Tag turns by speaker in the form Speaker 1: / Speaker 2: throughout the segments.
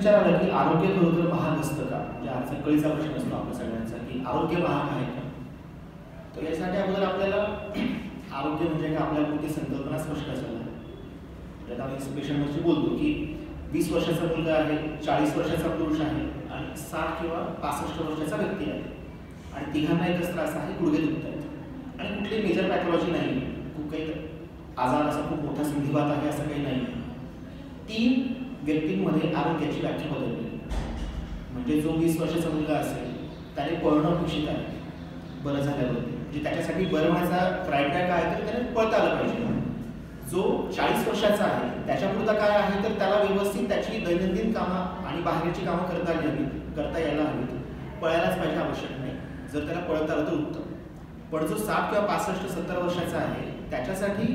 Speaker 1: विचार आला की आरोग्य खरं तर महाग असतं का? म्हणजे आज सकाळीचा प्रश्न असतो आपल्या सगळ्यांचा की आरोग्य महाग आहे का? तर यासाठी अगोदर आपल्याला आरोग्य म्हणजे काय आपल्याला संकल्पना स्पष्ट असायला म्हणजे आम्ही पेशंटशी बोलतो की 20 वर्षाचा मुलगा आहे, 40 वर्षाचा पुरुष आहे आणि 60 किंवा 65 वर्षाचा व्यक्ती आहे आणि तिघांना एकच त्रास आहे, गुडघे दुखत आहेत आणि कुठली मेजर पॅथॉलॉजी नाही, खूप काही आजार असा खूप मोठा संधिवात आहे असं काही नाही. 3 व्यक्तींमध्ये आरोग्याची व्याख्या बदलली. म्हणजे जो 20 वर्षाचा मुलगा असेल त्याने पळणं अपेक्षित आहे बरं झाल्यावरती, म्हणजे त्याच्यासाठी बरं होण्याचा क्रायटेरिया काय आहे तर त्याने पळता आलं पाहिजे. जो 40 वर्षाचा आहे त्याच्यापुरता काय आहे तर त्याला व्यवस्थित त्याची दैनंदिन कामं आणि बाहेरची कामं करता यायला हवीत, पळायलाच पाहिजे आवश्यक नाही, जर त्याला पळता आलं तर उत्तम. पण जो 60 किंवा 65-70 वर्षाचा आहे त्याच्यासाठी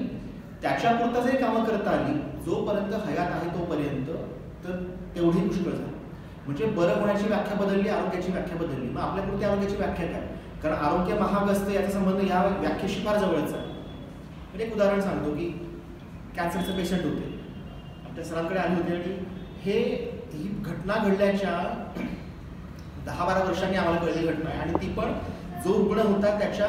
Speaker 1: त्याच्यापुरता जरी कामं करता आली जोपर्यंत हयात आहे तोपर्यंत तर तेवढी पुष्कळ झाली. म्हणजे बरं होण्याची व्याख्या बदलली, आरोग्याची व्याख्या बदलली. मग आपल्यापुरती आरोग्याची व्याख्या काय? कारण आरोग्य महाग असतं याचा संबंध या व्याख्येशी फार जवळचा आहे. म्हणजे एक उदाहरण सांगतो की कॅन्सरचे पेशंट होते, आपल्या सरांकडे आले होते आणि ही घटना घडल्याच्या 10-12 वर्षांनी आम्हाला कळलेली घटना आहे आणि ती पण जो रुग्ण होता त्याच्या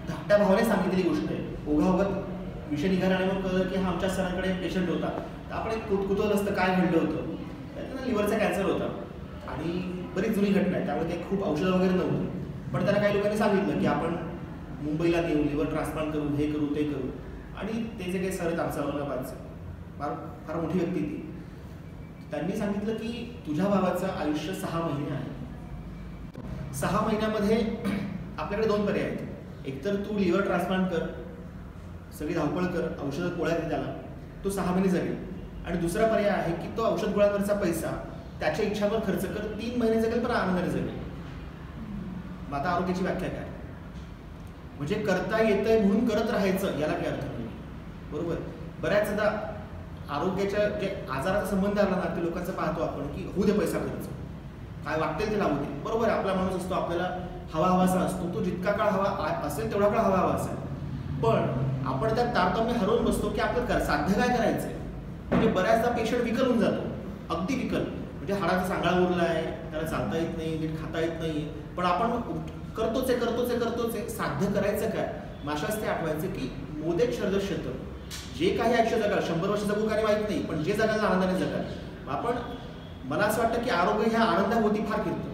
Speaker 1: धाकट्या भावाने सांगितलेली गोष्ट आहे. ओघाओघात विषय निघाला आणि मग कळलं की हा आमच्या सरांकडे पेशंट होता. तर आपण एक कुतूहल असतं काय घडलं होतं. त्याला लिव्हरचा कॅन्सर होता आणि बरीच जुनी घटना आहे त्यामुळे काही खूप औषधं वगैरे नव्हतं. पण त्याला काही लोकांनी सांगितलं की आपण मुंबईला नेऊ, लिव्हर ट्रान्सप्लांट करू, हे करू ते करू. आणि ते जे काही सर आहेत आमच्या औरंगाबादचे फार मोठी व्यक्ती ती, त्यांनी सांगितलं की तुझ्या भावाचं आयुष्य 6 महिने आहे. 6 महिन्यामध्ये आपल्याकडे 2 पर्याय आहेत. एकतर तू लिव्हर ट्रान्सप्लांट कर, सगळी धावपळ कर, औषध गोळ्या दे त्याला, तो 6 महिने जगेल. आणि दुसरा पर्याय आहे की तो औषध गोळ्यांवरचा पैसा त्याच्या इच्छावर खर्च कर, 3 महिने जगेल पण आनंदाने जगेल. मग आता आरोग्याची व्याख्या काय? म्हणजे करता येतंय म्हणून करत राहायचं याला काही अर्थ नाही, बरोबर. बऱ्याचदा आरोग्याच्या जे आजाराचा संबंध आला ना ते लोकांचं पाहतो आपण की होऊ दे पैसा खर्च, काय वाटतं ते लावू दे, बरोबर आहे. आपला माणूस असतो, आपल्याला हवासा असतो, तो जितका काळ हवा असेल तेवढा काळ हवा असेल. पण आपण त्यात तारतम्य हरवून बसतो की आपलं साध्य काय करायचंय. म्हणजे बऱ्याचदा पेशंट विकल होऊन जातो, अगदी विकल. म्हणजे हाडाचा सांगाळा उरला आहे, त्याला चालता येत नाही, नीट खाता येत नाही, पण आपण करतोच आहे. साध्य करायचं काय? माशास ते आठवायचं की मोदेक शरदशत जे काही आयुष्य जगाल, 100 वर्ष जगू काही माहीत नाही, पण जे जगायला आनंदाने जगाल. आपण मला असं वाटतं की आरोग्य ह्या आनंदाभोवती फार फिरतं.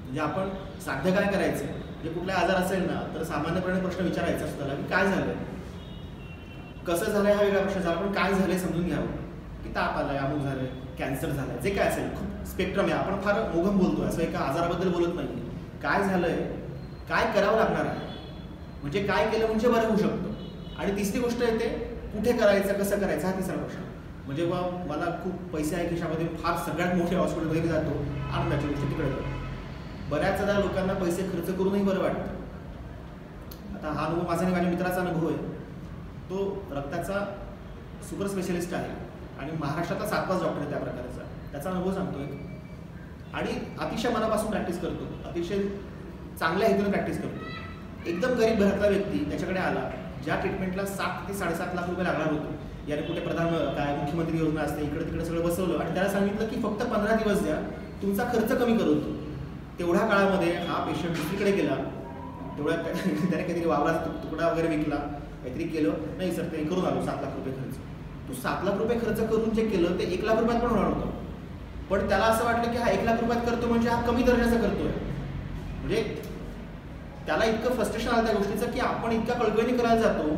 Speaker 1: म्हणजे आपण साध्य काय करायचं, म्हणजे कुठला आजार असेल ना तर सामान्यपणे प्रश्न विचारायचा असतो त्याला की काय झालंय, कसं झालंय हा वेगळा प्रश्न झाला, पण काय झालंय समजून घ्यावं. की ताप आलाय, अमुक झालंय, कॅन्सर झालाय, जे काय असेल खूप स्पेक्ट्रम आहे. आपण फार मोघम बोलतो, असं एका आजाराबद्दल बोलत नाही. काय झालंय, काय करावं लागणार आहे, म्हणजे काय केलं म्हणजे बरं होऊ शकतं. आणि तिसरी गोष्ट येते कुठे करायचं, कसं करायचं, हा तिसरा प्रश्न. म्हणजे मला खूप पैसे आहे खिशामध्ये, फार सगळ्यात मोठे हॉस्पिटलमध्ये मी जातो, आनंदाची गोष्ट तिकडे करतो. बऱ्याचदा लोकांना पैसे खर्च करूनही बरं वाटतं. आता हा अनुभव माझा आणि माझ्या मित्राचा अनुभव आहे. तो रक्ताचा सुपर स्पेशलिस्ट आहे आणि महाराष्ट्रातला 7वाच डॉक्टर आहे त्या प्रकारचा. त्याचा अनुभव सांगतोय आणि अतिशय मनापासून प्रॅक्टिस करतो, अतिशय चांगल्या हेतूने प्रॅक्टिस करतो. एकदम गरीब घरातला व्यक्ती त्याच्याकडे आला, ज्या ट्रीटमेंटला 7 ते 7.5 लाख रुपये लागणार होतो. याने कुठे मुख्यमंत्री योजना असते, इकडे तिकडे सगळं बसवलं आणि त्याला सांगितलं की फक्त 15 दिवस द्या, तुमचा खर्च कमी करतो. तेवढ्या काळामध्ये हा पेशंट दुसरीकडे गेला, तेवढ्या त्याने काहीतरी वावराचा तुकडा वगैरे विकला, काहीतरी केलं. नाही सर ते करून आलो 7 लाख रुपये खर्च. तो 7 लाख रुपये खर्च करून जे केलं ते 1 लाख रुपयात पण होणार होतं. पण त्याला असं वाटलं की हा 1 लाख रुपयात करतो म्हणजे हा कमी दर्जाचा करतोय. म्हणजे त्याला इतकं फ्रस्ट्रेशन आलं त्या गोष्टीचं की आपण इतक्या कळकळीने करायला जातो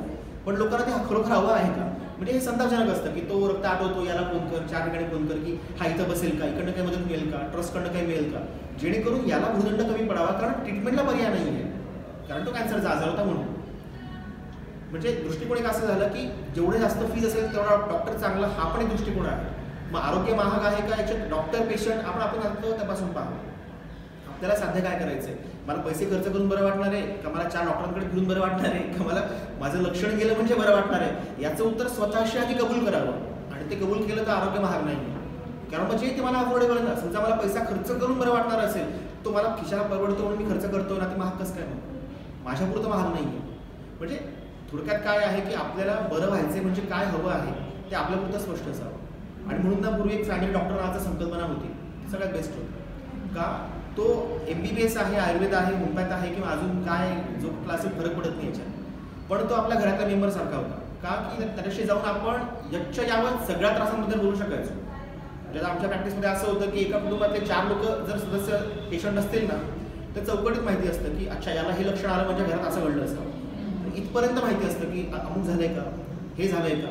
Speaker 1: पण लोकांना ते खरोखर हवं आहे का. म्हणजे हे संतापजनक असतं की तो रक्त आठवतो, याला फोन कर, 4 ठिकाणी फोन कर की हा इथं बसेल का, इकडनं काही मदत मिळेल का, ट्रस्टकडनं काही मिळेल का, जेणेकरून याला भूदंड कमी पडावा. कारण ट्रीटमेंटला पर्याय नाही आहे, कारण तो कॅन्सरचा आजार होता म्हणून. म्हणजे दृष्टिकोन एक असं झालं की जेवढे जास्त फीज असेल तेवढा डॉक्टर चांगला, हा पण एक दृष्टिकोन आहे. मग आरोग्य महाग आहे का याच्यात डॉक्टर पेशंट आपण तपासून पाहू. आपल्याला साध्य काय करायचंय, मला पैसे खर्च करून बरं वाटणार आहे का, मला 4 डॉक्टरांकडे फिरून बरं वाटणार आहे का, मला माझं लक्षण गेलं म्हणजे बरं वाटणार आहे. याचं उत्तर स्वतःशी आधी कबूल करावं आणि ते कबूल केलं तर आरोग्य महाग नाही. कारण म्हणजे ते मला अफोर्डेबल आहे ना. समजा मला पैसा खर्च करून बरं वाटणार असेल, तो मला खिशाला परवडतो म्हणून मी खर्च करतो ना, ते महाग कसं काय, मग माझ्यापुरतं महाग नाही आहे. म्हणजे थोडक्यात काय आहे की आपल्याला बरं व्हायचंय म्हणजे काय हवं आहे ते आपल्यापुरतं स्पष्ट असावं. आणि म्हणून ना पूर्वी एक फॅमिली डॉक्टर नावाची संकल्पना होती, ती सगळ्यात बेस्ट होती. का तो MBBS आहे, आयुर्वेद आहे, होमिओपॅथ आहे किंवा अजून काय जो क्लासिक फरक पडत नाही याच्यात, पण तो आपल्या घरातला मेंबर सारखा होता. का की त्याच्याशी जाऊन आपण यच्च यावत सगळ्या त्रासांबद्दल बोलू शकायचो. म्हणजे आमच्या प्रॅक्टिसमध्ये असं होतं की एका कुटुंबातले 4 लोक जर सदस्य पेशंट असतील ना, तर चौकटीत माहिती असतं की अच्छा याला हे लक्षण आलं म्हणजे घरात असं घडलं असतं. इथपर्यंत माहिती असतं की अमुक झालंय का, हे झालंय का.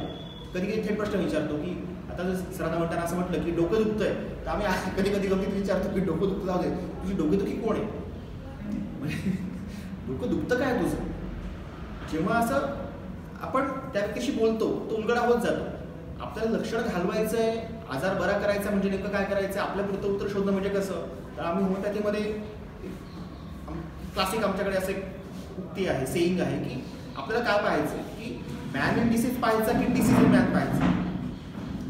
Speaker 1: कधी कधी थेट प्रश्न विचारतो की आता जर सरांना म्हणताना असं म्हटलं की डोकं दुखतंय, तर आम्ही कधी कधी गमतीत विचारतो की डोकं दुखतं जाऊ दे, तुझी डोकेदुखी कोण आहे, म्हणजे डोकं दुखतं काय तुझं. जेव्हा असं आपण त्या व्यक्तीशी बोलतो तो उलगडा होत जातो. आपल्याला लक्षण घालवायचं आहे, आजार बरा करायचा म्हणजे नेमकं काय करायचं, आपल्या पुरतं उत्तर शोधणं म्हणजे कसं. तर आम्ही होमिओपॅथीमध्ये क्लासिक आमच्याकडे असं एक उक्ती आहे, सेईंग आहे की आपल्याला काय पाहायचं की मॅन इन डिसीज पाहायचा की डिसीज इन मॅन पाहायचं.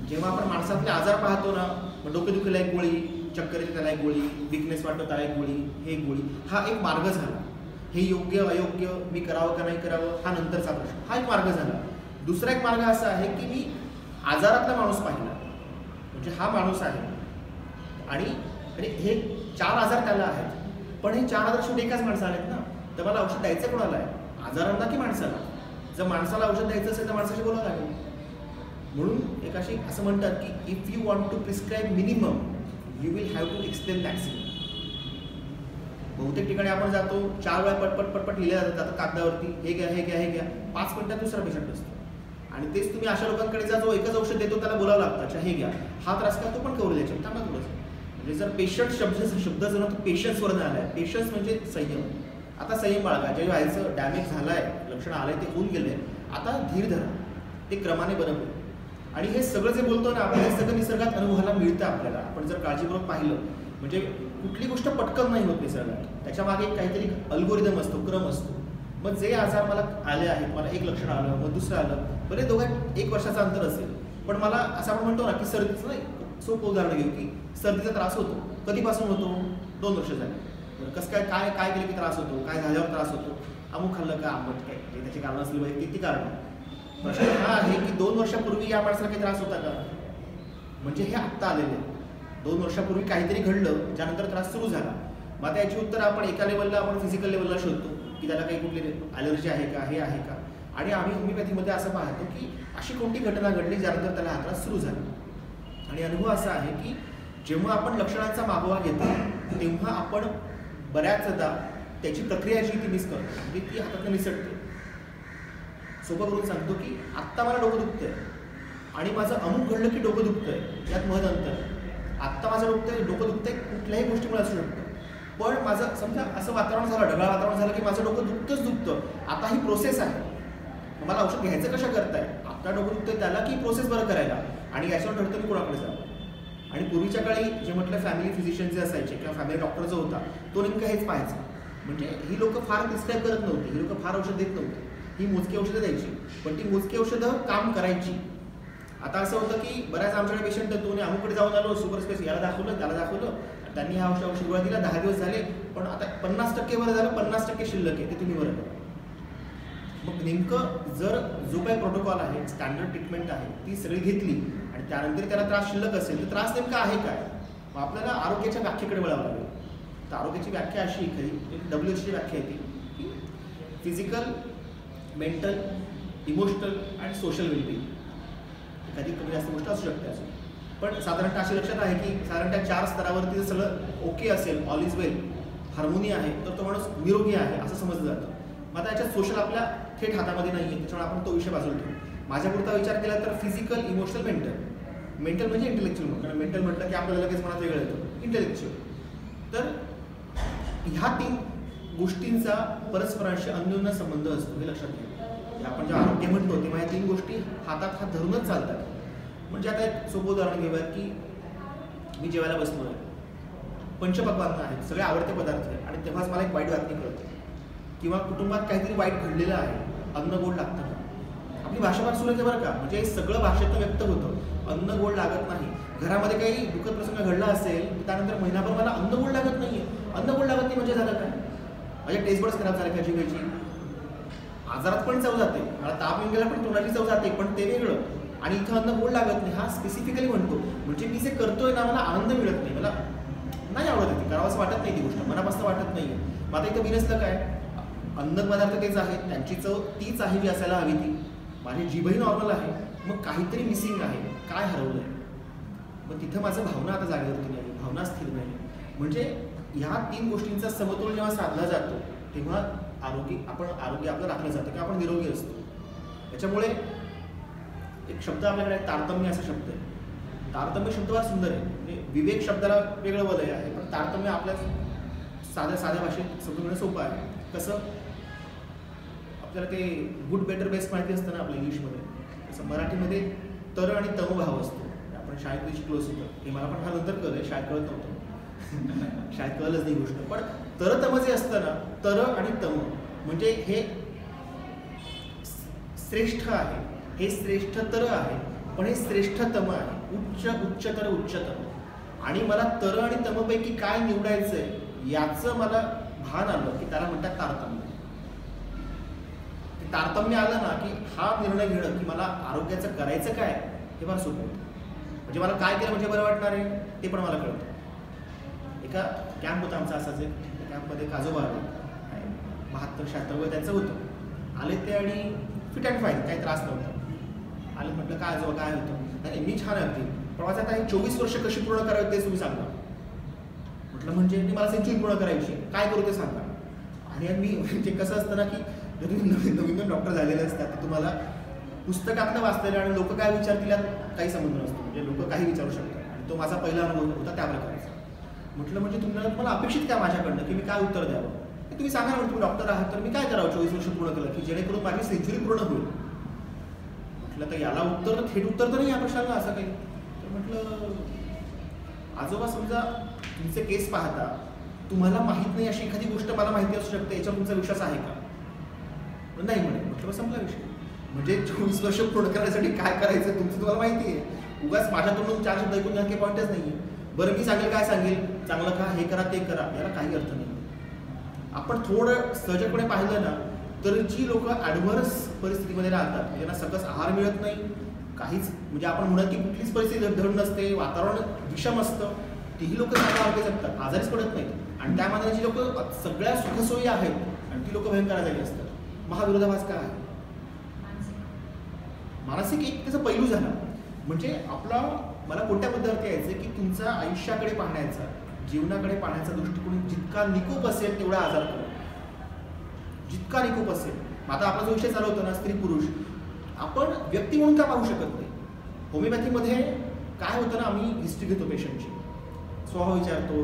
Speaker 1: जेव्हा आपण माणसातले आजार पाहतो ना, मग डोकेदुखीला एक गोळी, चक्कर येते त्याला एक गोळी, विकनेस वाटतो त्याला एक गोळी, हे एक गोळी, हा एक मार्ग झाला. हे योग्य अयोग्य, मी करावं का नाही करावं, हा नंतरचा प्रश्न, हा एक मार्ग झाला. दुसरा एक मार्ग असा आहे की मी आजारातला माणूस पाहिला, म्हणजे हा माणूस आहे आणि हे 4 आजार त्याला आहेत, पण हे 4 आजार शेवटी एकाच माणसाला आहेत ना. तर मला औषध द्यायचं कोणाला आहे, आजारांना की माणसाला. जर माणसाला औषध द्यायचं असेल तर माणसाशी बोलावं लागेल. म्हणून एक अशी असं म्हणतात की if you want to prescribe minimum you will have to explain maximum. बहुतेक ठिकाणी आपण जातो, 4 वेळा पटपट लिहिल्या जातात कागदावरती, हे घ्या हे घ्या हे घ्या, 5 मिनिटात दुसरा पेशंट असतो. आणि तेच तुम्ही अशा लोकांकडे जा जो एकच औषध देतो त्याला बोलावं लागतं, अच्छा हे घ्या, हा त्रास का तो पण करू द्यायचा, थांबा थोडंसं. म्हणजे जर पेशंट शब्द जर तो पेशन्सवर आलाय, पेशन्स म्हणजे संयम. आता संयम बाळगा, जे व्हायचं डॅमेज झालाय, लक्षणं आलंय, ते होऊन गेले, आता धीर धरा, ते क्रमाने बरं होईल. आणि हे सगळं जे बोलतो ना, आपल्याला सगळं निसर्गात अनुभवायला मिळतं. आपल्याला आपण जर काळजीपूर्वक पाहिलं म्हणजे कुठली गोष्ट पटकन नाही होत निसर्गात, त्याच्या मागे काहीतरी अल्गोरिदम असतो, क्रम असतो. मग जे आजार मला आले आहेत, मला एक लक्षण आलं, मग दुसरं आलं, बरे दोघांत 1 वर्षाचं अंतर असेल, पण मला असं आपण म्हणतो ना की सर्दीचं नाही, सोपं उदाहरण घेऊ की सर्दीचा त्रास होतो, कधीपासून होतो, 2 वर्ष झाले. कसं काय काय काय केलं की त्रास होतो, काय झाल्यावर त्रास होतो, अमुक खाल्लं का, आंबट काय, त्याची कारणं असली पाहिजे, किती कारण. प्रश्न हा आहे की 2 वर्षापूर्वी या माणसाला काही त्रास होता का, म्हणजे हे आत्ता आलेले आहे. 2 वर्षापूर्वी काहीतरी घडलं ज्यानंतर त्रास सुरू झाला. मग आता याची उत्तर आपण एका लेवलला, आपण फिजिकल लेवलला शोधतो की त्याला काही कुठली ॲलर्जी आहे का, हे आहे का. आणि आम्ही होमिओपॅथीमध्ये असं पाहतो की अशी कोणती घटना घडली ज्यानंतर त्याला हा त्रास सुरू झाला. आणि अनुभव असा आहे की जेव्हा आपण लक्षणांचा मागोवा घेतो तेव्हा आपण बऱ्याचदा त्याची प्रक्रिया जी ती मिस करतो, म्हणजे ती हातातून निसटते. सोपं करून सांगतो की आत्ता मला डोकं दुखतंय आणि माझं अमुक घडलं की डोकं दुखतंय, यात महत्त्व अंतर. आत्ता माझं डोकं दुखतंय कुठल्याही गोष्टीमुळे असू शकतं, पण माझं समजा असं वातावरण झालं, ढगाळ वातावरण झालं की माझं डोकं दुखतं. आता ही प्रोसेस आहे, मला औषध घ्यायचं कशा करताय, आता डोकं दुखतंय त्याला की प्रोसेस बरं करायला, आणि याच्यावर ठरतं मी कोणाकडे जावं. आणि पूर्वीच्या काळी जे म्हटलं फॅमिली फिजिशियन जे असायचे किंवा फॅमिली डॉक्टर जो होता तो नेमकं हेच पाहायचं. म्हणजे ही लोकं फार प्रिस्क्राईब करत नव्हती, ही लोकं फार औषध देत नव्हती, ही मोजकी औषधं द्यायची, पण ती मोजकी औषधं काम करायची. आता असं होतं की बऱ्याच आमच्याकडे पेशंट येतो आणि अमुकडे जाऊन आलो, सुपर स्पेस याला दाखवलं त्याला दाखवलं, त्यांनी हा औषध गोळा दिला, 10 दिवस झाले, पण आता 50% बरं झालं, 50% शिल्लक आहे, ते तुम्ही बरं करा. मग नेमकं जर जो काही प्रोटोकॉल आहे, स्टँडर्ड ट्रीटमेंट आहे, ती सगळी घेतली आणि त्यानंतर त्याला त्रास शिल्लक असेल तर त्रास नेमका आहे काय, मग आपल्याला आरोग्याच्या व्याख्येकडे वळावं लागेल. तर आरोग्याची व्याख्या अशी खरी WHOची व्याख्या येते की physical, mental, emotional and social wellbeing. एखादी कमी जास्त गोष्ट असू शकते अजून, पण साधारणतः अशी लक्षात आहे की साधारणतः 4 स्तरावरती जर सगळं ओके असेल, ऑल इज वेल, हार्मोनी आहे, तर तो माणूस निरोगी आहे असं समजलं जातं. मग आता याच्यात सोशल आपल्या थेट हातामध्ये नाही आहे, त्याच्यामुळे आपण तो विषय बाजूला ठेवू. माझ्यापुरता विचार केला तर फिजिकल, इमोशनल, मेंटल म्हणजे इंटेलेक्च्युअल. कारण मेंटल म्हटलं की आपल्याला लगेच मनात वेगळं येतं, इंटेलेक्च्युअल. तर ह्या 3 गोष्टींचा परस्परांशी अन्योन्य संबंध असतो, हे लक्षात घ्या. आपण जे आरोग्य म्हणतो तेव्हा या 3 गोष्टी हातात हात धरूनच चालतात. म्हणजे आता एक सोपं उदाहरण घेऊयात की मी जेवायला बसलो आहे, पंचपक्वान्न आहेत, सगळे आवडते पदार्थ आहेत, आणि तेव्हाच मला एक वाईट बातमी कळते किंवा कुटुंबात काहीतरी वाईट घडलेलं आहे, अन्न गोड लागतं का. आपली भाषा फार सुरेख आहे बरं का, म्हणजे सगळं भाषेतनं व्यक्त होतं, अन्न गोड लागत नाही. घरामध्ये काही दुःखद प्रसंग घडला असेल त्यानंतर महिनाभर मला अन्न गोड लागत नाहीये, अन्न गोड लागत नाही म्हणजे झालं काय, माझ्या टेस्ट बड्स खराब झाले खायची, आजारात पण चव जाते, मला ताप येऊन गेला पण तोंडाची चव जाते, पण ते वेगळं. आणि इथं अन्न गोड लागत नाही, हा स्पेसिफिकली म्हणतो. म्हणजे मी जे करतोय ना, मला आनंद मिळत नाही, मला नाही आवडत ती, करावं असं वाटत नाही, ती गोष्ट मनापासून वाटत नाही. मग आता इथं बिनसलं काय, अन्न पदार्थ तेच आहेत, त्यांची चव तीच आहे जी असायला हवी ती, माझी जीभही नॉर्मल आहे, मग काहीतरी मिसिंग आहे, काय हरवलं आहे. मग तिथं माझं भावना आता जागेवरती नाही, भावना स्थिर नाही. म्हणजे ह्या 3 गोष्टींचा समतोल जेव्हा साधला जातो तेव्हा आरोग्य आपलं राखलं जातं किंवा आपण निरोगी असतो. त्याच्यामुळे एक शब्द आपल्याकडे तारतम्य असा शब्द आहे. तारतम्य शब्द फार सुंदर आहे. म्हणजे विवेक शब्दाला वेगळं वलय आहे, पण तारतम्य आपल्या साध्या भाषेत समजून सोपं आहे. कसं, आपल्याला ते गुड बेटर बेस्ट माहिती असतं ना आपल्या इंग्लिशमध्ये, तसं मराठीमध्ये तर आणि तम भाव असतो. आपण शाळेत शिकलो असतो, हे मला पण हा नंतर कळलं, शाळेत कळत नव्हतं. शाळेत कळलंच नाही गोष्ट. पण तर तम जे असतं ना, तर आणि तम म्हणजे हे श्रेष्ठ आहे, हे श्रेष्ठतर आहे, पण हे श्रेष्ठतम आहे, उच्चतर उच्चतम. आणि मला तर आणि तमपैकी काय निवडायचंय याचं मला भान आलं की त्याला म्हणतात तारतम्य. तारतम्य आलं ना की हा निर्णय घेणं की मला आरोग्याचं करायचं काय हे फार सोपं होतं. म्हणजे मला काय केलं म्हणजे बरं वाटणार आहे ते पण मला कळतं. एका कॅम्प होता आमचा असाच, एक कॅम्पमध्ये काजोबा आले, 72-76 वय त्यांचं होतं. आले ते आणि फिट अँड फाईन, काही त्रास नव्हता. आले, म्हटलं काय आजोबा काय होतं. नाही मी छान आहे अगदी, पण माझं आता 24 वर्ष कशी पूर्ण करावी ते तुम्ही सांगा. म्हटलं म्हणजे मला सेंचुरी पूर्ण करायची, काय करू ते सांगा. आणि मी म्हणजे कसं असतं ना की नवीन नवीन डॉक्टर झालेले असतात, तर तुम्हाला पुस्तकातलं वाचलेलं आणि लोक काय विचारतील यात काही संबंध नसतो. म्हणजे लोक काही विचारू शकतात, आणि तो माझा पहिला अनुभव होता त्या प्रकारचा. म्हटलं म्हणजे तुम्हाला अपेक्षित काय माझ्याकडनं की मी काय उत्तर द्यावं, तुम्ही सांगा ना. तुम्ही डॉक्टर आहात तर मी काय करावं 24 वर्ष पूर्ण केलं की जेणेकरून माझी सेंचुरी पूर्ण होईल. म्हटलं तर याला थेट उत्तर तर नाही या प्रश्नाला असं काही. तर म्हटलं आजोबा, समजा तुमचे केस पाहता तुम्हाला माहीत नाही अशी एखादी गोष्ट मला माहिती असू शकते, याच्यावर तुमचा विश्वास आहे का. नाही म्हणे. म्हटलं संपला विषय. म्हणजे 24 वर्ष पूर्ण करण्यासाठी काय करायचं तुमचं तुम्हाला माहिती आहे. उगाच माझ्या तोंडून 4 शब्द ऐकून काही पॉईंटच नाही. बरं मी सांगेल काय सांगेल, चांगलं का, हे करा ते करा, याला काही अर्थ नाही. आपण थोडं सहजपणे पाहिलं ना तर जी लोक ॲडव्हर्स परिस्थितीमध्ये राहतात, ज्यांना सकस आहार मिळत नाही, काहीच म्हणजे आपण म्हणत की कुठलीच परिस्थिती धड नसते, वातावरण विषम असतं, तीही लोक चांगलं आरोग्य जगतात, आजारीच पडत नाहीत. आणि त्या मानाने जी लोक सगळ्या सुखसोयी आहेत आणि ती लोक भयंकर आजारी असतात. महाविरोधाभास काय आहे. मानसिक एक त्याचा पैलू झाला. म्हणजे मला कोणत्या पद्धतीवर यायचं की तुमचा आयुष्याकडे पाहण्याचा, जीवनाकडे पाहण्याचा दृष्टिकोन जितका निकोप असेल तेवढा आजार करा, जितका निकोप असेल. आता आपला जो विषय चालू होता ना स्त्री पुरुष, आपण व्यक्ती म्हणून का पाहू शकत नाही. होमिओपॅथीमध्ये काय होतं ना, आम्ही हिस्ट्री घेतो पेशंटची, स्वभाव विचारतो,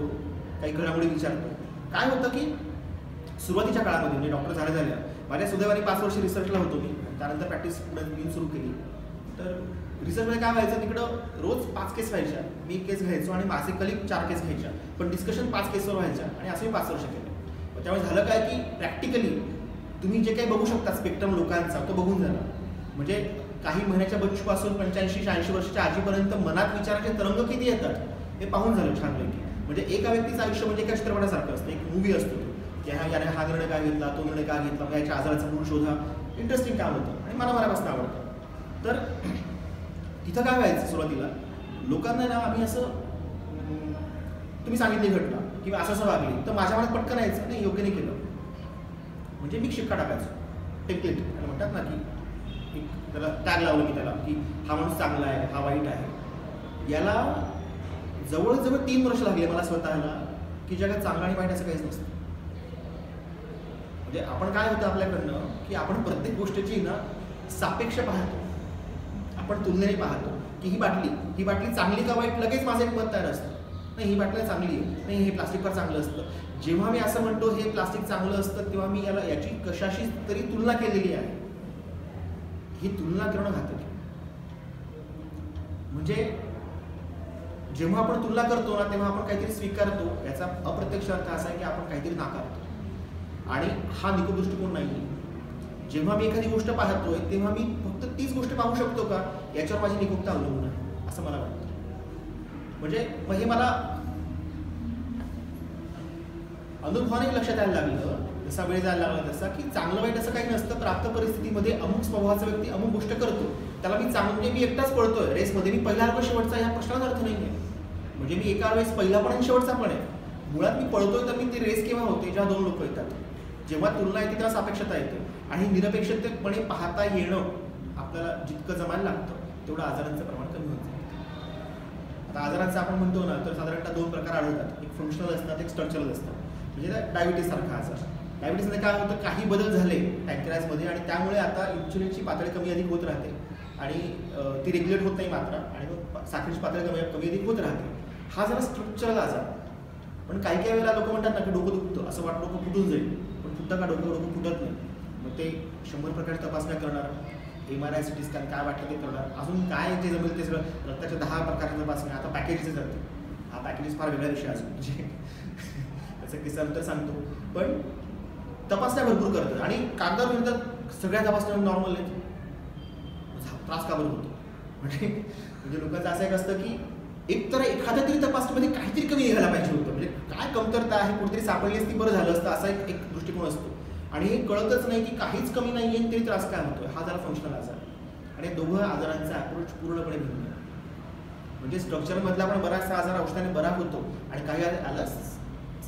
Speaker 1: काही घडामोडी विचारतो. काय होतं की सुरुवातीच्या काळामध्ये म्हणजे डॉक्टर झाल्या माझ्या सुदैवाने 5 वर्ष रिसर्चला होतो मी, त्यानंतर प्रॅक्टिस पुढे सुरू केली. तर रिसर्चमध्ये काय व्हायचं, तिकडं रोज 5 केस व्हायच्या, मी 1 केस घ्यायचो आणि माझे कलिग 4 केस घ्यायच्या, पण डिस्कशन 5 केसवर व्हायच्या. आणि असं मी 5 वर्ष केलं. त्यामुळे झालं काय की प्रॅक्टिकली तुम्ही जे काही बघू शकता स्पेक्ट्रम लोकांचा तो बघून झाला. म्हणजे काही महिन्याच्या बच्चूपासून 85-86 वर्षाच्या आजीपर्यंत मनात विचाराचे तरंग किती येतात हे पाहून झालं छानपैकी. म्हणजे एका व्यक्तीचं आयुष्य म्हणजे एका चित्रपटासारखं असतं, एक मूवी असतो की याने हा निर्णय काय घेतला, तो निर्णय काय घेतला, मग याच्या आजाराचा मूळ शोधा. इंटरेस्टिंग काम होतं आणि मला मनापासून आवडतं. तर तिथं काय व्हायचं सुरुवातीला लोकांना ना, आम्ही असं तुम्ही सांगितली घटना किंवा असं वागली तर माझ्या मनात पटकन यायचं नाही, योग्य नाही केलं. म्हणजे मी शिक्का टाकायचो, टेम्पलेट म्हणतात ना की त्याला टॅग लावलं मी त्याला की हा माणूस चांगला आहे, हा वाईट आहे. याला जवळजवळ 3 वर्ष लागले मला स्वतःला की जगात चांगलं आणि वाईट असं काहीच नसतं. म्हणजे आपण काय होतं आपल्याकडनं की आपण प्रत्येक गोष्टीची ना सापेक्ष पाहतो, आपण तुलनेने पाहतो की ही बाटली चांगली का वाईट, लगेच माझं एक मत तयार असतं, नाही ही बाटली चांगली आहे, नाही हे प्लास्टिक फार चांगलं असतं. जेव्हा मी असं म्हणतो हे प्लास्टिक चांगलं असतं तेव्हा मी याची कशाशी तरी तुलना केलेली आहे. ही तुलना करणं घातक आहे. म्हणजे जेव्हा आपण तुलना करतो ना तेव्हा आपण काहीतरी स्वीकारतो, याचा अप्रत्यक्ष अर्थ असा आहे की आपण काहीतरी नाकारतो. आणि हा निकोप दृष्टिकोन नाही. जेव्हा मी एखादी गोष्ट पाहतोय तेव्हा मी फक्त तीच गोष्ट पाहू शकतो का याच्यावर माझी निकोपता अवलंबून आहे असं मला वाटतं. म्हणजे मग हे मला अनुभवाने लक्षात यायला लागलं जसा वेळ जायला लागला तसा की चांगलं वाईट असं काही नसतं. प्राप्त परिस्थितीमध्ये अमुक स्वभावाचा व्यक्ती अमुक गोष्ट करतो, त्याला मी चांगलं म्हणजे मी एकटाच पळतोय रेसमध्ये, मी पहिला का शेवटचा ह्या प्रश्नाचा अर्थ नाही आहे. म्हणजे मी एका वेळेस पहिला पण आणि शेवटचा पण आहे. मुळात मी पळतोय तर मी ती रेस केव्हा होते जेव्हा दोन लोक येतात, जेव्हा तुलना येते तेव्हा सापेक्षता येते. आणि निरपेक्षतेपणे पाहता येणं आपल्याला जितकं जमायला लागतं तेवढं आजारांचं प्रमाण कमी होत जातं. आता आजारांचं आपण म्हणतो ना तर साधारणतः दोन प्रकार आढळतात. एक फंक्शनल असतात, एक स्ट्रक्चरल असतात. म्हणजे डायबिटीस सारखा आजार. डायबिटीसमध्ये काय होतं, काही बदल झाले पॅनक्रियाजमध्ये आणि त्यामुळे आता इन्सुलिनची पातळी कमी अधिक होत राहते आणि ती रेग्युलेट होत नाही मात्रा, आणि मग साखरेची पातळी कमी अधिक होत राहते. हा जरा स्ट्रक्चरल आजार. पण काही काही वेळेला लोक म्हणतात ना की डोकं दुखतं, असं वाटतं डोकं फुटून जाईल, पण फुटतं का डोकं फुटत नाही. मग ते 100 प्रकारच्या तपासण्या करणार, MRI CT स्कॅन काय वाटतं ते करणार, अजून काय जे जमेल ते सगळं रक्ताच्या 10 प्रकारच्या तपासण्या. आता पॅकेजचे जाते, हा पॅकेज फार वेगळा विषय असून म्हणजे त्याचा किस्सा नंतर सांगतो. पण तपासण्या भरपूर करतात आणि कागदावर म्हणतात सगळ्या तपासण्या नॉर्मल आहेत, त्रास का बरं होतो. म्हणजे लोकांचं असं एक असतं की एक तर एखाद्या तरी तपासणीमध्ये काहीतरी कमी निघायला पाहिजे होतं, म्हणजे काय कमतरता आहे कुठेतरी सापडली असती बरं झालं असतं, असा एक दृष्टिकोन असतो. आणि हे कळतच नाही की काहीच कमी नाही आहे तरी त्रास काय होतोय. हा जरा फंक्शनल आजार. आणि दोघं आजारांचा अप्रोच पूर्णपणे भिन्न आहे. म्हणजे स्ट्रक्चरमधला पण बराचसा आजार औषधाने बरा होतो आणि काही आला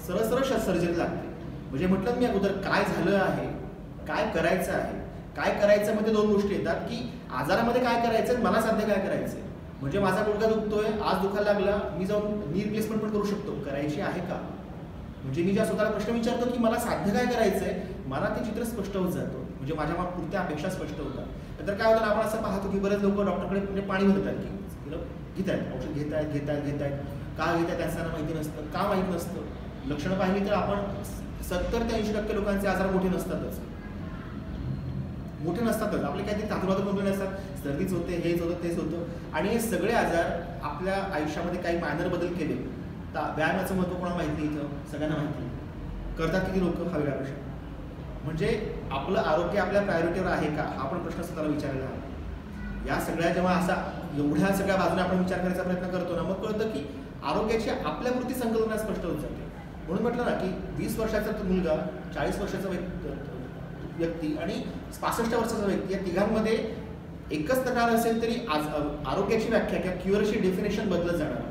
Speaker 1: सरळ सर्जरी लागते. म्हणजे म्हटलं मी अगोदर काय झालं आहे, काय करायचं आहे. काय करायचं मध्ये दोन गोष्टी येतात की आजारामध्ये काय करायचं, मला साध्य काय करायचं. म्हणजे माझा गुडघा दुखतोय, आज दुखायला लागला, मी जाऊन नी रिप्लेसमेंट पण करू शकतो, करायची आहे का. म्हणजे मी ज्या स्वतःला प्रश्न विचारतो की मला साध्य काय करायचंय, मला ते चित्र स्पष्ट होत जातं. म्हणजे माझ्या पुरत्या अपेक्षा स्पष्ट होतात. तर काय होतं, आपण असं पाहतो की बरेच लोक डॉक्टरकडे म्हणजे पाणी भरतात की घेत आहेत औषध, घेत आहेत का घेत आहेत त्यांना माहिती नसतं. का माहीत नसतं. लक्षणं पाहिली तर आपण 70 ते 80% लोकांचे आजार मोठे नसतातच. आपले काहीतरी तातडीत कंप्लेंट असतात, सर्दीच होते, हेच होतं, तेच होतं. आणि हे सगळे आजार आपल्या आयुष्यामध्ये काही मायनर बदल केले. व्यायामाचं महत्त्व कोणाला माहिती नाही, इथं सगळ्यांना माहिती. करतात किती लोक, हा वेगळा प्रश्न. म्हणजे आपलं आरोग्य आपल्या प्रायोरिटीवर आहे का, हा पण प्रश्न स्वतःला विचारायला हवा. या सगळ्या जेव्हा असा एवढ्या सगळ्या बाजूने आपण विचार करायचा प्रयत्न करतो ना, मग कळतं की आरोग्याची आपल्यापुरती संकल्पना स्पष्ट होत जाते. म्हणून म्हटलं ना की 20 वर्षाचा मुलगा, 40 वर्षाचा व्यक्ती आणि 65 वर्षाचा व्यक्ती, या तिघांमध्ये एकच तक्रार असेल तरी आरोग्याची व्याख्या किंवा क्युअरची डेफिनेशन बदलत जाणार.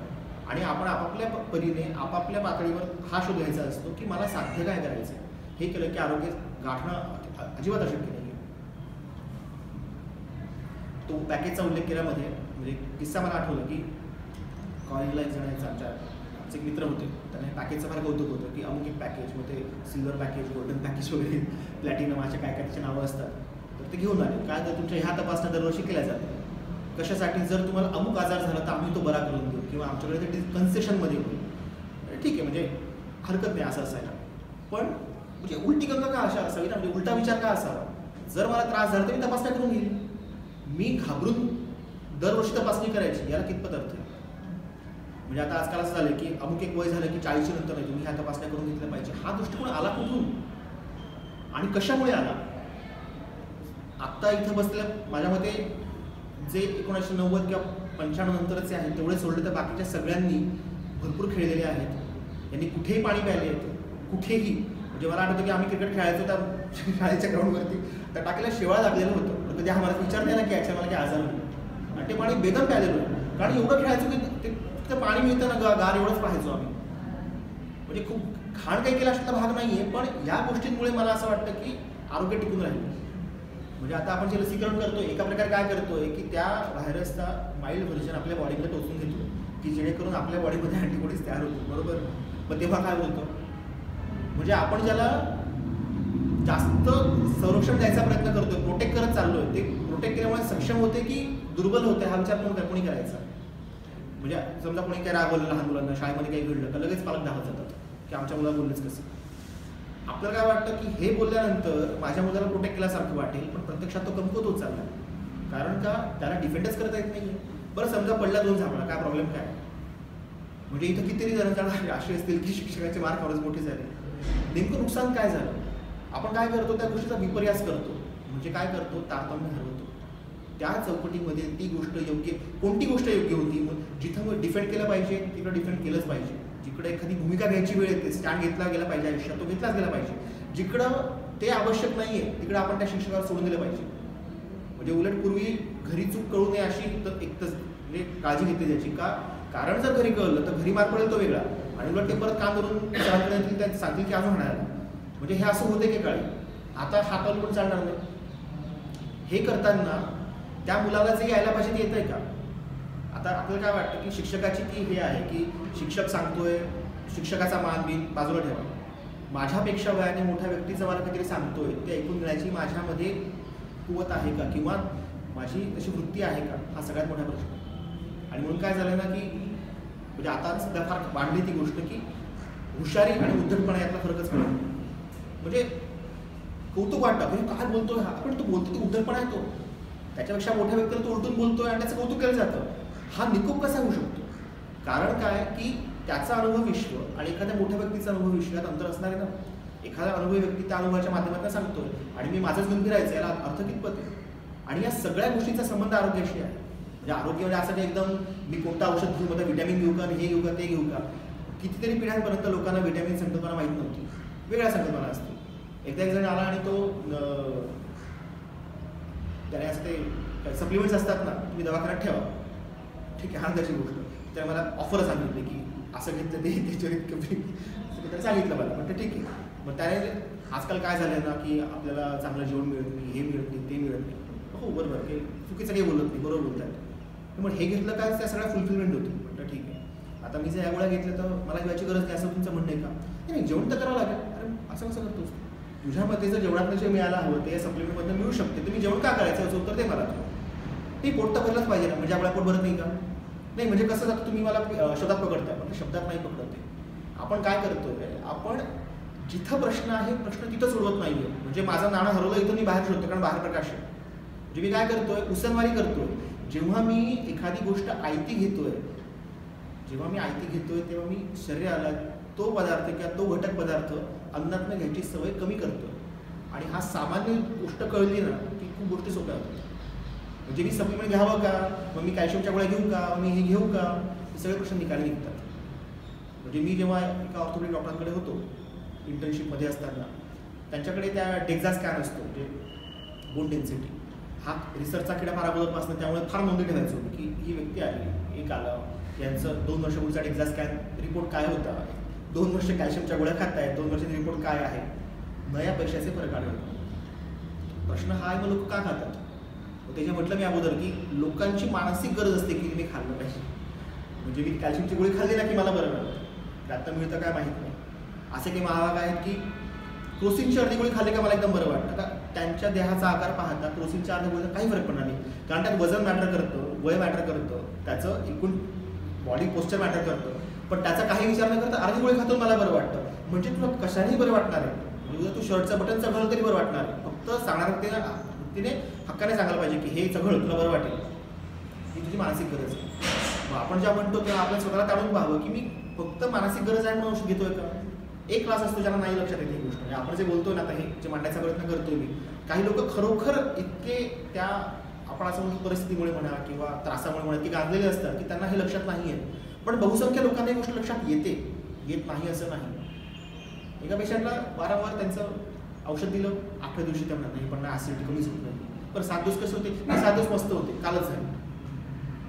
Speaker 1: आणि आपण आपापल्या परीने आपापल्या पातळीवर हा शोध घ्यायचा असतो की मला साध्य काय करायचं. हे केलं की आरोग्य गाठणं अजिबात अशक्य नाही. तो पॅकेजचा उल्लेख केल्यामध्ये म्हणजे किस्सा मला आठवलं की कॉलेजला एक जण आमचे एक मित्र होते, त्यांना पॅकेजचं फार कौतुक होतं की अमुक एक पॅकेज, मग ते सिल्वर पॅकेज, गोल्डन पॅकेज वगैरे, प्लॅटिनम, अशा काय त्याची नावं असतात. तर ते घेऊन आले. काय तर तुमच्या ह्या तपासण्या दरवर्षी केल्या जातात. कशासाठी, जर तुम्हाला अमुक आजार झाला तर आम्ही तो बरा करून देऊ किंवा आमच्याकडे ते कन्सेशनमध्ये होईल. ठीक आहे, म्हणजे हरकत नाही असं असायला. पण म्हणजे उलटी गंगा का अशा असावी ना, म्हणजे उलटा विचार का असावा. जर मला त्रास झाला तर मी तपासण्या करून घेईल. मी घाबरून दरवर्षी तपासणी करायची, याला कितपत अर्थ आहे. म्हणजे आता आजकाल असं झालं की अमुक एक वय झालं की 40 नंतर नाही तुम्ही ह्या तपासण्या करून घेतल्या पाहिजे. हा दृष्टिकोन आला कुठून आणि कशामुळे आला. आत्ता इथं बसलेल्या माझ्या मते जे 1990 किंवा 95 नंतरचे आहेत तेवढे सोडले तर बाकीच्या सगळ्यांनी भरपूर खेळलेले आहेत. यांनी कुठेही पाणी प्यायले आहेत, कुठेही. म्हणजे मला आठवतं की आम्ही क्रिकेट खेळायचो त्या शाळेच्या ग्राउंडवरती, तर टाकीला शेवाळ लागलेलं होतं. कधी आम्हाला विचार नाही ना की याच्या मला काही आजार होईल. आणि ते पाणी बेदम प्यायलेलं होतं, कारण एवढं खेळायचो की ते पाणी मिळतं ना गार, एवढंच पाहायचो आम्ही. म्हणजे खूप घाण काही केला असा भाग नाही आहे, पण या गोष्टींमुळे मला असं वाटतं की आरोग्य टिकून राहील. म्हणजे आता आपण जे लसीकरण करतो, एका प्रकारे काय करतोय की त्या व्हायरसचा माइल्ड व्हर्जन आपल्या बॉडीमध्ये टोचून घेतो की जेणेकरून आपल्या बॉडीमध्ये अँटीबॉडीज तयार होतो. बरोबर. मग तेव्हा काय होतं, म्हणजे आपण ज्याला जास्त संरक्षण द्यायचा प्रयत्न करतोय, प्रोटेक्ट करत चाललोय, ते प्रोटेक्ट केल्यामुळे सक्षम होते की दुर्बल होते, हा विचार कोणी करायचा. म्हणजे समजा कोणी काय रागवलं लहान मुलांना, शाळेमध्ये काही घडलं तर लगेच पालक धावत जातात की आमच्या मुलाला बोललेच कसं. आपल्याला काय वाटतं की हे बोलल्यानंतर माझ्या मुलाला प्रोटेक्ट केल्यासारखं वाटेल, पण प्रत्यक्षात तो कमकुवत होत चालला. कारण का, त्याला डिफेंडच करता येत नाही. बरं समजा पडला 2 झापडा, काय प्रॉब्लेम काय. म्हणजे इथं कितीतरी जणांना असे असतील की शिक्षकाचे मार्क खरंच मोठे झाले. नेमकं नुकसान काय झालं. आपण काय करतो, त्या गोष्टीचा विपर्यास करतो. म्हणजे काय करतो, तारतम्य हरवतो. त्या चौकटीमध्ये ती गोष्ट योग्य, कोणती गोष्ट योग्य होती, जिथं डिफेंड केलं पाहिजे तिकडं डिफेंड केलंच पाहिजे. जिकडे एखादी भूमिका घ्यायची वेळ येते, स्टँड घेतला गेला पाहिजे आयुष्यात, तो घेतलाच गेला पाहिजे. जिकडं ते आवश्यक नाही आहे तिकडं आपण त्या शिक्षकाला सोडून दिलं पाहिजे. म्हणजे उलट पूर्वी घरी चूक कळू नये अशी तर एक तर म्हणजे काळजी घेतली त्याची का, कारण जर घरी कळलं तर घरी मार पडेल तो वेगळा, आणि उलट ते परत काम करून त्यांना सांगतील की अजून म्हणायला. म्हणजे हे असं होते की काळी आता हातावर पण चालणार नाही. हे करताना त्या मुलाला जे यायला पाहिजे ते येत आहे का. आता आपल्याला काय वाटतं की शिक्षकाची ती हे आहे की शिक्षक सांगतोय, शिक्षकाचा मान बिन बाजूला ठेवा, माझ्यापेक्षा वयाने मोठ्या व्यक्तीचं मला काहीतरी सांगतोय ते ऐकून घेण्याची माझ्यामध्ये कुवत आहे का, किंवा माझी तशी वृत्ती आहे का, हा सगळ्यात मोठा प्रश्न. आणि म्हणून काय झालं ना की म्हणजे आता सध्या फार वाढली ती गोष्ट की हुशारी आणि उद्धटपणा यातला फरकच कळतो. म्हणजे कौतुक वाटतं म्हणजे काय बोलतोय हा, पण तो बोलतो तो उद्धटपणा आहे, तो त्याच्यापेक्षा मोठ्या व्यक्तीला तो उलटून बोलतोय आणि त्याचं कौतुक केलं जातं. हा निकोप कसा होऊ शकतो. कारण काय की त्याचा अनुभव विश्व आणि एखाद्या मोठ्या व्यक्तीचा अनुभव विश्व यात अंतर असणार आहे ना. एखादा अनुभवी व्यक्ती त्या अनुभवाच्या माध्यमातून सांगतोय आणि मी माझंच गुण फिरायचं, याला अर्थ कितपत आहे. आणि या सगळ्या गोष्टींचा संबंध आरोग्याशी आहे. म्हणजे आरोग्य म्हणजे असं काही एकदम मी कोणतं औषध घेऊ, मध्ये व्हिटॅमिन घेऊ का, हे घेऊ का, ते घेऊ का. कितीतरी पिढ्यांपर्यंत लोकांना व्हिटॅमिन संकल्पना माहीत नव्हती, वेगळ्या संकल्पना असते. एकदा एक जण आला आणि तो त्याने असं ते सप्लिमेंट्स असतात ना, तुम्ही दवाखान्यात ठेवा, ठीक आहे, हा त्याची गोष्ट. त्याने मला ऑफर सांगितली की असं घेतलं ते त्याच्यावर इतकं त्याने सांगितलं मला, म्हटलं ठीक आहे. मग त्याने आजकाल काय झालं ना की आपल्याला चांगलं जेवण मिळत नाही, हे मिळत नाही, ते मिळत नाही. हो बरोबर, काही चुकीचं काही बोलत नाही, बरोबर बोलतात. मग हे घेतलं काय, त्या सगळ्या फुलफिलमेंट होती. म्हटलं ठीक आहे, आता मी जर या गोळ्या घेतल्या तर मला घ्यायची गरज नाही असं तुमचं म्हणणं आहे का. नाही, जेवण तर करावं लागेल. अरे असं कसं करतोस, तुझ्यामध्ये जर जेवणातलं जे मिळायला हवं ते या सप्लिमेंटमधून मिळू शकते, तुम्ही जेवण का करायचं याचं उत्तर दे मला. ते पोट तर भरलंच पाहिजे ना, म्हणजे आपला पोट भरत नाही का. नाही म्हणजे कसं जातं, तुम्ही मला शब्दात पकडताय, पण शब्दात नाही पकडते. आपण काय करतोय, आपण जिथं प्रश्न आहे प्रश्न तिथं सोडवत नाहीये. म्हणजे माझं नाणं हरवलं इथं मी बाहेर शोधतो, कारण बाहेर प्रकाश आहे. म्हणजे मी काय करतोय, उसनवारी करतोय. जेव्हा मी एखादी गोष्ट आयती घेतोय, जेव्हा मी आयती घेतोय तेव्हा मी शरीराला तो पदार्थ किंवा तो घटक पदार्थ अन्नातनं घ्यायची सवय कमी करतोय. आणि हा सामान्य गोष्ट कळली ना की खूप गोष्टी सोप्या होतात. म्हणजे मी सप्लिमेंट घ्यावं का, मग मी कॅल्शियमच्या गोळ्या घेऊ का, मी हे घेऊ का, हे सगळे प्रश्न निकाली निघतात. म्हणजे मी जेव्हा एका ऑर्थोपेडिक डॉक्टरांकडे होतो इंटर्नशिपमध्ये असताना, त्यांच्याकडे त्या डेक्झा स्कॅन असतो, म्हणजे बोन डेन्सिटी. हा रिसर्चचा किडा फार अगोदरपासून, त्यामुळे फार नोंदी ठेवायचो की ही व्यक्ती आली, एक आलं, यांचं 2 वर्षापूर्वीचा डेक्झा स्कॅन रिपोर्ट काय होता, 2 वर्ष कॅल्शियमच्या गोळ्या खात आहेत, 2 वर्षाचे रिपोर्ट काय आहे, नया पैशाचे फरक आढळतो. प्रश्न हा आहे, मग लोक का खातात. त्याच्या म्हटलं मी अगोदर की लोकांची मानसिक गरज असते की मी खाल्लं पाहिजे. म्हणजे मी कॅल्शियमची गोळी खाल्ली ना की मला बरं मिळतं, आता मिळतं काय माहीत नाही. असे काही महाभाग आहेत की क्रोसिनची अर्धी गोळी खाल्ली का मला एकदम बरं वाटतं. का त्यांच्या देहाचा आकार पाहता क्रोसिनच्या अर्ध्या गोळीचा काही फरक पडणार नाही, कारण त्यात वजन मॅटर करतं, वय मॅटर करतं, त्याचं एकूण बॉडी पोस्चर मॅटर करतं. पण त्याचा काही विचार न करता अर्धी गोळी खातो मला बरं वाटतं, म्हणजे तुला कशानेही बरं वाटणार आहे. म्हणजे तू शर्टचं बटन चघळलं तरी बरं वाटणार आहे. फक्त सांगणार व्यक्तीने हक्काने सांगायला पाहिजे की हे चघळ तुला बरं वाटेल, ही तुझी मानसिक गरज आहे. मग आपण जेव्हा म्हणतो तेव्हा आपल्या स्वतःला ताळून पाहावं की मी फक्त मानसिक गरज आहे म्हणून औषध घेतोय का. एक क्लास असतो ज्याला नाही लक्षात येते ही गोष्ट. म्हणजे आपण जे बोलतोय ना आता हे जे मांडण्याचा प्रयत्न करतोय मी, काही लोक खरोखर इतके त्या आपण असं म्हणतो परिस्थितीमुळे म्हणा किंवा त्रासामुळे म्हणा की गांजलेले असतात की त्यांना हे लक्षात नाही आहे. पण बहुसंख्य लोकांना ही गोष्ट लक्षात येते, येत नाही असं नाही. एका पेशंटला वारंवार त्यांचं औषध दिलं, 8व्या दिवशी त्या म्हणत नाही पण ना ॲसिडिटी कमीच होत नाही. पण 7 दिवस कसे होते, 7 दिवस मस्त होते, कालच झाले.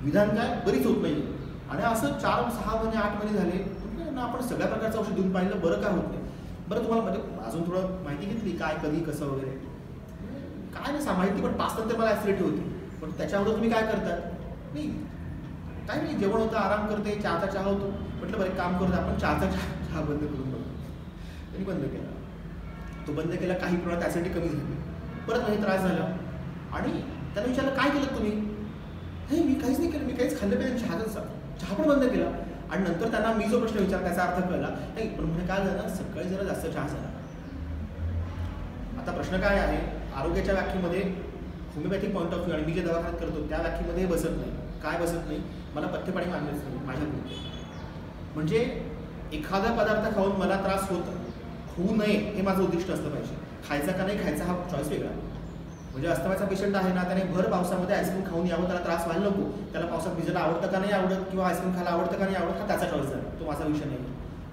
Speaker 1: विधान काय बरीच होत नाही. आणि असं 4, 6 महिने 8 महिने झाले ना, आपण सगळ्या प्रकारचं औषध देऊन पाहिलं, बरं काय होत नाही. बरं तुम्हाला म्हणजे अजून थोडं माहिती घेतली काय कधी कसं वगैरे काय नाही माहिती, पण 5 नंतर मला ॲसिडिटी होती. पण त्याच्यावर तुम्ही काय करतात, नाही काय नाही, जेवण होतं, आराम करते, चहाचा चहा होतो. म्हटलं बरं एक काम करतो आपण, चहाचा चहा बंद करून बघू. त्यांनी बंद केला, तो बंद केला, काही प्रमाणात ॲसिडिटी कमी झाली. परत म्हणजे त्रास झाला आणि त्याने विचारलं काय केलं तुम्ही. हे मी काहीच नाही केलं, मी काहीच खाल्लं पाहिजे, चहा पण बंद केला. आणि नंतर त्यांना मी जो प्रश्न विचारला त्याचा अर्थ कळला नाही, पण म्हणजे काय झालं, सकाळी जरा जास्त चहा झाला. आता प्रश्न काय आहे, आरोग्याच्या व्याख्येमध्ये होमिओपॅथिक पॉईंट ऑफ व्ह्यू आणि मी जे दवाखान्यात करतो त्या व्याख्येमध्ये बसत नाही. काय बसत नाही, मला पथ्यपाणी मानलेच नाही माझ्या पुढे. म्हणजे एखादा पदार्थ खाऊन मला त्रास होऊ नये हे माझं उद्दिष्ट असलं पाहिजे. खायचा का नाही खायचा हा चॉईस वेगळा. म्हणजे अस्थमाचा पेशंट आहे ना, त्याने भर पावसामध्ये आईस्क्रीम खाऊन यावं, त्याला त्रास व्हायला नको. त्याला पावसात भिजायला आवडतं का नाही आवडत किंवा आईस्क्रीम खायला आवडतं का नाही आवडत हा त्याचा चॉईस आहे, तो माझा विषय नाही.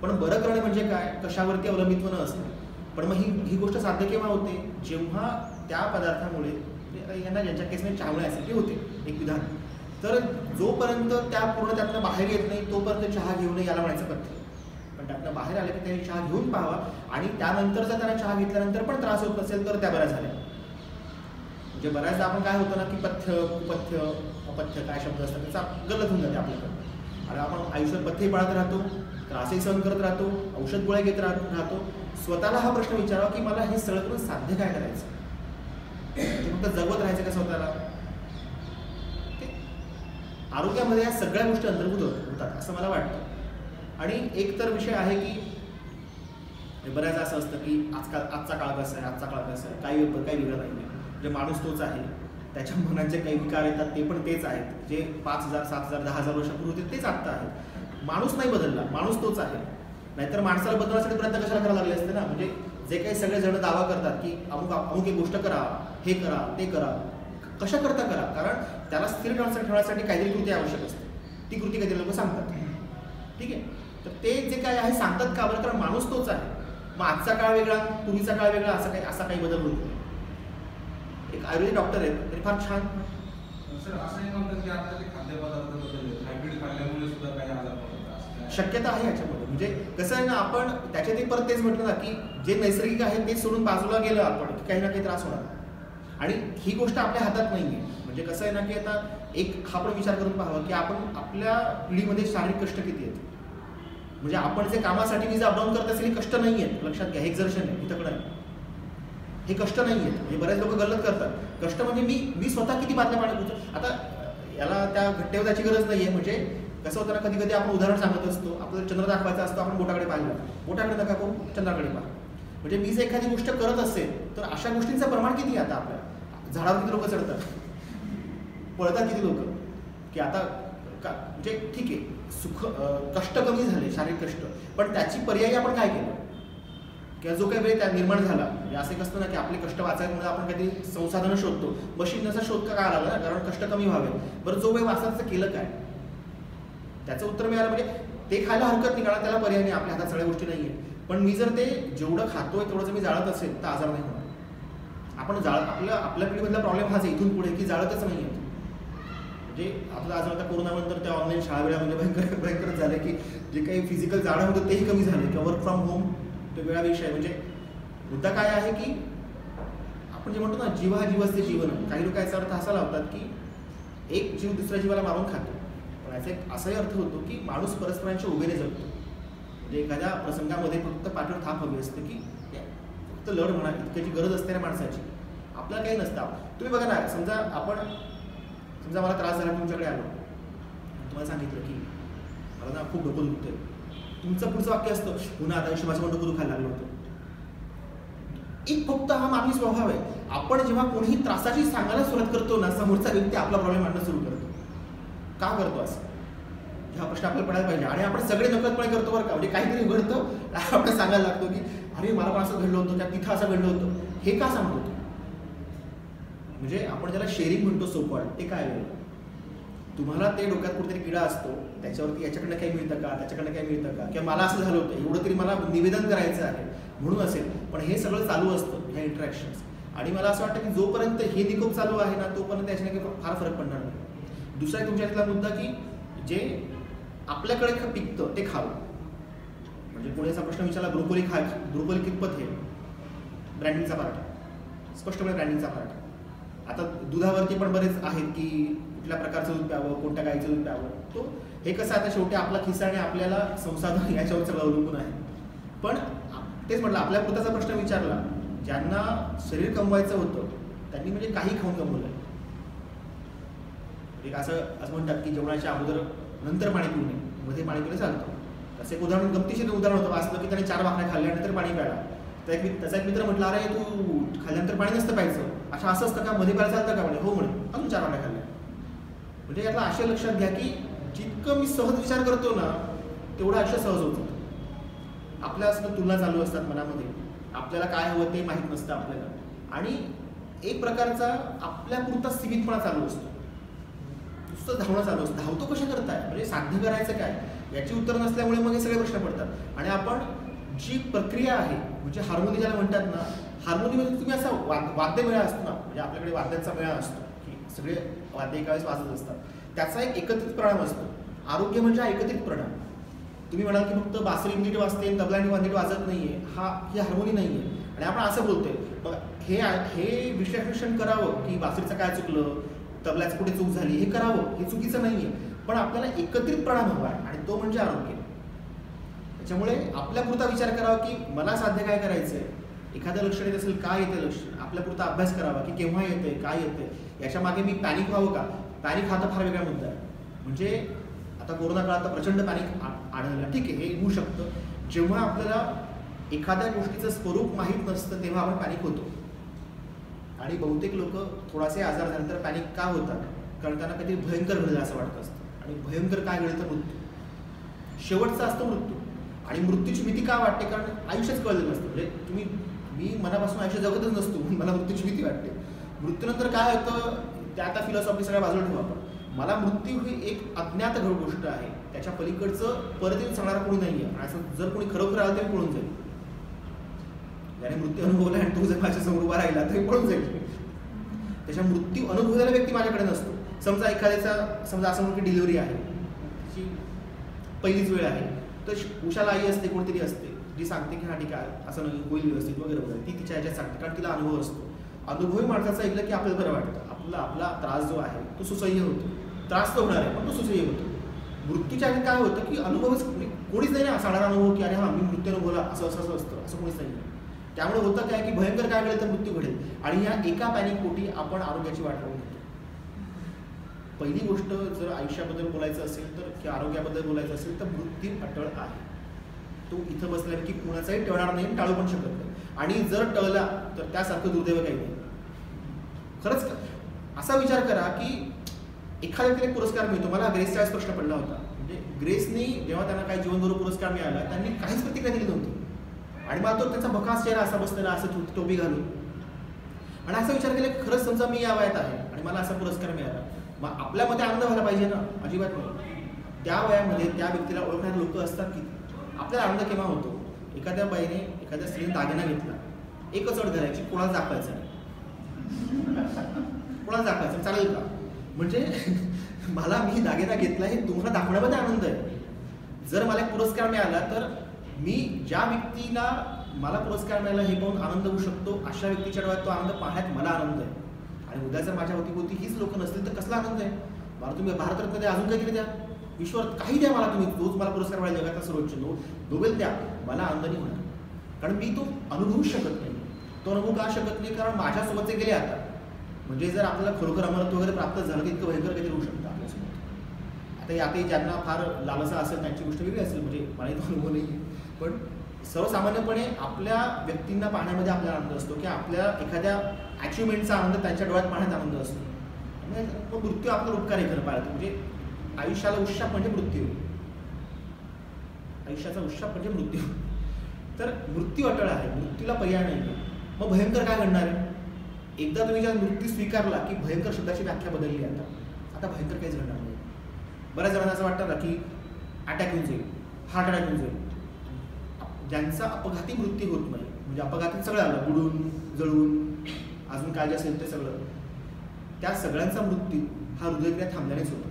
Speaker 1: पण बरं करणे म्हणजे काय, कशावरती अवलंबित्व न असतं. पण मग ही गोष्ट साध्य केव्हा होते, जेव्हा त्या पदार्थामुळे यांना ज्यांच्या केसने चावण्यासाठी होते एक विधान, तर जोपर्यंत त्या पूर्ण त्यातनं बाहेर येत नाही तोपर्यंत चहा घेऊ नये याला म्हणायचं पथ्य. पण त्यातनं बाहेर आलं की त्यांनी चहा घेऊन पाहावा आणि त्यानंतर जर त्यांना चहा घेतल्यानंतर पण त्रास होत नसेल तर त्या बऱ्या झाल्या. म्हणजे बऱ्याचदा आपण काय होतं ना की पथ्य कुपथ्य अपथ्य काय शब्द असतात त्याचा गलत होऊन जाते आपल्याकडं. आणि आपण आयुष्यात पथ्यही पाळत राहतो, त्रासही सहन करत राहतो, औषध गोळ्या घेत राहतो. स्वतःला हा प्रश्न विचारावा की मला हे सगळं करून साध्य काय करायचं, फक्त जगवत राहायचं का स्वतःला. आरोग्यामध्ये या सगळ्या गोष्टी अंतर्भूत होतात असं मला वाटतं. आणि एक तर विषय आहे की बऱ्याच असं असतं की आजचा काळ कसा आहे, आजचा काळ कसा आहे, काही वेगळं नाही. म्हणजे माणूस तोच आहे, त्याच्या मनाचे काही विकार येतात ते पण तेच आहेत, जे 5,000 7,000 10,000 वर्षापूर्वी होते तेच आत्ता आहेत. माणूस नाही बदलला, माणूस तोच आहे. नाहीतर माणसाला बदलण्यासाठी प्रयत्न कशाला करायला लागले असते ना. म्हणजे जे काही सगळे जण दावा करतात की अमुक एक गोष्ट करा, हे करा, ते करा, कशा करता करा, कारण त्याला स्थिर ठेवण्यासाठी काहीतरी कृती आवश्यक असते. ती कृती काहीतरी लोक सांगतात. ठीक आहे, तर ते जे काय आहे सांगतात का बरं, कारण माणूस तोच आहे. मग आजचा काळ वेगळा, पूर्वीचा काळ वेगळा, असा काही बदल होतो. एक आयुर्वेदिक डॉक्टर आहेत, ते फार छान
Speaker 2: सर असंही म्हणतात की आता ते खाद्यपदार्थ बदलले, हायब्रिड खाल्ल्यामुळे सुद्धा काही आजार होतात,
Speaker 1: शक्यता आहे याच्यामध्ये. म्हणजे कसं आहे ना, आपण त्याच्या ते परत तेच म्हटलं ना की जे नैसर्गिक आहे तेच सोडून बाजूला गेलं आपण की काही ना काही त्रास होणार. आणि ही गोष्ट आपल्या हातात नाही आहे. म्हणजे कसं आहे ना की आता एक हा पण विचार करून पाहावा की आपण आपल्या पिढीमध्ये शारीरिक कष्ट किती आहेत. म्हणजे आपण जे कामासाठी मी जे अपडाऊन करत असेल हे कष्ट नाही आहेत, लक्षात घ्या. हे एक्झर्शन आहे, इथं आहे, हे कष्ट नाही आहेत. म्हणजे बरेच लोक गल्लत करतात. कष्ट म्हणजे मी स्वतः किती बातम्या पाण्यात होतो. आता याला त्या घट्टेवर जायची गरज नाही आहे. म्हणजे कसं होतं ना, कधी कधी आपण उदाहरण सांगत असतो, आपल्याला चंद्र दाखवायचा असतो, आपण बोटाकडे पाहिलं, बोटाकडे नका करू, चंद्राकडे पहा. म्हणजे मी जर एखादी गोष्ट करत असेल तर अशा गोष्टींचं प्रमाण किती आहे. आता आपल्याला झाडावर किती लोक चढतात, पळतात किती लोक, की आता म्हणजे ठीक आहे कष्ट कमी झाले, शारीरिक कष्ट, पण त्याची पर्यायी आपण काय केलं किंवा जो काही वेळ त्या निर्माण झाला. म्हणजे असं एक असतं ना की आपले कष्ट वाचायला आपण काहीतरी संसाधनं शोधतो. मशीनचा शोध का आला ना, कारण कष्ट कमी व्हावे. बरं जो वेळ वाचायचं केलं काय, त्याचं उत्तर मिळालं. म्हणजे ते खायला हरकत नाही, कारण त्याला पर्याय नाही, आपल्या हातात सगळ्या गोष्टी नाही आहेत. पण मी जर ते जेवढं खातोय तेवढं जर मी जाळत असेल तर आजार नाही होणार. आपण आपल्या पिढीमधला प्रॉब्लेम हाच आहे इथून पुढे की जाळतच नाही आहेत. म्हणजे आपलं आज आता कोरोनानंतर त्या ऑनलाईन शाळा म्हणजे भयंकर झाले की जे काही फिजिकल जाळं होतं तेही कमी झाले किंवा वर्क फ्रॉम होम ते वेळाविषयी. म्हणजे मुद्दा काय आहे की आपण जे म्हणतो ना जीव हा जीवच ते जीवन. काही लोक याचा अर्थ असा लावतात की एक जीव दुसऱ्या जीवाला मारून खातो, पण याचा एक असाही अर्थ होतो की माणूस परस्परांच्या उभेने जगतो. म्हणजे एखाद्या प्रसंगामध्ये फक्त पाठीवर थाप हवी असते की फक्त लढ म्हणा इतक्याची गरज असते ना माणसाची, आपल्याला काही नसतं. तुम्ही बघा ना, समजा मला त्रास झाला, तुमच्याकडे आलो, तुम्हाला सांगितलं की मला ना खूप डोकं दुखतंय. तुमचं पुढचं वाक्य असतं, पुन्हा आता आयुष्य माझं डोकं दुखायला लागलं होतं. एक फक्त हा मानवी स्वभाव आहे. आपण जेव्हा कोणीही त्रासाची सांगायला सुरुवात करतो ना, समोरचा व्यक्ती आपला प्रॉब्लेम आणणं सुरू करतो. का करतो असं, हा प्रश्न आपल्याला पडायला पाहिजे. आणि आपण सगळे नकळतपणे करतो बरं का. म्हणजे काहीतरी घडतं, आपण सांगायला लागतो की अरे मला पण असं घडलं होतं, त्या तिथं असं घडलं होतं. हे का सांगतो, म्हणजे आपण ज्याला शेअरिंग म्हणतो सोपट, ते काय आहे. तुम्हाला ते डोक्यात कुठेतरी किडा असतो, त्याच्यावरती याच्याकडनं काही मिळतं का, त्याच्याकडनं काही मिळतं का, किंवा मला असं झालं होतं, एवढं तरी मला निवेदन करायचं आहे म्हणून असेल. पण हे सगळं चालू असतं ह्या इंटरॅक्शन्स. आणि मला असं वाटतं की जोपर्यंत हे निकोप चालू आहे ना, तोपर्यंत याच्याने फार फरक पडणार नाही. दुसरा एक तुमच्यातला मुद्दा की जे आपल्याकडे पिकतं ते खावं. म्हणजे पुढे असा प्रश्न विचारला, ब्रोकोली कितपत हे ब्रँडिंगचा पार्ट, स्पष्टपणे ब्रँडिंगचा पार्ट. आता दुधावरती पण बरेच आहेत की कुठल्या प्रकारचं दूध प्यावं, कोणत्या गाईचं दूध प्यावं. तो हे कसं आता शेवटी आपला खिसा आणि आपल्याला संसाधन याच्यावर सगळं अवलंबून आहे. पण तेच म्हटलं, आपल्या पुरताचा प्रश्न विचारला, ज्यांना शरीर कमवायचं होतं त्यांनी म्हणजे काही खाऊन कमवलं. एक असं म्हणतात की जेवणाच्या अगोदर नंतर पाणी पिऊ नये, मध्ये पाणी पिलं चालतं. तसं एक उदाहरण, गमतीशीर उदाहरण होतं, वाचलं की त्याने 4 भाकऱ्या खाल्ल्यानंतर पाणी प्यायला. त्याचा एक मित्र म्हटलं, अरे तू खाल्ल्यानंतर पाणी नसतं प्यायचं. असं असतं का, मध्ये प्यायला चालतं का म्हणे. हो म्हणे, अजून 4 भाकऱ्या खाल्ल्या. म्हणजे यातला आशय लक्षात घ्या की जितकं मी सहज विचार करतो ना तेवढं आयुष्य सहज होतं. आपल्या असं तुलना चालू असतात मनामध्ये, आपल्याला काय हवं ते माहीत नसतं आपल्याला. आणि एक प्रकारचा आपल्यापुरता सीमितपणा चालू असतो, नुसतं धावणं चालू असतं. धावतो कशा करताय, म्हणजे साध्य करायचं काय याची उत्तर नसल्यामुळे मग हे सगळे प्रश्न पडतात. आणि आपण जी प्रक्रिया आहे म्हणजे हार्मोनी ज्याला म्हणतात ना, हार्मोनीमध्ये तुम्ही असा वाद्य मेळा असतो ना, म्हणजे आपल्याकडे वाद्यांचा मेळा असतो की सगळे वाद्य एका वेळेस वाजत असतात, त्याचा एक एकत्रित परिणाम असतो. आरोग्य म्हणजे हा एकत्रित परिणाम. तुम्ही म्हणाल की फक्त बासरी नीट वाजते, तबला नीट वाजत नाहीये, ही हार्मोनी नाहीये. आणि आपण असं बोलतोय, मग हे विश्लेषण करावं की बासरीचं काय चुकलं, तबल्याचं कुठे चूक झाली, हे करावं, हे चुकीचं नाहीये. पण आपल्याला एकत्रित परिणाम हवा आहे आणि तो म्हणजे आरोग्य. त्याच्यामुळे आपल्यापुरता विचार करावा की मला साध्य काय करायचंय, एखादं लक्षण येत असेल काय येते लक्षण, आपल्यापुरता अभ्यास करावा की केव्हा येते, काय येते, याच्या मागे मी पॅनिक व्हावं का. पॅनिक हा तर फार वेगळा मुद्दा आहे. म्हणजे आता कोरोना काळात प्रचंड पॅनिक आढळलं, ठीक आहे, हे होऊ शकतं. जेव्हा आपल्याला एखाद्या गोष्टीचं स्वरूप माहीत नसतं तेव्हा आपण पॅनिक होतो. आणि बहुतेक लोक थोडासे आजार झाल्यानंतर पॅनिक का होतात, कारण त्यांना काहीतरी भयंकर घडलं असं वाटत असतं. आणि भयंकर काय घडलं तर मृत्यू, शेवटचा असतो मृत्यू. आणि मृत्यूची भीती का वाटते, कारण आयुष्यच कळलेलं नसतं. म्हणजे मी मनापासून आयुष्य जगतच नसतो, मला मृत्यूची भीती वाटते. मृत्यूनंतर काय होतं ते आता फिलॉसॉफी सगळ्या बाजूला ठेवू आपण. मला मृत्यू ही एक अज्ञात गोष्ट आहे, त्याच्या पलीकडचं परत येऊन सांगणारा कोणी नाही आहे. असं जर कोणी खरोखर आलं तरी पळून जाईल. त्याने मृत्यू अनुभवला आणि तो जर माझ्या समोर उभा राहिला तरी पळून जाईल. त्याच्या मृत्यू अनुभवलेला व्यक्ती माझ्याकडे नसतो. समजा एखाद्याचा समजा असं म्हणून की डिलिव्हरी आहे, त्याची पहिलीच वेळ आहे, तर उशाला आई असते, कोणतरी असते जी सांगते की हा ठीक आहे, असं नाही होईल व्यवस्थित वगैरे वगैरे. ती तिच्या ह्याच्यात सांगते कारण तिला अनुभव असतो. अनुभवी माणसाचा ऐकलं की आपल्याला बरं वाटतं. आपला त्रास जो आहे तो सुसह्य होतो. त्रास तर होणार आहे पण तो सुसह्य होतो. मृत्यूच्या आधी काय होतं की अनुभवच कोणीच नाही ना सांगणारा अनुभव की अरे हा मी मृत्यू अनुभवला असं असं असं असतं, असं कोणीच नाही. त्यामुळे होतं काय की भयंकर काय घडेल तर मृत्यू घडेल. आणि या एका पॅनिक पोटी आपण आरोग्याची वाट लावून घेतो. पहिली गोष्ट जर आयुष्याबद्दल बोलायचं असेल तर किंवा आरोग्याबद्दल बोलायचं असेल तर मृत्यू अटळ आहे. तो इथं बसला की कुणाचाही टळणार नाही, टाळू पण शकत नाही. आणि जर टळला तर त्यासारखं दुर्दैव काही नाही. खरंच असा विचार करा की एखाद्या व्यक्तीला पुरस्कार मिळतो. मला ग्रेसचा वेळेस प्रश्न पडला होता. म्हणजे ग्रेसनी जेव्हा त्यांना काही जीवनगौरव पुरस्कार मिळाला त्यांनी काहीच प्रतिक्रिया दिली नव्हती. आणि मला तो त्यांचा बकास चेहरा असा बसलेला असं टोपी घालून. आणि असा विचार केला खरंच समजा मी या वयात आहे आणि मला असा पुरस्कार मिळाला, मग आपल्यामध्ये आनंद व्हायला पाहिजे ना. अजिबात नाही. त्या वयामध्ये त्या व्यक्तीला ओळखणारे लोक असतात की आपल्याला आनंद केव्हा होतो. एखाद्या बाईने एखाद्या स्त्रीने दागिना घेतला, एकच अट घालायची, कोणाला दाखवायचं नाही. कोणाला दाखवायचं चालेल का. म्हणजे मला मी दागिना घेतला हे तुम्हाला दाखवण्यामध्ये आनंद आहे. जर मला पुरस्कार मिळाला तर मी ज्या व्यक्तीला मला पुरस्कार मिळाला हे पाहून आनंद होऊ शकतो, अशा व्यक्तीच्या डोळ्यात तो आनंद पाहण्यात मला आनंद आहे. आणि उद्या जर माझ्या होती हीच लोक नसतील तर कसला आनंद आहे. मला तुम्ही भारतरत्न द्या, अजून काहीतरी द्या, विश्वात काही द्या मला तुम्ही, तोच मला पुरस्कार मिळाला जगातला सर्वोच्च नोबेल द्या, मला आनंद नाही होणार. कारण मी तो अनुभवूच शकत नाही. तो अनुभव का शकत नाही, कारण माझ्यासोबतचे गेले आता. म्हणजे जर आपल्याला खरोखर अमरत्व वगैरे प्राप्त झालं तर इतकं भयंकर काहीतरी होऊ शकतं आपल्यासोबत. आता ज्यांना फार लालसा असेल त्यांची गोष्ट वेगळी असेल, म्हणजे मला तो अनुभव नाही. पण सर्वसामान्यपणे आपल्या व्यक्तींना पाहण्यामध्ये आपल्याला आनंद असतो की आपल्या एखाद्या अचिव्हमेंटचा आनंद त्यांच्या डोळ्यात पाहण्यात आनंद असतो. म्हणजे मृत्यू आपला उपकार आहे खरं पाहिलं. म्हणजे आयुष्याला उत्शाप म्हणजे मृत्यू, आयुष्याचा उत्शाप म्हणजे मृत्यू. तर मृत्यू अटळ आहे, मृत्यूला पर्याय नाही. मग भयंकर काय घडणार आहे. एकदा तुम्ही ज्या मृत्यू स्वीकारला की भयंकर शब्दाची व्याख्या बदलली. आता भयंकर काहीच घडणार नाही. बऱ्याच जणांना असं वाटतं ना की अटॅक येऊन जाईल, हार्ट अटॅक येऊन जाईल. ज्यांचा अपघाती मृत्यू होत नाही, म्हणजे अपघाती सगळं आलं, बुडून जळून अजून काय जे असेल ते सगळं, त्या सगळ्यांचा मृत्यू हा हृदयक्रिया थांबल्यानेच होतो.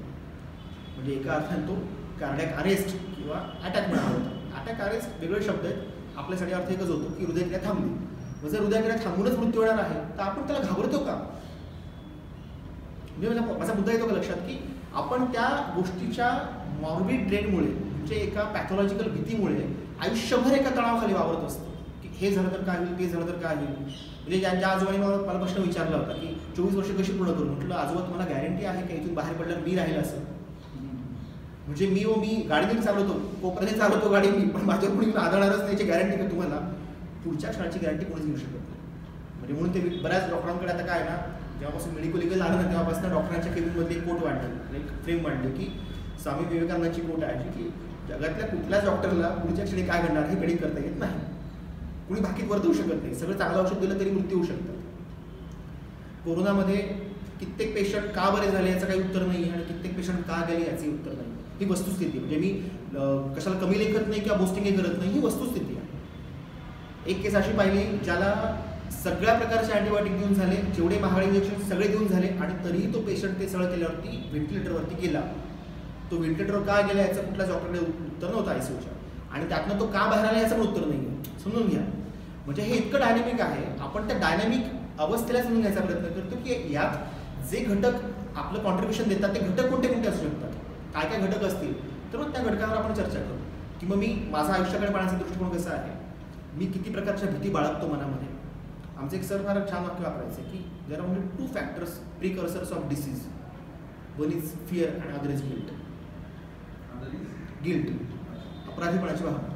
Speaker 1: म्हणजे एका अर्थाने तो कार्डियक अरेस्ट किंवा अटॅक मिळाला होता. अटॅक अरेस्ट वेगळे शब्द आहेत, आपल्यासाठी अर्थ एकच होतो की हृदयक्रिया थांबली. मग जर हृदयक्रिया थांबूनच मृत्यू होणार आहे तर आपण त्याला घाबरतो का. म्हणजे माझा मुद्दा येतो का लक्षात की आपण त्या गोष्टीच्या मॉर्बिड ड्रेनमुळे, म्हणजे एका पॅथॉलॉजिकल भीतीमुळे आयुष्यभर एका तणावाखाली वावरत असतो की हे झालं तर काय होईल, ते झालं तर काय होईल. म्हणजे ज्या आजोबाने मला प्रश्न विचारला होता की 24 वर्ष कशी पूर्ण करू. म्हटलं आजोबा तुम्हाला गॅरंटी आहे का इथून बाहेर पडल्यावर मी राहील असं. म्हणजे मी गाडीने चालवतो, कोपऱ्याने चालवतो गाडी मी, पण माझ्यावर कोणी आदळणारच नाही याची गॅरंटी का तुम्हाला. पुढच्या क्षणाची गॅरंटी कोणीच घेऊ शकत नाही. म्हणजे म्हणून ते बऱ्याच डॉक्टरांकडे आता काय ना, जेव्हापासून मेडिकल लिगल आलं ना तेव्हापासून डॉक्टरांच्या केबिनमध्ये एक कोट वाढली, एक फ्रेम वाढली की स्वामी विवेकानंदाची कोट आहे की जगातल्या कुठल्याच डॉक्टरला पुढच्या क्षणी काय घडणार हे प्रेडिक्ट करता येत नाही. कुणी भाकीत वर्तवू शकत नाही. सगळं चांगलं औषध दिलं तरी मृत्यू होऊ शकतात. कोरोनामध्ये कित्येक पेशंट का बरे झाले याचं काही उत्तर नाही आणि कित्येक पेशंट का गेले याचे उत्तर नाही. ही वस्तुस्थिती. म्हणजे मी कशाला कमी लेखत नाही किंवा बोस्टिंगही करत नाही, ही वस्तुस्थिती आहे. एक केस अशी पाहिली ज्याला सगळ्या प्रकारचे अँटीबायोटिक देऊन झाले, जेवढे महागडे इंजेक्शन सगळे देऊन झाले आणि तरीही तो पेशंट ते सगळं केल्यावरती व्हेंटिलेटरवरती गेला. तो व्हेंटिलेटरवर का गेला याचं कुठल्याच डॉक्टरकडे उत्तर नव्हतं आयसीयूच्या, आणि त्यातनं तो का बाहेर आला याचं पण उत्तर नाही आहे. समजून घ्या, म्हणजे हे इतकं डायनॅमिक आहे. आपण त्या डायनॅमिक अवस्थेला समजून घ्यायचा प्रयत्न करतो की यात जे घटक आपलं कॉन्ट्रीब्युशन देतात ते घटक कोणते कोणते असू शकतात, काय काय घटक असतील, तर मग त्या घटकांवर आपण चर्चा करू. की मग मी माझा आयुष्याकडे पाहण्याचा दृष्टिकोन कसा आहे, मी किती प्रकारच्या भीती बाळगतो मनामध्ये. आमचे एक सर फार छान वाक्य वापरायचे की there are only 2 factors precursors of disease, one is fear and other is guilt. Guilt, अपराधीपणाची भावना.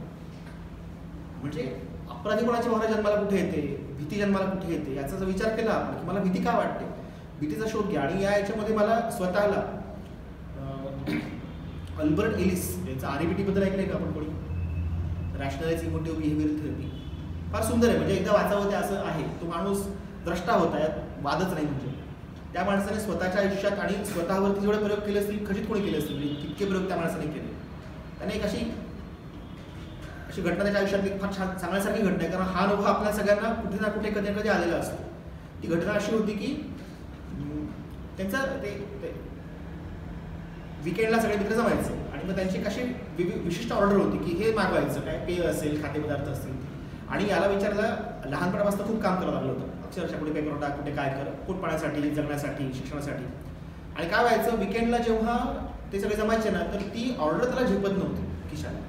Speaker 1: म्हणजे अपराधीपणाची भावना जन्माला कुठे येते, भीती जन्माला कुठे येते याचा जर विचार केला आपण की मला भीती का वाटते, भीतीचा शोध घ्या. आणि याच्यामध्ये मला स्वतःला अल्बर्ट एलिस यांचा REBT बद्दल ऐकलंय का आपण कोणी, रॅशनलाइज इमोटिव्ह बिहेवियर थेरपी. फार सुंदर आहे, म्हणजे एकदा वाचावं ते असं आहे. तो माणूस द्रष्टा होता, यात वादच नाही. म्हणजे त्या माणसाने स्वतःच्या आयुष्यात आणि स्वतःवरती जेवढे प्रयोग केले असतील खचित कोणी केले असतील, म्हणजे तितके प्रयोग त्या माणसाने केले. त्याने एक अशी घटना त्याच्या आयुष्यातली फार छान सांगण्यासारखी घटना आहे, कारण हा अनुभव आपल्या सगळ्यांना कुठे ना कुठे कधी कधी आलेला असतो. ती घटना अशी होती की त्यांचा ते विकेंडला सगळे मित्र जमायचे आणि मग त्यांची कशी विशिष्ट ऑर्डर होती की हे मागवायचं, काय पेय असेल, खाद्यपदार्थ असतील. आणि याला विचारायला लहानपणापासून खूप काम करावं लागलं होतं, अक्षरशः कुठे पेपर होता, कुठे काय कर, पोट पाण्यासाठी, जगण्यासाठी, शिक्षणासाठी. आणि काय व्हायचं, विकेंडला जेव्हा ते सगळे जमायचे ना, तर ती ऑर्डर त्याला झेपत नव्हती खिशाला.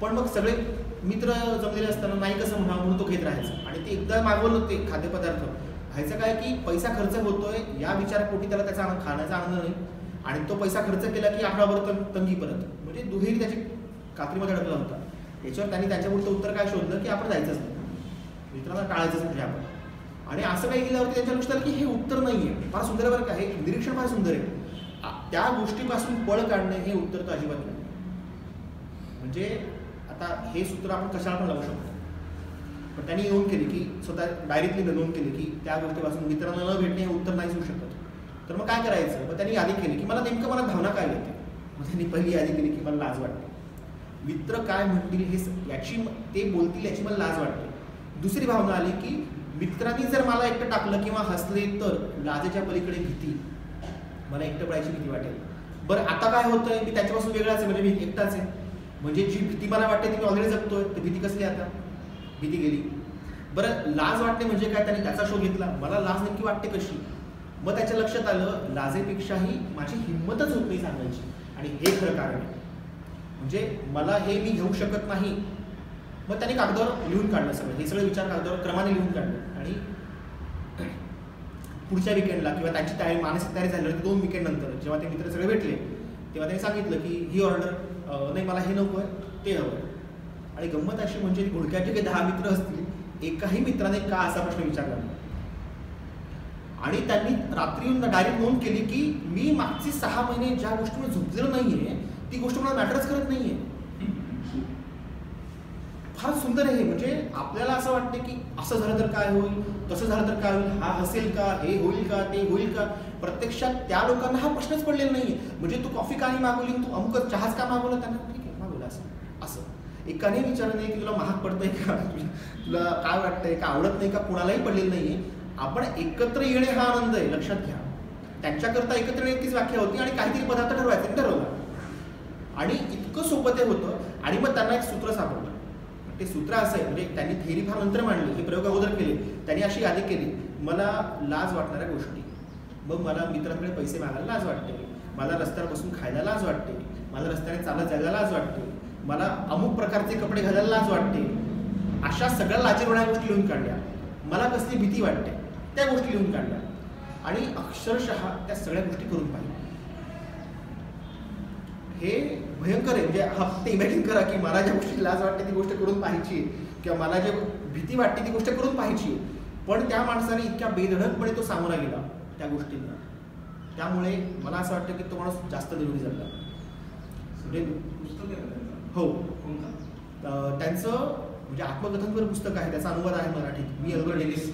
Speaker 1: पण मग सगळे मित्र जमलेले असताना नाही कसं म्हणून तो घेत राहायचा. आणि ते एकदा मागवलं ते खाद्यपदार्थ, व्हायचं काय की पैसा खर्च होतोय या विचारपोटी त्याला त्याचा खाण्याचा आनंद नाही, आणि तो पैसा खर्च केला की आठवडाभर तंगी परत. म्हणजे दुहेरी त्याची कात्रीमध्ये अडकला होता. याच्यावर त्यांनी त्याच्यापुढचं उत्तर काय शोधलं की आपण जायचंच नाही, मित्रांना टाळायचंच म्हणजे आपण. आणि असं काही केल्यावरती त्यांच्या लक्षात आलं की हे उत्तर नाही आहे. फार सुंदर बरं का, हे निरीक्षण फार सुंदर आहे. त्या गोष्टीपासून पळ काढणे हे उत्तर तर अजिबात नाही. म्हणजे आता हे सूत्र आपण कशाला पण लावू शकतो, पण त्यांनी नोंद केली की स्वतः डायरेक्टली नोंद केली की त्या गोष्टीपासून मित्रांना न भेटणे हे उत्तर नाहीच होऊ शकत. तर मग काय करायचं, मग त्यांनी यादी केली की मला नेमकं मला भावना काय येते. मग त्यांनी पहिली यादी केली की मला लाज वाटते, मित्र काय म्हणतील हे याची ते बोलतील याची मला लाज वाटते. दुसरी भावना आली की मित्रांनी जर मला एकटं टाकलं किंवा हसले तर लाजेच्या पलीकडे भीती, मला एकटं पडायची भीती वाटेल. बरं आता काय होतंय, मी त्याच्यापासून वेगळाच आहे, म्हणजे मी एकटाच आहे. म्हणजे जी भीती मला वाटते ती मी ऑलरेडी जगतोय, तर भीती कसली आता, भीती गेली. बरं लाज वाटते म्हणजे काय, त्याने त्याचा शोध घेतला, मला लाज नेमकी वाटते कशी. मग त्याच्या लक्षात आलं लाजेपेक्षाही माझी हिंमतच होत नाही सांगायची, आणि हे खरं कारण आहे. म्हणजे मला हे मी घेऊ शकत नाही. मग त्याने कागदावर लिहून काढलं सगळं, हे सगळे विचार कागदावर क्रमाने लिहून काढले. आणि पुढच्या विकेंडला किंवा त्यांची तयारी मानसिक तयारी झाली होती 2 विकेंड नंतर जेव्हा ते मित्र सगळे भेटले तेव्हा त्यांनी सांगितलं की ही ऑर्डर नाही, मला हे नको आहे, ते हवं आहे. आणि गंमत अशी म्हणजे घोडक्याचे काही 10 मित्र असतील, एकाही मित्राने का असा प्रश्न विचारला नाही. आणि त्यांनी रात्री येऊन डायरेक्ट नोंद केली की मी मागचे 6 महिने ज्या गोष्टीवर झोपलेलं नाहीये ती गोष्ट मला मॅटरच करत नाहीये. फार सुंदर आहे. म्हणजे आपल्याला असं वाटतं की असं झालं तर काय होईल, तसं झालं तर काय होईल, हा हसेल का, हे होईल का, ते होईल का. प्रत्यक्षात त्या लोकांना हा प्रश्नच पडलेला नाहीये. म्हणजे तू कॉफी का नाही मागवली, तू अमुक चहाच का मागवला, त्यांना ठीक आहे मागवलं असं असं एकाने विचारलं नाही की तुला महाग पडतंय का, तुला काय वाटतंय का, आवडत नाही का, कुणालाही पडलेलं नाहीये. आपण एकत्र येणे हा आनंद आहे, लक्षात घ्या. त्यांच्याकरता एकत्र येण्याचीच व्याख्या होती आणि काहीतरी पदार्थ ठरवायचं ठरवलं आणि इतकं सोपं ते होतं. आणि मग त्यांना एक सूत्र सापडलं. ते सूत्र असं आहे, म्हणजे त्यांनी थेरी फार नंतर मांडली, हे प्रयोग अगोदर केले. त्यांनी अशी यादी केली, मला लाज वाटणाऱ्या गोष्टी, मग मला मित्रांकडे पैसे मागायला लाज वाटते, मला रस्त्यावर बसून खायला लाज वाटते, मला रस्त्याने चालत जायला लाज वाटते, मला अमुक प्रकारचे कपडे घालायला लाज वाटते. अशा सगळ्या लाजीरवाण्या गोष्टी लिहून काढल्या. मला कसली भीती वाटते त्या गोष्टी लिहून काढल्या आणि अक्षरशः त्या सगळ्या गोष्टी करून पाहिल्या. हे भयंकर आहे. म्हणजे हा फक्त इमॅजिन करा की मला ज्या गोष्टी लाज वाटते ती गोष्ट करून पाहायची किंवा मला जे भीती वाटते ती गोष्ट करून पाहायची. पण त्या माणसाने इतक्या बेधडकपणे तो सामोरा गेला त्या गोष्टींना. त्यामुळे मला असं वाटतं की तो माणूस जास्त निरोगी जगला. म्हणजे हो, त्यांचं म्हणजे आत्मकथनपर पुस्तक आहे, त्याचा अनुवाद आहे मराठीत. मी अल्बर्ट एलिस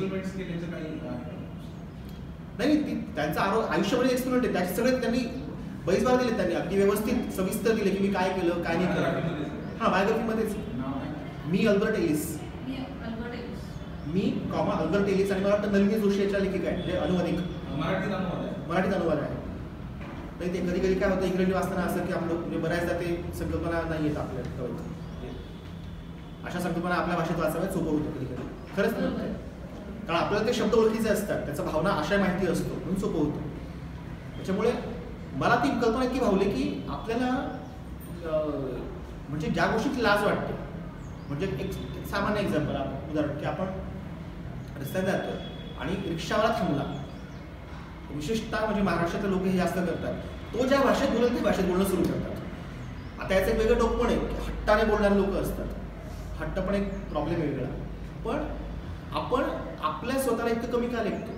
Speaker 1: नाही, त्यांचं आयुष्यामध्ये एक्सपेरिमेंट आहे, त्याचे सगळे त्यांनी बरेचबार दिले. त्यांनी अगदी व्यवस्थित सविस्तर दिले की मी काय केलं काय नाही केलं. हां, बायोग्राफीमध्येच मी अल्बर्ट एलिस. मी कॉमा अल्गर टेलिस आणि मला वाटतं नलिनी जोशी याच्या लेखिका आहे, म्हणजे अनुवादिक,
Speaker 2: मराठीत अनुवाद आहे.
Speaker 1: मराठीत अनुवाद आहे. नाही ते कधी कधी काय होतं इंग्रजी वाचताना असं की आपलं म्हणजे बऱ्याचदा ते संकल्पना नाही येत आपल्या कळत. अशा संकल्पना आपल्या भाषेत वाचाव्यात सोपं होतं कधी कधी, खरंच नाही, कारण आपल्याला ते शब्द ओळखीचे असतात, त्याचा भावना आशय माहिती असतो म्हणून सोपं होतं. त्याच्यामुळे मला ती कल्पना इतकी भावली की आपल्याला म्हणजे ज्या गोष्टीची लाज वाटते, म्हणजे एक सामान्य एक्झाम्पल उदाहरण की आपण रस्त्याने जातो आणि रिक्षावाला थांबला, विशेषतः म्हणजे महाराष्ट्रातले लोक हे जास्त करतात, तो ज्या भाषेत बोलेल त्या भाषेत बोलणं सुरू करतात. आता याचं एक वेगळं टोक पण आहे की हट्टाने बोलणारे लोक असतात, हट्ट पण एक प्रॉब्लेम वेगळा. पण आपण आपल्या स्वतःला इतकं कमी का लेखतो,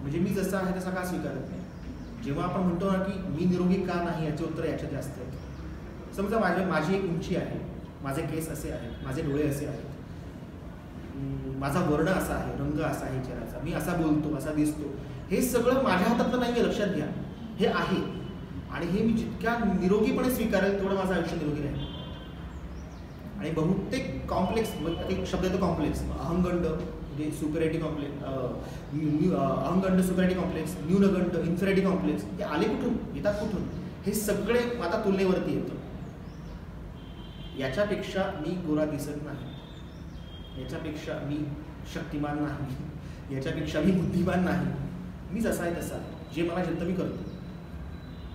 Speaker 1: म्हणजे मी जसा आहे तसा का स्वीकारत नाही. जेव्हा आपण म्हणतो ना की मी निरोगी का नाही याचे उत्तर याच्यात जास्त आहे. समजा माझी एक उंची आहे, माझे केस असे आहेत, माझे डोळे असे आहेत, माझा वर्ण असा आहे, रंग असा आहे चेहऱ्याचा, मी असा बोलतो, असा दिसतो, हे सगळं माझ्या हातातलं नाही आहे, लक्षात घ्या, हे आहे. आणि हे मी जितक्या निरोगीपणे स्वीकारेल तेवढं माझं आयुष्य निरोगी राहील. आणि बहुतेक कॉम्प्लेक्स, एक शब्द येतो कॉम्प्लेक्स, अहंगंड म्हणजे सुपेरिटी कॉम्प्लेक्स, अहंगंड सुपेरिटी कॉम्प्लेक्स, न्यूनगंड इन्फेरिटी कॉम्प्लेक्स, हे आले कुठून, येतात कुठून, हे सगळे आता तुलनेवरती येतं. याच्यापेक्षा मी गोरा दिसत नाही, याच्यापेक्षा मी शक्तिमान नाही, याच्यापेक्षा मी बुद्धिमान नाही, मी जसा आहे तसा आहे, जे मला जिथं मी करतो.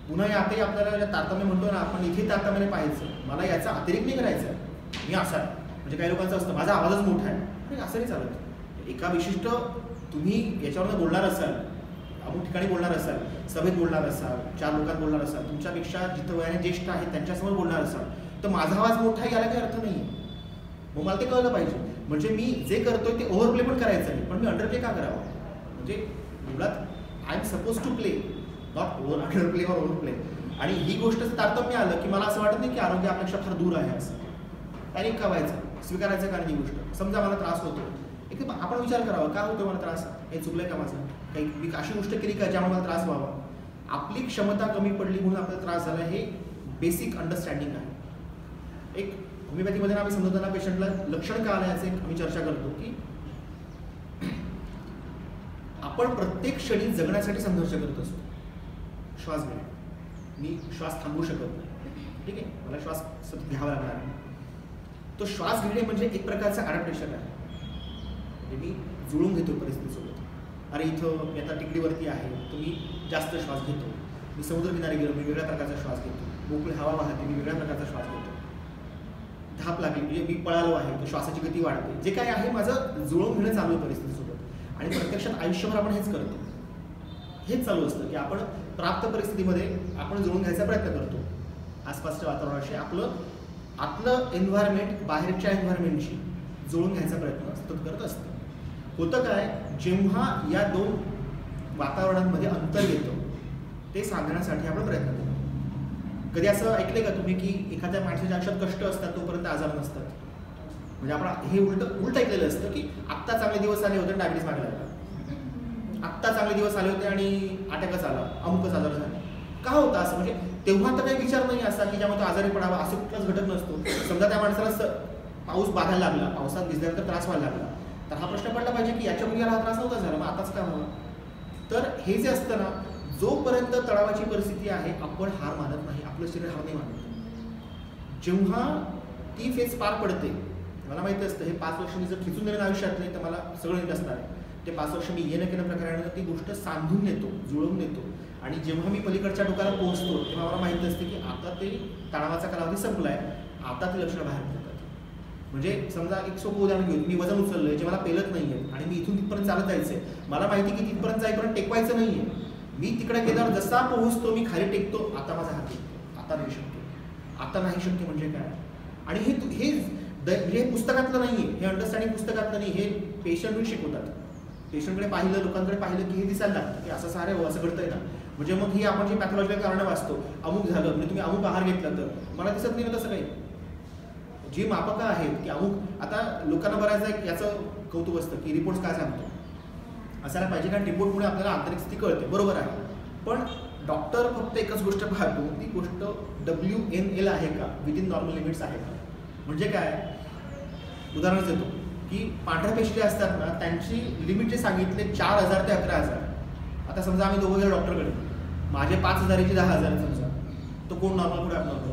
Speaker 1: पुन्हा आताही आपल्याला तारतम्य म्हणतो ना आपण, इथे तारतम्याने पाहायचं, मला याचा अतिरिक्त नाही करायचा, मी असा आहे. म्हणजे काही लोकांचं असतं माझा आवाजच मोठा आहे, म्हणजे असं नाही चालत. एका विशिष्ट तुम्ही याच्यावर बोलणार असाल, अमुक ठिकाणी बोलणार असाल, सभेत बोलणार असाल, 4 लोकांत बोलणार असाल, तुमच्यापेक्षा जिथं वयाने ज्येष्ठ आहेत त्यांच्यासमोर बोलणार असाल, तर माझा आवाज मोठा याला काही अर्थ नाही आहे. मग मला ते कळलं पाहिजे. म्हणजे मी जे करतोय ते ओव्हरप्ले पण करायचं नाही, पण मी अंडरप्ले का करावं. म्हणजे मुळात I am suppose to play, not underplay or overplay. आणि ही गोष्टचं तारतम्य आलं की मला असं वाटत नाही की आरोग्य आपल्यापेक्षा फार दूर आहे, असं पॅनिक का व्हायचं, स्वीकारायचं कारण ही गोष्ट. समजा मला त्रास होतो, एक आपण विचार करावा का होतो मला त्रास, काही चुकलंय का माझं, काही मी अशी गोष्ट केली का ज्यामुळे मला त्रास व्हावा. आपली क्षमता कमी पडली म्हणून आपल्याला त्रास झाला, हे बेसिक अंडरस्टँडिंग आहे. एक होमिओपॅथीमध्ये आम्ही समजताना पेशंटला लक्षण का आलं याचे आम्ही चर्चा करतो की आपण प्रत्येक क्षणी जगण्यासाठी संघर्ष करत असतो. श्वास घेणे, मी श्वास थांबवू शकत नाही, ठीक आहे, मला श्वास सतत घ्यावा लागणार आहे. तो श्वास घेणे म्हणजे एक प्रकारचं अडॅप्टेशन आहे. म्हणजे मी जुळून घेतो परिस्थितीसोबत. अरे इथं मी आता टेकडीवरती आहे तर मी जास्त श्वास घेतो, मी समुद्रकिनारी गेलो मी वेगळ्या प्रकारचा श्वास घेतो, मोकळी हवा वाहते मी वेगळ्या प्रकारचा श्वास घेतो, धाप लागली म्हणजे मी पळालो आहे तर श्वासाची गती वाढते. जे काय आहे माझं जुळवून घेणं चालू आहे परिस्थितीसोबत. आणि प्रत्यक्षात आयुष्यभर आपण हेच करतो, हेच चालू असतं की आपण प्राप्त परिस्थितीमध्ये आपण जुळवून घ्यायचा प्रयत्न करतो आसपासच्या वातावरणाशी. आपलं एन्व्हायरमेंट बाहेरच्या एन्व्हायरमेंटशी जुळवून घ्यायचा प्रयत्न सतत करत असतं. होतं काय, जेव्हा या 2 वातावरणांमध्ये अंतर येतं ते सांगण्यासाठी आपण प्रयत्न करतो. कधी असं ऐकलंय का तुम्ही की एखाद्या माणसाच्या आयुष्यात कष्ट असतात तोपर्यंत आजार नसतात. म्हणजे आपण हे उलट ऐकलेलं असतं की आत्ता चांगले दिवस आले होते आणि डायबिटीस मागे लागला, आत्ता चांगले दिवस आले होते आणि अटॅकच आला, अमुकच आजार झाला. का होतं असं, म्हणजे तेव्हा तर काही विचार नाही असा की ज्यामुळे तो आजारी पडावा, असं कुठलाच घटक नसतो. समजा त्या माणसाला पाऊस बाधायला लागला, पावसात भिजल्यानंतर त्रास व्हायला लागला, तर हा प्रश्न पडला पाहिजे की याच्या पूर्वी हा त्रास नव्हता झाला, मग आताच काय व्हावं. तर हे जे असतं ना, जोपर्यंत तणावाची परिस्थिती आहे आपण हार मानत नाही, आपलं शरीर हार नाही मानत. जेव्हा ती फेज पार पडते, मला माहिती असतं हे 5 वर्ष मी जर खिचून दिलं आयुष्यात नाही तर मला सगळं नीट असणार आहे. ते 5 वर्ष मी येणं केलं प्रकाराने ती गोष्ट सांधून नेतो, जुळवून नेतो. आणि जेव्हा मी पलीकडच्या टोकाला पोहोचतो तेव्हा मला माहिती असते की आता ते तणावाचा कालावधी संपलाय, आता ती लक्षणं बाहेर पडतात. म्हणजे समजा एक सोपं उदाहरण घेऊ, मी वजन उचललंय जे मला पेलत नाहीये आणि मी इथून तिथपर्यंत चालत जायचंय, मला माहिती की तिथपर्यंत जाईपर्यंत टेकवायचं नाहीये. मी तिकडे गेल्यावर जसा पोहोचतो मी खाली टेकतो, आता माझा हात टेकतो, आता नाही शक्य, आता नाही शक्य म्हणजे काय. आणि हे पुस्तकातलं नाहीये, हे अंडरस्टँडिंग पुस्तकातलं नाही, हे पेशंट शिकवतात. पेशंटकडे पाहिलं, लोकांकडे पाहिलं की हे दिसायला लागतं की असं सारे हो असं घडतंय ना. म्हणजे मग ही आपण जी पॅथॉलॉजिकल कारणं वाचतो, अमुक झालं म्हणजे तुम्ही अमुक आहार घेतला तर मला दिसत नाही ना तसं काही. जी मापकं आहेत की अमुक, आता लोकांना बऱ्याचदा याचं कौतुक असतं की रिपोर्ट्स काय सांगतो असायला पाहिजे, कारण रिपोर्टमुळे आपल्याला आंतरिक स्थिती कळते, बरोबर आहे. पण डॉक्टर फक्त एकच गोष्ट पाहतो, ती गोष्ट WNL आहे का, विदिन नॉर्मल लिमिट्स आहे का. म्हणजे काय, उदाहरणच देतो की पांढऱ्या पेशी जे असतात ना त्यांची लिमिट जे सांगितले 4,000 ते 11,000. आता समजा आम्ही दोघं गेलो डॉक्टरकडे, माझे 5,000ची 10,000 समजा, तो कोण नॉर्मल कुठे ॲबनॉर्मल?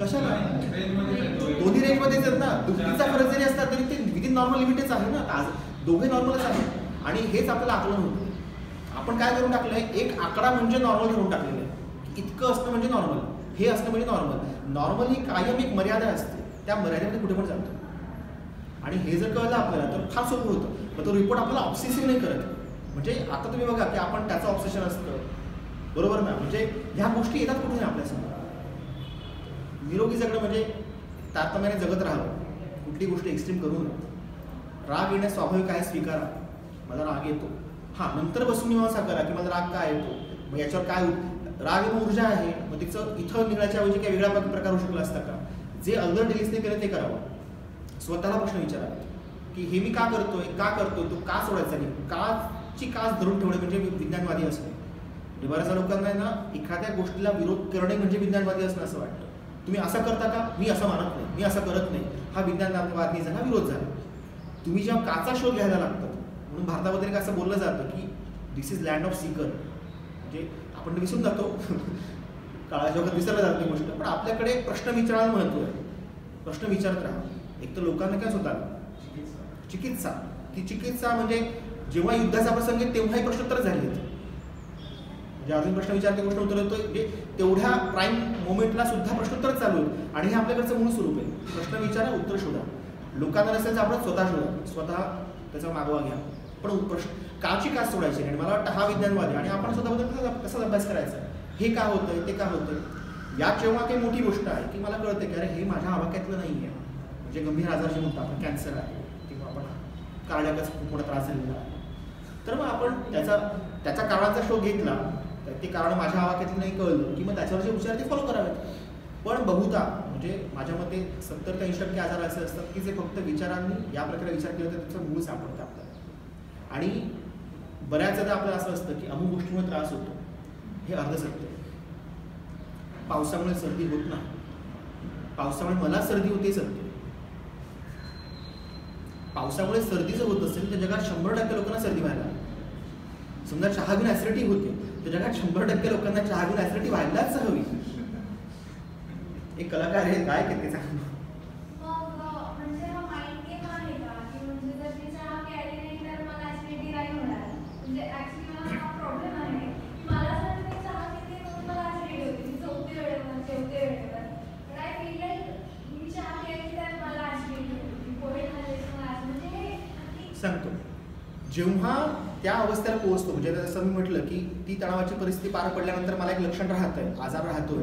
Speaker 1: कशाला? दोन्ही रेंजमध्येच आहेत ना. दुखीचा फरक जरी असला तरी ते विदिन नॉर्मल लिमिटच आहे ना. आज दोघे नॉर्मलच आहेत आणि हेच आपल्याला आकलन होतं. आपण काय करून टाकलंय, एक आकडा म्हणजे नॉर्मल ठरवून टाकलेलं आहे. इतकं असणं म्हणजे नॉर्मल, हे असणं म्हणजे नॉर्मल. नॉर्मल ही कायम एक मर्यादा असते, त्या मर्यादेमध्ये कुठे पण जातो. आणि हे जर कळलं आपल्याला तर फार सोपं होतं. पण तो रिपोर्ट आपल्याला ऑब्सेसिव्ह नाही करत. म्हणजे आता तुम्ही बघा की आपण त्याचं ऑब्सेशन असतं, बरोबर ना. म्हणजे ह्या गोष्टी येतात कुठून आपल्यासमोर. निरोगी जगणं म्हणजे तारतम्याने जगत राहावं, कुठली गोष्ट एक्स्ट्रीम करू नये. राग येणं स्वाभाविक आहे, स्वीकारा. मला राग येतो, हां, नंतर बसून मीमांसा करा की मला राग काय येतो, मग याच्यावर काय राग येणं ऊर्जा आहे, मग तिचं इथं निघण्याच्या ऐवजी काही वेगळा प्रकार होऊ शकला असता का. जे अल्दर डिलीसने केलं ते करावं. स्वतःला प्रश्न विचारा की हे मी का करतोय, तो का सोडायचा नाही. काची काच धरून ठेवणे म्हणजे विज्ञानवादी असणे. म्हणजे बऱ्याचशा लोकांना ना एखाद्या गोष्टीला विरोध करणे म्हणजे विज्ञानवादी असणं असं वाटतं. तुम्ही असं करता का, मी असं मानत नाही, मी असं करत नाही, हा विज्ञानवादी झाला, विरोध झाला. तुम्ही जेव्हा काचा शोध घ्यायला लागतात, म्हणून भारतामध्ये असं बोललं जातं की दिस इज लँड ऑफ सीकर. म्हणजे आपण विसरून जातो, काळाच्या वगैरे विसरलं जातं ती गोष्ट, पण आपल्याकडे प्रश्न विचारायला महत्त्व आहे. प्रश्न विचारत राहा. एक तर लोकांना काय स्वतःला चिकित्सा, ती चिकित्सा म्हणजे जेव्हा युद्धाचा प्रसंग आहे तेव्हाही प्रश्नोत्तर झाली आहेत. म्हणजे अजून प्रश्न विचारते, प्रश्न उत्तर होतोय, म्हणजे तेवढ्या प्राईम मोमेंटला सुद्धा प्रश्नोत्तर चालू आहे. आणि हे आपल्याकडचं मूळ स्वरूप आहे. प्रश्न विचारा, उत्तर शोधा. लोकांना नसेल तर आपण स्वतः शोधा, स्वतः त्याचा मागोवा घ्या. पण प्रश्न काची काच सोडायची नाही. आणि मला वाटतं हा विज्ञानवादी आणि आपण स्वतःबद्दल कसा अभ्यास करायचा, हे का होतंय, ते का होतंय. यात जेव्हा काही मोठी गोष्ट आहे की मला कळतं की अरे हे माझ्या आवाक्यातलं नाही आहे. म्हणजे गंभीर आजार जे म्हणतो आपण, कॅन्सर आहे किंवा आपण कार्डियाकच खूप मोठा त्रास झालेला आहे, तर मग आपण त्याचा कारणाचा शोध घेतला, तर ते कारण माझ्या आवाक्यातलं नाही कळलं की मग त्याच्यावर जे उपचार ते फॉलो करावेत. पण बहुधा म्हणजे माझ्या मते 70 ते 80% आजार असे असतात की जे फक्त विचारांनी या प्रकारे विचार केला तर त्याचं मूळ सापडतं आपल्याला. आणि बऱ्याचदा आपल्याला असं असतं की अमुक गोष्टीमुळे त्रास होतो, हे अर्धसत्य. पावसामुळे सर्दी होत नाही, पावसामुळे मला सर्दी होते सत्य. पावसामुळे सर्दी जर होत असेल तर जगात 100% लोकांना सर्दी व्हायला. समजा चहा घेऊन ऍसिडिटी होते तर जगात 100% लोकांना चहा घेऊन ऍसिडिटी व्हायलाच हवी. एक कलाकार आहे, काय करते सांग. सांगतो, जेव्हा त्या अवस्थेला पोहोचतो, म्हणजे जसं मी म्हटलं की ती तणावाची परिस्थिती पार पडल्यानंतर मला एक लक्षण राहतंय, आजार राहतोय,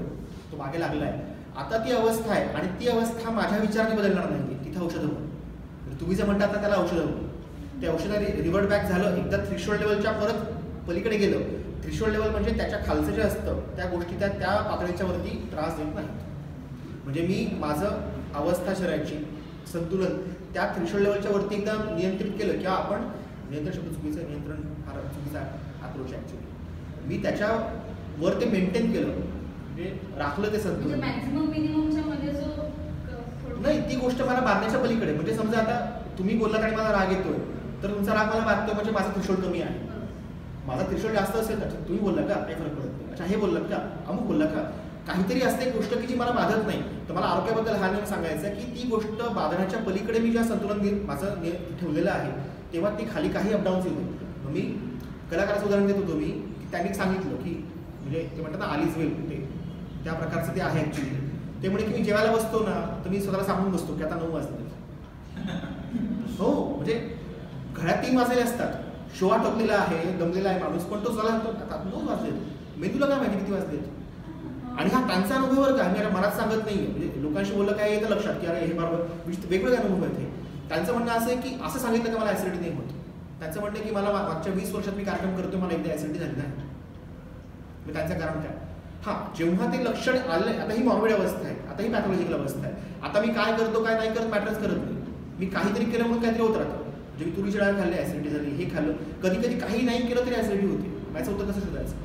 Speaker 1: तो मागे लागलाय. आता ती अवस्था आहे आणि ती अवस्था माझ्या विचाराने बदलणार नाही. तिथं औषधं होतं. तुम्ही जे म्हणतात ना त्याला औषधं होतं, ते औषधं रिव्हर्ट बॅक झालं, एकदा थ्रेशोल्ड लेवलच्या परत पलीकडे गेलं. थ्रेशोल्ड लेवल म्हणजे त्याच्या खालचं जे असतं त्या गोष्टी त्या पातळीच्या वरती त्रास देत नाही. म्हणजे मी माझं अवस्था शरीराची संतुलन त्या थ्रेशोल्ड लेवलच्या वरती एकदा नियंत्रित केलं किंवा आपण नियंत्रण शब्द चुकीचं, नियंत्रण फार चुकीचा अप्रोच आहे ॲक्च्युली. मी त्याच्यावर ते मेंटेन केलं, म्हणजे राखलं ते संतुलन. नाही, ती गोष्ट मला बांधण्याच्या पलीकडे. म्हणजे समजा आता तुम्ही बोललात आणि मला राग येतोय तर तुमचा राग मला बांधतोय म्हणजे माझा थ्रेशोल्ड कमी आहे. माझा थ्रेशोल्ड जास्त असेल तर तुम्ही बोलला का काही फरक पडत नाही. अच्छा, हे बोललात का, अमुक बोलला का, काहीतरी असते गोष्ट की जी मला बाधत नाही. तर मला आरोग्याबद्दल हा नियम सांगायचा की ती गोष्ट बांधण्याच्या पलीकडे मी ज्या संतुलन माझं ठेवलेलं आहे तेव्हा ती खाली काही अपडाऊन्स येते. मग मी कलाकाराचं उदाहरण देत होतो मी, की त्यांनी सांगितलं की म्हणजे ते म्हणतात ना आलीज वेल, ते त्या प्रकारचं ते आहे ॲक्च्युली. ते म्हणजे की मी जेवायला बसतो ना तर मी स्वतःला सांगून बसतो की आता 9 वाजले. हो, म्हणजे घरात 3 वाजलेले असतात, शो आटोपलेला आहे, दमलेला आहे माणूस, पण तो स्वतःला सांगतो आता 9 वाजले. मेंदूला काय माहिती किती वाजले. आणि हा त्यांचा अनुभव बरं का, मी मलाच सांगत नाहीये. म्हणजे लोकांशी बोललं काय येतं लक्षात की अरे हे बरोबर वेगवेगळे अनुभव आहेत. हे त्यांचं म्हणणं असं आहे की असं सांगितलं की मला ऍसिडिटी नाही होत. त्यांचं म्हणणं की मला मागच्या 20 वर्षात मी कार्यक्रम करतोय, मला एकदा ऍसिडिटी झाली नाही. मग त्यांचं कारण काय. हां, जेव्हा ते लक्षण आलं, आता ही मॉर्बिड अवस्था आहे, आता ही पॅथॉलॉजिकल अवस्था आहे. आता मी काय करतो काय नाही करत मॅटरच करत नाही. मी काहीतरी केलं म्हणून काहीतरी होत राहतं. म्हणजे मी तुरीची डाळ खाल्ली ऍसिडिटी झाली, हे खाल्लं, कधी कधी काही नाही केलं तरी ऍसिडिटी होते. माझं उत्तर कसं शोधायचं.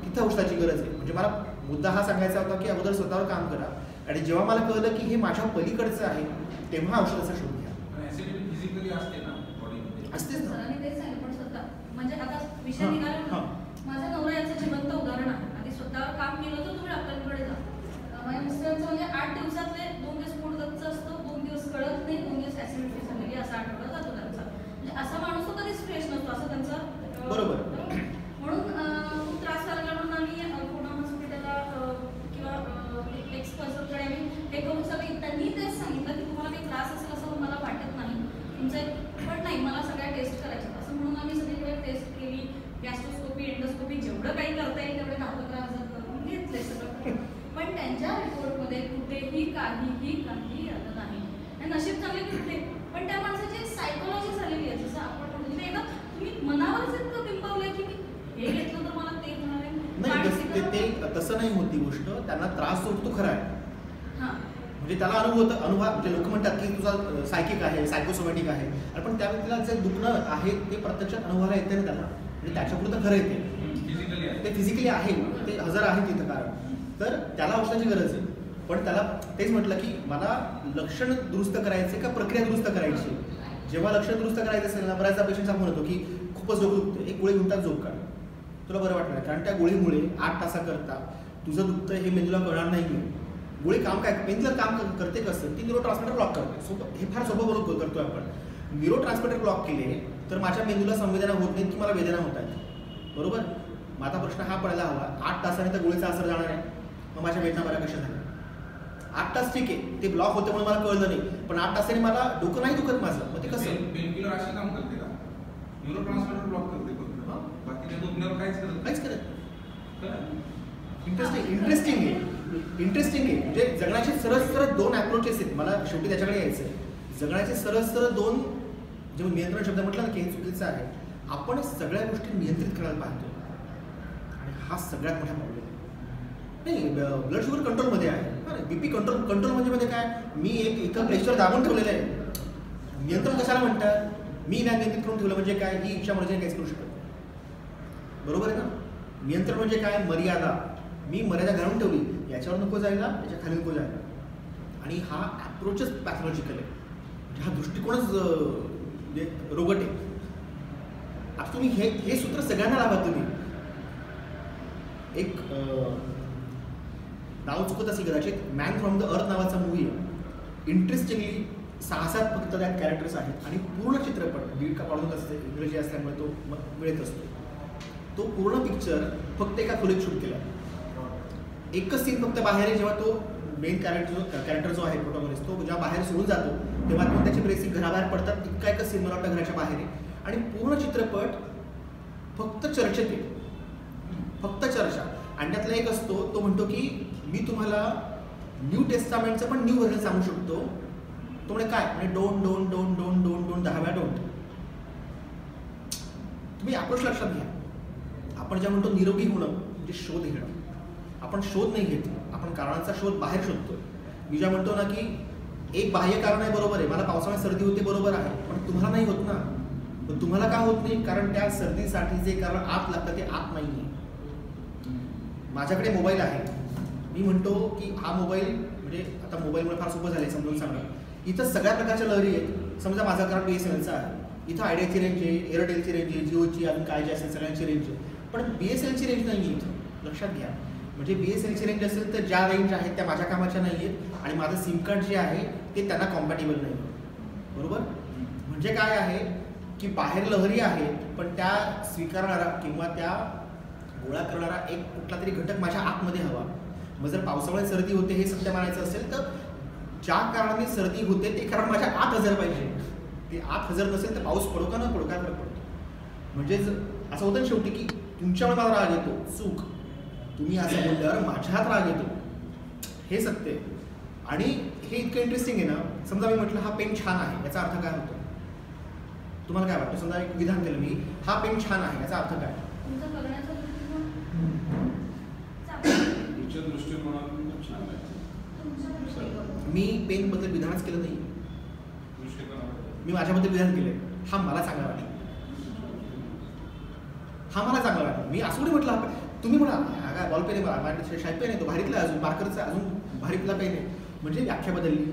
Speaker 1: तिथं औषधाची गरज आहे. म्हणजे मला मुद्दा हा सांगायचा होता की अगोदर स्वतःवर काम करा आणि जेव्हा मला कळलं की हे माझ्या पलीकडचं आहे तेव्हा औषधाचा शोध घ्या.
Speaker 2: पण ऍसिडिटी फिजिकली असते ना बॉडीमध्ये?
Speaker 1: असतेच ना.
Speaker 3: सरांनी तेच सांगितलं, पण स्वतः म्हणजे आता विषय निघाला ना, माझा नवरा याचं जिवंत उदाहरण आहे. आधी स्वतःवर काम केलं तर तुम्ही डॉक्टरांकडे जा. माझ्या मिस्टरांचं म्हणजे 8 दिवसातले 2 दिवस पोट गच्च असतं, 2 दिवस कळत नाही, 2 दिवस ऍसिडिटी झालेली, असा आठवडा जातो त्यांचा. म्हणजे असा माणूस तो कधीच फ्रेश नसतो असं त्यांचं.
Speaker 1: बरोबर.
Speaker 3: म्हणून खूप त्रास झाला म्हणून आम्ही पुणे हॉस्पिटलला किंवा एक्सपर्टकडे आम्ही हे करून सगळे त्यांनी तेच सांगितलं की तुम्हाला काही त्रास असेल असं मला वाटत नाही तुमचं, पण नाही मला सगळ्या टेस्ट करायच्या असं म्हणून आम्ही सगळीकडे टेस्ट केली. गॅस्ट्रोस्कोपी, एंडोस्कोपी जेवढं काही करता येईल तेवढे 10-15,000 करून घेतले सगळं. पण त्यांच्या रिपोर्टमध्ये कुठेही काहीही आलं नाही. आणि नशीब चांगले की कुठे, पण त्या माणसाची सायकोलॉजी झालेली आहे. जसं आपण म्हणजे एकदा तुम्ही मनावरच इतकं बिंबवलंय की मी हे घेतलं तर मला ते होणार आहे.
Speaker 1: नाही, तसं नाही होती गोष्ट. त्यांना त्रास होतो खरा आहे.
Speaker 3: हां,
Speaker 1: म्हणजे त्याला अनुभव म्हणजे लोक म्हणतात की तुझा सायकिक आहे, सायकोसोमॅटिक आहे, आणि पण त्या व्यक्तीला जे दुखणं आहे ते प्रत्यक्षात अनुभवाला येते ना त्याला, म्हणजे त्याच्यापुरतं खरं येते. ते फिजिकली आहे, ते हजर आहे तिथं कारण, तर त्याला औषधाची गरज आहे. पण त्याला तेच म्हटलं की मला लक्षण दुरुस्त करायचे का प्रक्रिया दुरुस्त करायची. जेव्हा लक्षण दुरुस्त करायचं असेल ना, बऱ्याचदा पेशंटचा फोन होतो की खूपच डोकं दुखतं, एक गोळी घेऊन झोप काढ, तुला बरं वाटणार. कारण त्या गोळीमुळे 8 तासाकरता तुझं दुखतं हे मेंदूला कळणार नाही. गोळी काम काय, पेनकिलर काम करते कसं, ती न्यूरो ट्रान्समीटर ब्लॉक करते. सोपं, हे फार सोपं बरोबर करतोय आपण. न्यूरो ट्रान्समीटर ब्लॉक केले तर माझ्या मेंदूला संवेदना होत नाहीत की मला वेदना होत आहेत. बरोबर. माझा प्रश्न हा पडायला हवा, 8 तासाने तर गोळीचा असर जाणार आहे, मग माझ्या वेदना बऱ्या कशा झाल्या? 8 तास ठीक आहे, ते ब्लॉक होते म्हणून मला कळलं नाही, पण 8 तासाने मला डोकं नाही दुखत माझं, मग ते कसं?
Speaker 2: पेनकिलर अशी काम करते का? न्यूरो ट्रान्समीटर ब्लॉक करते फक्त, बाकी ते दुखण्यावर काहीच करत. इंटरेस्टिंग आहे. म्हणजे जगण्याचे सरळ 2 अप्रोचेस आहेत. मला शेवटी त्याच्याकडे यायचं आहे. जगण्याचे सरळ 2 जे नियंत्रण शब्द म्हटलं ना की हे चुकीचं आहे. आपण सगळ्या गोष्टी नियंत्रित करायला पाहतो आणि हा सगळ्यात मोठा प्रॉब्लेम आहे. नाही, ब्लड शुगर कंट्रोलमध्ये आहे, बीपी कंट्रोल म्हणजे काय, मी इथं प्रेशर दाबून ठेवलेलं आहे. नियंत्रण कशाला म्हणतात? मी नाही नियंत्रित करून ठेवलं म्हणजे काय, ही इच्छा मर्जीने काहीच करू शकत. बरोबर आहे ना. नियंत्रण म्हणजे काय, मर्यादा. मी मर्यादा घालून ठेवली, याच्यावर नको जायला, याच्या खाली नको जायला. आणि हा अप्रोचच पॅथॉलॉजिकल आहे, म्हणजे हा दृष्टिकोनच म्हणजे रोगट आहे. आता तुम्ही हे सूत्र सगळ्यांना लावा. तुम्ही एक नाव चुकत असेल कदाचित, मॅन फ्रॉम द अर्थ नावाचा मूवी आहे. इंटरेस्टिंगली 6-7 फक्त त्यात कॅरेक्टर्स आहेत आणि पूर्ण चित्रपट 1.5 का पाडून असते, इंग्रजी असल्यामुळे तो मिळत असतो. तो पूर्ण पिक्चर फक्त एका खोलीत शूट केला. एकच सीन फक्त बाहेर आहे, जेव्हा तो मेन कॅरेक्टर जो आहे प्रोटॅगॉनिस्ट, तो जेव्हा बाहेर सोडून जातो तेव्हा पण त्याची ब्रेसिंग घराबाहेर पडतात. इतका एकच सीन मला वाटतं घराच्या बाहेर आहे आणि पूर्ण चित्रपट फक्त चर्चेत आहे, फक्त चर्चा. आणि त्यातला एक असतो, तो म्हणतो की मी तुम्हाला न्यू टेस्टामेंटचं पण न्यू व्हर्जन सांगू शकतो. तो म्हणजे काय, म्हणजे डोंट 10 वेळा डोंट. तुम्ही अप्रोच लक्षात घ्या. आपण ज्या म्हणतो निरोगी होणं म्हणजे शोध घेणं, आपण शोध नाही घेत, आपण कारणांचा शोध बाहेर शोधतो. मी ज्या म्हणतो ना की एक बाह्य कारण आहे, बरोबर आहे, मला पावसाळ्यात सर्दी होते, बरोबर आहे, पण तुम्हाला नाही होत ना. पण तुम्हाला का होत नाही, कारण त्या सर्दीसाठी जे कारण आत लागतं ते आत नाही आहे. माझ्याकडे मोबाईल आहे, मी म्हणतो की हा मोबाईल, म्हणजे आता मोबाईलमुळे फार सोपं झालं आहे समजून सांगा. इथं सगळ्या प्रकारच्या लहरी आहेत. समजा माझा कारण BSNLचा आहे, इथं आयडियाची रेंज आहे, एअरटेलची रेंज आहे, जिओची, अजून काय जे असेल सगळ्यांची रेंज आहे, पण BSNLची रेंज नाही आहे इथं. लक्षात घ्या. म्हणजे BSNLची रेंज असेल तर ज्या रेंज आहेत त्या माझ्या कामाच्या नाही आहेत आणि माझं सिम कार्ड जे आहे ते त्यांना कॉम्पॅटेबल नाही. बरोबर. म्हणजे काय आहे की बाहेर लहरी आहेत, पण त्या स्वीकारणारा किंवा त्या गोळा करणारा एक कुठला तरी घटक माझ्या आतमध्ये हवा. मग जर पावसामुळे सर्दी होते हे सत्य मानायचं असेल तर ज्या कारणाने सर्दी होते ते कारण माझ्या आत हजर पाहिजे. ते आत हजर नसेल तर पाऊस पडो का न पडो, काय फरक पडतो. म्हणजे असं होतं शेवटी की तुमच्यामुळे मला राग येतो, चूक. तुम्ही असं बोलल्यावर माझ्यात राग येतो, हे सत्य आहे. आणि हे इतकं इंटरेस्टिंग आहे ना. समजा मी म्हटलं हा पेन छान आहे, याचा अर्थ काय होतो तुम्हाला काय वाटतं? समजा एक विधान केलं मी, हा पेन छान आहे, याचा अर्थ काय? मी पेन बद्दल विधानच केलं नाही, मी माझ्याबद्दल विधान केलंय. हा मला चांगला वाटला, हा मला चांगला वाटला. मी असं कुठे म्हटलं, तुम्ही म्हणा काय बॉल पेन आहे, माझ्या शाई पेन आहे, तो भारीतला अजून मार्करचा अजून भारीतला पेन आहे. म्हणजे व्याख्या बदलली.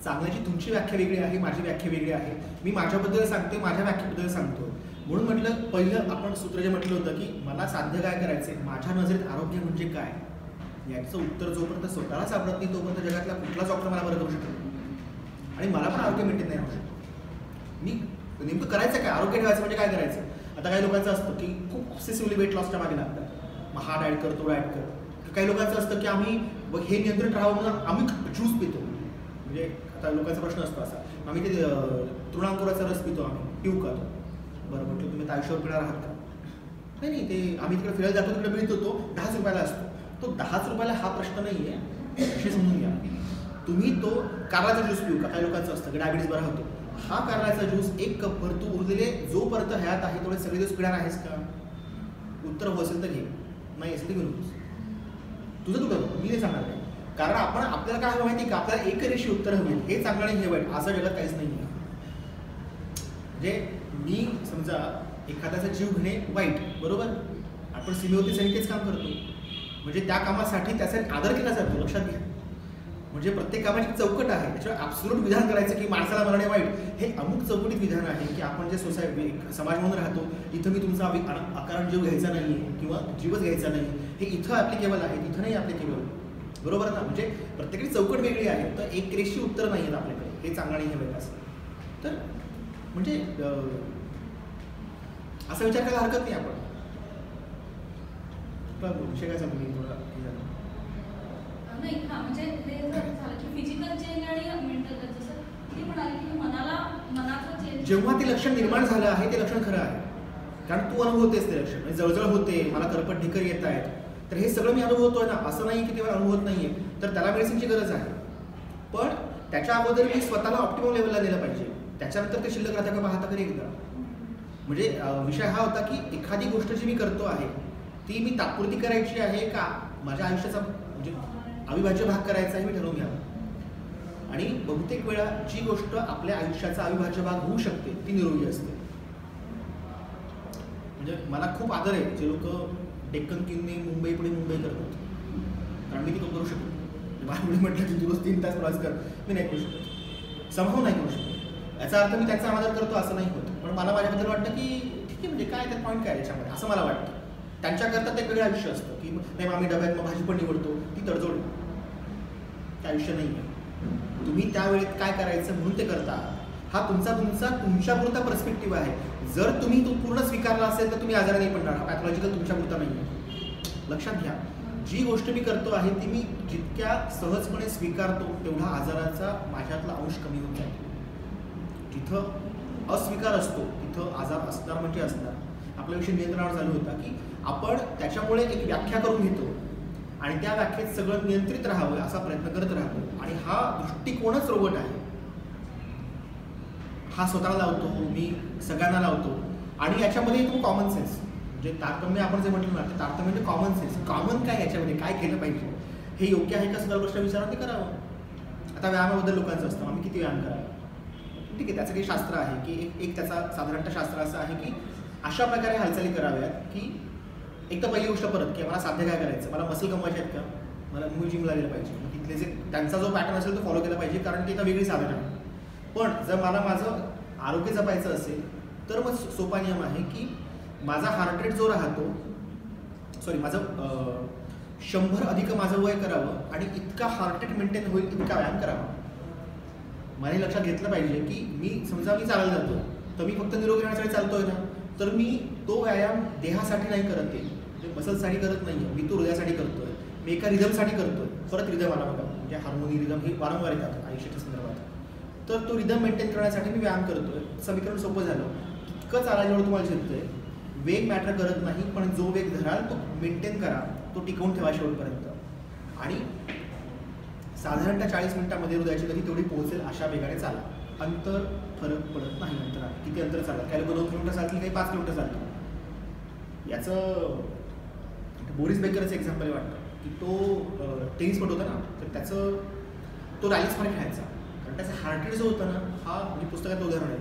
Speaker 2: चांगल्याची तुमची व्याख्या वेगळी आहे, माझी व्याख्या वेगळी आहे. मी माझ्याबद्दल सांगतोय, माझ्या व्याख्येबद्दल सांगतो. म्हणून म्हटलं पहिलं आपण सूत्र जे म्हटलं होतं की मला साध्य काय करायचंय, माझ्या नजरेत आरोग्य म्हणजे काय, याचं उत्तर जोपर्यंत स्वतःला सापडत नाही तोपर्यंत जगातला कुठलाच डॉक्टर मला बरं करू शकतो. आणि मला पण आरोग्य मेंटेन नाही राहू शकत. मी नेमकं करायचं काय, आरोग्य ठेवायचं म्हणजे काय करायचं. आता काही लोकांचं असतं की खूप ऑब्सेसिव्हली वेट लॉसच्या मागे लागतात, मग हा डाएट कर, तो डाएट कर. काही लोकांचं असतं की आम्ही हे नियंत्रण राहावं म्हणून आम्ही ज्यूस पितो. म्हणजे आता लोकांचा प्रश्न असतो असा, आम्ही ते तृणांकुराचा रस पितो, आम्ही पिऊ का. बरं म्हटलं तुम्ही तर आयुष्यावर पिणार आहात का. नाही, ते आम्ही तिकडे फिरायला जातो, तिकडे मिळतो, तो 10 रुपयाला असतो. तो 10 रुपयाला हा प्रश्न नाही आहे, असे समजून घ्या. तुम्ही तो कारळाचा ज्यूस पिऊ का. काही लोकांचं असतं की डायबिटीज बरा होतो. हा कारळाचा ज्यूस 1 कप भर तू उरलेले जोपर्यंत हयात आहे तेवढे सगळे दिवस पिणार आहेस का. उत्तर हो असेल तर घे, नाही असेल तर घेऊ नकोस. तुझं तू कर, मी नाही सांगणार नाही. कारण आपण आपल्याला काय हवं माहिती का, आपल्याला एकरेषी उत्तर हवी. हे चांगलं आणि हे वाईट असं जगात काहीच नाही आहे. म्हणजे मी समजा एखाद्याचा जीव घेणे वाईट, बरोबर, आपण सीमेवरती सैनिकच काम करतो, म्हणजे त्या कामासाठी त्याचा आदर केला जातो. लक्षात घ्या. म्हणजे प्रत्येक कामाची चौकट आहे, त्याच्यावर ॲब्सोल्यूट विधान करायचं की माणसाला मरणे वाईट, हे अमुक चौकटीत विधान आहे की आपण जे समाज म्हणून राहतो इथं मी तुमचा अकारण जीव घ्यायचा नाही आहे किंवा जीवच घ्यायचा नाही, हे इथं ॲप्लिकेबल आहे, तिथं नाही ॲप्लिकेबल. बरोबर ना. म्हणजे प्रत्येकाची चौकट वेगळी आहे, तर एक रेषी उत्तर नाही आहेत आपल्याकडे, हे चांगलं आणि हे वाईट असं. तर म्हणजे असा विचार करायला हरकत नाही आपण. विषय काय सांगू मी थोडा
Speaker 3: नाही. हा म्हणजे हे झालं की फिजिकल चेंज आणि मेंटल चेंज. जसं किती म्हणाले की मनाचं चेंज
Speaker 2: जेव्हा ते लक्षण निर्माण झालं आहे ते लक्षण खरं आहे, कारण तू अनुभवतेस ते लक्षण. म्हणजे जळजळ होते, मला करपट ढिकर येत आहेत, तर हे सगळं मी अनुभवतोय ना. असं नाही की तेव्हा अनुभवत नाहीये, तर त्याला मेडिसिनची गरज आहे. पण त्याच्या अगोदर मी स्वतःला ऑप्टिमम लेवलला नेलं पाहिजे, त्याच्यानंतर ते शिल्लक राहतं का पाहता तरी एकदा. म्हणजे विषय हा होता की एखादी गोष्ट जी मी करतो आहे ती मी तात्पुरती करायची आहे का माझ्या आयुष्याचा म्हणजे अविभाज्य भाग करायचा आहे, मी ठरवून घ्यावं. आणि बहुतेक वेळा जी गोष्ट आपल्या आयुष्याचा अविभाज्य भाग होऊ शकते ती निरोगी असते. म्हणजे मला खूप आदर आहे जे लोक डेक्कन किंगने मुंबई पुढे मुंबई करतात, कारण मी ती करू शकतो. मला म्हटलं की दिवस 3 तास प्रवास कर, मी नाही करू शकत, संभव नाही करू शकत. याचा अर्थ मी त्याचा आदर करतो असं नाही होत. पण मला माझ्याबद्दल वाटतं की ठीक आहे, म्हणजे काय त्यात पॉईंट काय याच्यामध्ये असं मला वाटतं. त्यांच्याकरता ते वेगळं आयुष्य असतं की नाही आम्ही डब्यात मग भाजी पण निवडतो, ती तडजोड, ते आयुष्य नाही आहे. तुम्ही त्या वेळेत काय करायचं म्हणून ते करता, हा तुमच्यापुरता पर्स्पेक्टिव्ह आहे. जर तुम्ही तो पूर्ण स्वीकारला असेल तर तुम्ही आजारी नाही पडणार. हा पॅथॉलॉजिकल तुमच्यापुरता नाही आहे. लक्षात घ्या, जी गोष्ट मी करतो आहे ती मी जितक्या सहजपणे स्वीकारतो तेवढा आजाराचा माझ्यातला अंश कमी होत जातो. जिथं अस्वीकार असतो तिथं आजार असणार म्हणजे असणार. आपला विषय नियंत्रणावर चालू होता की आपण त्याच्यामुळे एक व्याख्या करून घेतो आणि त्या व्याख्येत सगळं नियंत्रित राहावं असा प्रयत्न करत राहतो. आणि हा दृष्टिकोनच रोबट आहे. हा स्वतःला लावतो, मी सगळ्यांना लावतो. आणि याच्यामध्ये येतो कॉमन सेन्स. म्हणजे तारतम्य आपण जे म्हटलं ना, ते तारतम्य म्हणजे कॉमन सेन्स. कॉमन काय याच्यामध्ये काय केलं पाहिजे, हे योग्य आहे का सगळं गोष्ट विचारून ते करावं. आता व्यायामाबद्दल लोकांचं असतं आम्ही किती व्यायाम करावं. ठीक आहे, त्याचं काही शास्त्र आहे की एक त्याचा साधारणतः शास्त्र असं आहे की अशा प्रकारे हालचाली कराव्यात की एक तर पहिली गोष्ट परत की मला साध्य काय करायचं, मला मसल कमवायचे आहेत का, मला मी जिमला गेलं पाहिजे, तिथले जे त्यांचा जो पॅटर्न असेल तो फॉलो केला पाहिजे, कारण ती आता वेगळी साधनं आहे. पण जर मला माझं आरोग्य जपायचं असेल तर मग सोपा नियम आहे की माझा हार्ट रेट जो राहतो, माझं 100 अधिक माझं वय करावं आणि इतका हार्ट रेट मेंटेन होईल इतका व्यायाम करावा. मला हे लक्षात घेतलं पाहिजे की मी समजा मी चालायला जातो तर मी फक्त निरोगी राहण्यासाठी चालतोय ना, तर मी तो व्यायाम देहासाठी नाही करत आहे, म्हणजे मसलसाठी करत नाही आहे, मी तो हृदयासाठी करतोय, मी एका रिदमसाठी करतोय. परत रिदम आला बघा, म्हणजे हार्मोनी रिदम हे वारंवार येतात आयुष्याच्या संदर्भात. तर तो रिदम मेंटेन करण्यासाठी मी व्यायाम करतोय. समीकरण सोपं झालं. इतकं चालायला तुम्हाला झेलतोय, वेग मॅटर करत नाही, पण जो वेग धराल तो मेंटेन करा, तो टिकवून ठेवा शेवटपर्यंत. आणि साधारणतः 40 मिनिटांमध्ये हृदयाची गती तेवढी पोहोचेल अशा वेगाने चाला. अंतर फरक पडत नाही अंतरात, किती अंतर चालतं. काही लोक 2 किलोमीटर चालतील, काही 5 किलोमीटर चालतील. याचं बोरिस बेकरचं एक्झाम्पल वाटतं की तो टेनिसपटू होता ना, तर तो रॅलीज फार खेळायचा, कारण त्याचा हार्ट रेट जो होता ना, हा म्हणजे पुस्तकात उदाहरण आहे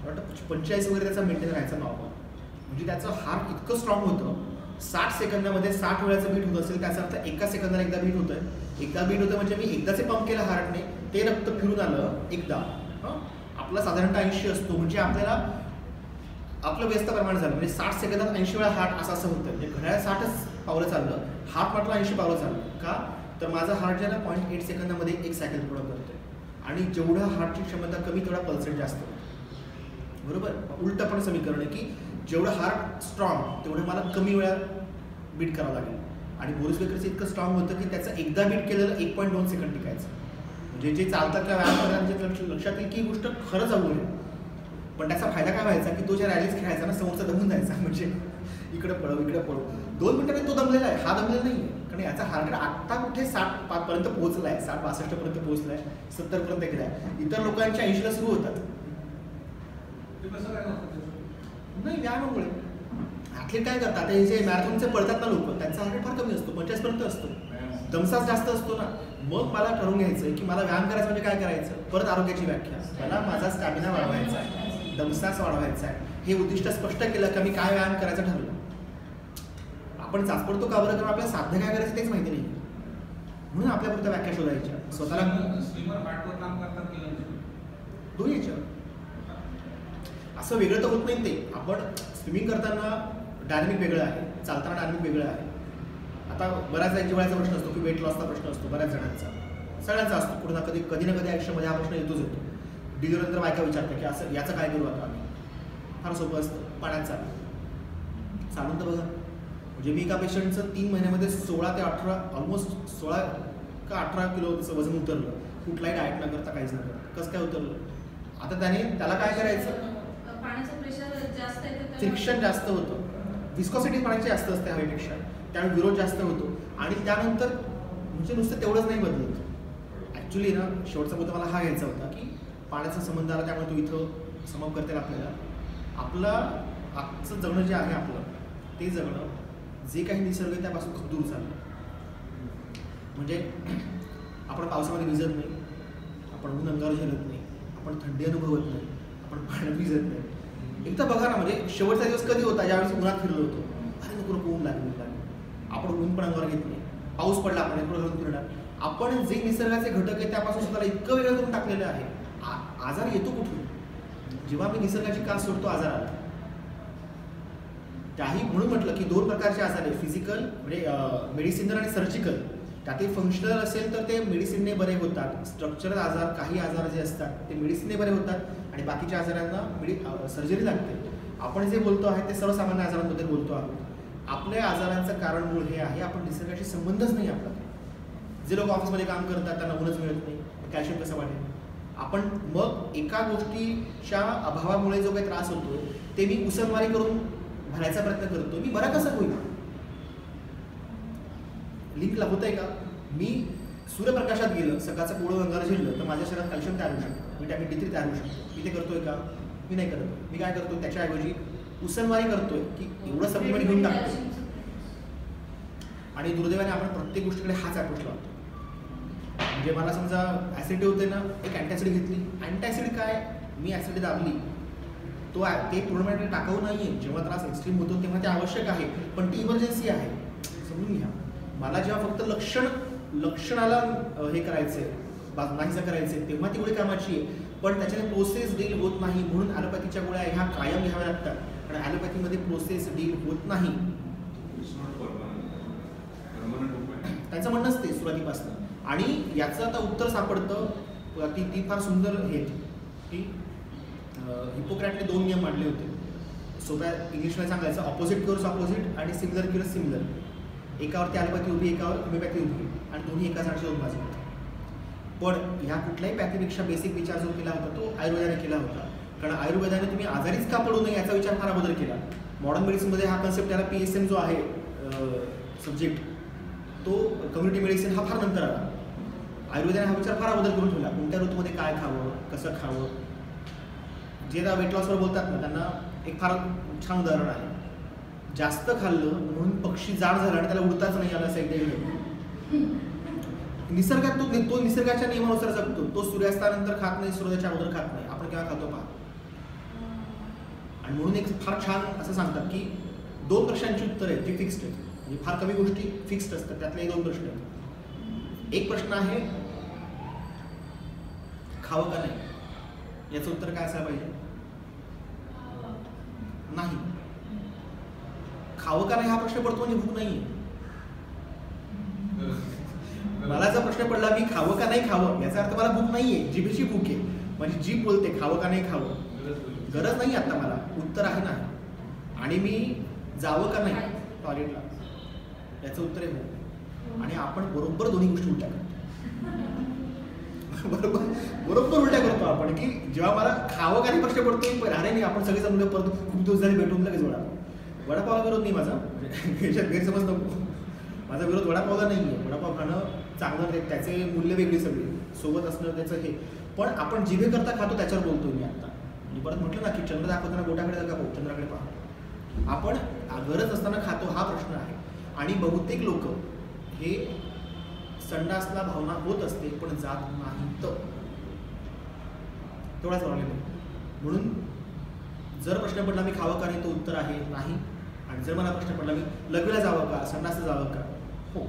Speaker 2: वाटतं 45 वगैरे त्याचा मेंटेन राहायचा नॉर्मल. म्हणजे त्याचं हार्ट इतकं स्ट्रॉंग होतं 60 सेकंदामध्ये 60 वेळाचं बीट होत असेल त्याचा अर्थ एका सेकंदाला एकदा बीट होतंय. एकदा बीट होतं म्हणजे मी एकदाचे पंप केलं हार्टने, ते रक्त फिरून आलं एकदा. आपला साधारणतः 80 असतो, म्हणजे आपल्याला आपलं व्यस्त प्रमाण झालं, म्हणजे 60 सेकंदात 80 वेळा हार्ट असं होतं. म्हणजे घड्याळ 60च पावलं चाललं, हार्ट मात्र 80 पावलं चाललं. का तर माझा हार्ट जे आहे ना 0.8 सेकंदामध्ये 1 सायकल पूर्ण करतोय. आणि जेवढं हार्टची क्षमता कमी तेवढा पल्स रेट जास्त होतो. बरोबर. उलटं पण समीकरण आहे की जेवढं हार्ट स्ट्रॉंग तेवढं मला कमी वेळा बीट करावं लागेल. आणि बोरिस बेकरचं इतकं स्ट्रॉंग होतं की त्याचं एकदा बीट केलेलं 1.2 सेकंड टिकायचं. म्हणजे जे चालतात किंवा व्यायाम करण्याच्या लक्षात येईल की ही गोष्ट खरंच अवघड आहे. पण त्याचा फायदा काय व्हायचा की तो ज्या रॅलीज खेळायचा ना समोरचा दमून जायचा. म्हणजे इकडे पळव इकडे पळव, 2 मिनिटांनी तो दमलेला आहे, हा दमलेला नाही आहे. कारण याचा हार्ट रेट आत्ता कुठे 60 पर्यंत पोहोचला आहे, 60-62 पर्यंत पोहोचला आहे, 70 पर्यंत गेला आहे. इतर लोकांच्या 80ला सुरू होतात. नाही व्यायामामुळे. ॲथलीट काय करतात, हे जे मॅरेथॉनचे पळतात ना लोक, त्यांचा हार्ट रेट फार कमी असतो, 50 पर्यंत असतो, दमसाच जास्त असतो ना. मग मला ठरवून घ्यायचं की मला व्यायाम करायचं म्हणजे काय करायचं. परत आरोग्याची व्याख्या, मला माझा स्टॅमिना वाढवायचा आहे, दमसाच वाढवायचा आहे. हे उद्दिष्ट स्पष्ट केलं की मी काय व्यायाम करायचं ठरवलं. आपण चाचपडतो का बरं, कारण आपल्याला साध्य काय करायचं तेच माहिती नाही. म्हणून आपल्यापुरत्या व्याख्या शोधायच्या स्वतःला. दोन्ही याच्यावर असं वेगळं तर होत नाही. ते आपण स्विमिंग करताना डायनॅमिक वेगळं आहे, चालताना डायनॅमिक वेगळं आहे. आता बऱ्याच वेळाचा प्रश्न असतो की वेट लॉसचा प्रश्न असतो बऱ्याच जणांचा, सगळ्यांचा असतो. कुठं ना कधी ना कधी आयुष्यामध्ये हा प्रश्न येतोच येतो. डिलिव्हरीनंतर बायका विचारतात की असं याचं काय करू आता आम्ही. फार सोपं असतं, पाण्यात चालून तर बघा. म्हणजे मी एका पेशंटचं 3 महिन्यामध्ये 16 ते 18 ऑलमोस्ट 16 का 18 किलो वजन उतरलं, कुठलाही डाएट न करता, काहीच न करता. कसं काय उतरलं. आता त्याला काय करायचं,
Speaker 3: पाण्याचं प्रेशर जास्त आहे,
Speaker 2: फ्रिक्शन जास्त होतं, विस्कॉसिटी पाण्याची जास्त असते हवेपेक्षा, त्यामुळे विरोध जास्त होतो. आणि त्यानंतर म्हणजे नुसतं तेवढंच नाही बदलत. ॲक्च्युली ना शेवटचा मुद्दा मला हा घ्यायचा होता की पाण्याचा संबंध आला, त्यामुळे तो इथं समाप्त करता येईल आपल्याला. आपलं आजचं जगणं जे आहे आपलं, ते जगणं जे काही निसर्ग आहे त्यापासून खूप दूर झालं. म्हणजे आपण पावसामध्ये भिजत नाही, आपण ऊन अंगावर झेलत नाही, आपण थंडी अनुभवत नाही, आपण पाण्यात भिजत नाही. एकदा बघा ना, म्हणजे शेवटचा दिवस कधी होता ज्यावेळेस उन्हात फिरलो होतो. अरे नको ऊन लागेल. आपण ऊन पण अंगावर घेत नाही, पाऊस पडला आपण थोडं घालून फिरणार. आपण जे निसर्गाचे घटक आहे त्यापासून स्वतःला इतकं वेगळं करून टाकलेलं आहे. आजार येतो कुठून, जेव्हा मी निसर्गाची कास सोडतो आजार आला. त्याही म्हणून म्हटलं की 2 प्रकारचे आजार आहे, फिजिकल म्हणजे मेडिसिनल आणि सर्जिकल. त्यातही फंक्शनल असेल तर ते मेडिसिनने बरे होतात. स्ट्रक्चरल आजार, काही आजार जे असतात ते मेडिसिनने बरे होतात आणि बाकीच्या आजारांना सर्जरी लागते. आपण जे बोलतो आहे ते सर्वसामान्य आजारांबद्दल बोलतो आहोत. आपल्या आजारांचं कारण मूळ हे आहे, आपण निसर्गाशी संबंधच नाही आपला. जे लोक ऑफिसमध्ये काम करतात त्यांना ऊनच मिळत नाही, कॅल्शियम कसं वाढेल. आपण मग एका गोष्टीच्या अभावामुळे जो काही त्रास होतो ते मी उसनवारी करून भरायचा प्रयत्न करतो. मी बरा कसा होईल. लिंकला होत आहे का. मी सूर्यप्रकाशात गेलं, सकाळचं कोवळं अंगावर झेललं तर माझ्या शरीरात कॅल्शियम तयार होऊ शकतं, व्हिटॅमिन D3 तयार होऊ शकतो. मी ते करतोय का. मी नाही करत. मी काय करतो त्याच्याऐवजी उसनवारी करतोय की एवढं सप्लिमेंट घेऊन टाकतो. आणि दुर्दैवाने आपण प्रत्येक गोष्टीकडे हाच अप्रोच लावतो. म्हणजे मला समजा ॲसिडिटी होते ना, एक अँटॅसिड घेतली. अँटॅसिड काय, मी ॲसिडिटी दाबली, ते पूर्णपणे टाकाऊ नाही आहे. जेव्हा त्रास एक्स्ट्रीम होतो तेव्हा ते आवश्यक आहे, पण ती इमर्जन्सी आहे, समजून घ्या. मला जेव्हा फक्त लक्षणाला हे करायचं आहे, नाहीसं करायचं आहे, तेव्हा ती गोळी कामाची आहे. पण त्याच्याने प्रोसेस डील होत नाही, म्हणून ॲलोपॅथीच्या गोळ्या ह्या कायम घ्याव्या लागतात. कारण ॲलोपॅथीमध्ये प्रोसेस डील होत नाही, त्यांचं म्हणणंच ते सुरुवातीपासून. आणि याचं आता उत्तर सापडतं की ती फार सुंदर हे की हिपोक्रॅटने 2 नियम मांडले होते. सोप्या इंग्लिशमध्ये सांगायचं, ऑपोजिट क्युअर्स ऑपोजिट आणि सिमिलर क्युअर्स सिमिलर. एकावरती ॲलोपॅथी उभी, एकावर होमिओपॅथी उभी, आणि दोन्ही एका झाडच्या 2 बाजू होते. पण ह्या कुठल्याही पॅथीपेक्षा बेसिक विचार जो केला होता तो आयुर्वेदाने केला होता. कारण आयुर्वेदाने तुम्ही आजारीच का पडू नये याचा विचार फार अगोदर केला. मॉडर्न मेडिसिनमध्ये हा कन्सेप्ट, त्याला PSM जो आहे सब्जेक्ट, तो कम्युनिटी मेडिसिन हा फार नंतर आला. आयुर्वेदाने हा विचार फार अगोदर करून ठेवला, कोणत्या ऋतूमध्ये काय खावं, कसं खावं. जे वेट लॉसवर बोलतात ना त्यांना एक फार छान उदाहरण आहे. जास्त खाल्लं म्हणून पक्षी जाड झाला आणि त्याला उडताच नाही आला असं एकदा. निसर्गात तो निसर्गाच्या नियमानुसार जगतो. तो सूर्यास्तानंतर खात नाही, सूर्याच्या अगोदर खात नाही. आपण केव्हा खातो पहा. आणि म्हणून एक फार छान असं सांगतात की 2 प्रश्नांची उत्तरं आहेत जी फिक्स्ड आहेत. म्हणजे फार कमी गोष्टी फिक्स्ड असतात, त्यातले 2 प्रश्न आहेत. एक प्रश्न आहे खावं का नाही, याचं उत्तर काय असायला पाहिजे? नाही. खावं का नाही हा प्रश्न पडतो म्हणजे भूक नाहीये. मला जर प्रश्न पडला मी खावं का नाही खावं, याचा अर्थ मला भूक नाहीये, जिभेची भूक आहे. म्हणजे जीभ बोलते खावं का नाही खावं, गरज नाही आता मला, उत्तर आहे ना. आणि मी जावं का नाही टॉयलेटला, याचं उत्तर आहे हो. आणि आपण बरोबर दोन्ही गोष्टी उलट्या करतो. बरोबर उलट्या करतो आपण, की जेव्हा मला खावं का नाही प्रश्न पडतो, अरे नाही आपण सगळे जमले परत खूप दिवस झाले भेटून लगेच वडापावला विरोध नाही माझा, याच्यात गैरसमज नको. माझा विरोध वडापावला नाही आहे. वडापाव खाणं चांगलं, त्याचे मूल्य वेगळी सगळी, सोबत असणं त्याचं हे. पण आपण जिभे करता खातो त्याच्यावर बोलतोय मी आता. म्हणजे परत म्हटलं ना की चंद्र दाखवताना बोटाकडे नका पाहू, चंद्राकडे पहा. आपण गरज असताना खातो हा प्रश्न आहे. आणि बहुतेक लोक हे संडासला भावना होत असते पण जात नाहीत, तेवढाच प्रॉब्लेम आहे. म्हणून जर प्रश्न पडला मी खावं का नाही, तो उत्तर आहे नाही. आणि जर मला प्रश्न पडला मी लघवीला जावं का, संडासला जावं का, हो.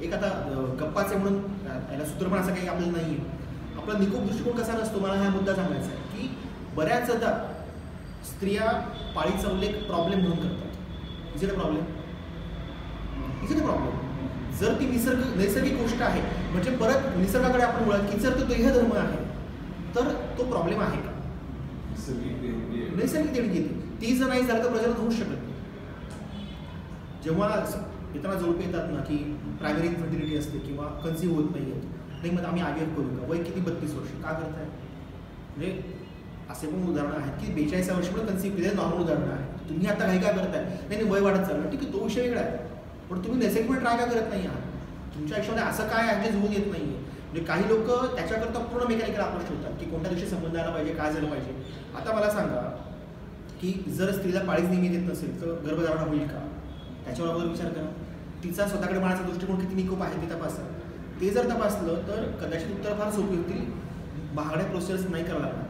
Speaker 2: एक आता गप्पाचे म्हणून याला सूत्र पण असं काही आपल्याला नाही आहे. आपला निकोप दृष्टिकोन कसा नसतो, मला हा मुद्दा सांगायचा आहे की बऱ्याचदा स्त्रिया पाळीचा उल्लेख प्रॉब्लेम म्हणून करतात. Is it a problem? Is it a problem? जर ती नैसर्गिक गोष्ट आहे, म्हणजे परत निसर्गाकडे आपण वळत की जर तो देहधर्म आहे तर तो प्रॉब्लेम आहे का? नैसर्गिक देणगी येते, ती जर नाही झालं तर प्रजनन होऊच शकत नाही. जेव्हा येताना जोडपे येतात ना की प्रायमरी इन्फर्टिलिटी असते किंवा कन्सिव्ह होत नाही येत, नाही मग आम्ही IVF करू का, वय किती 32 वर्ष का करताय? म्हणजे असे पण उदाहरणं आहेत की 42 वर्ष पण कन्सिव्ह केले, नॉर्मल उदाहरणं आहेत. तुम्ही आता काही काय करताय, नाही वय वाढत चाललं, ठीक आहे तो विषय वेगळा आहे. पण तुम्ही नैसर्गिकपणे ट्राय का करत नाही आहात? तुमच्या आयुष्यामध्ये असं काय आहे जे जुळून येत नाहीये? म्हणजे काही लोक त्याच्याकरता पूर्ण मेकॅनिकल अप्रोच ठेवतात की कोणत्या दिवशी संबंध आला पाहिजे, काय झालं पाहिजे. आता मला सांगा की जर स्त्रीला पाळीच नियमित येत नसेल तर गर्भधारणा होईल का, त्याच्यावर अगोदर विचार करा. तिचा स्वतःकडे पाहण्याचा दृष्टिकोन किती निकोप आहे ते तपासा. ते जर तपासलं तर कदाचित उत्तर फार सोपी होतील, महागड्या प्रोसेस नाही करायला लागणार.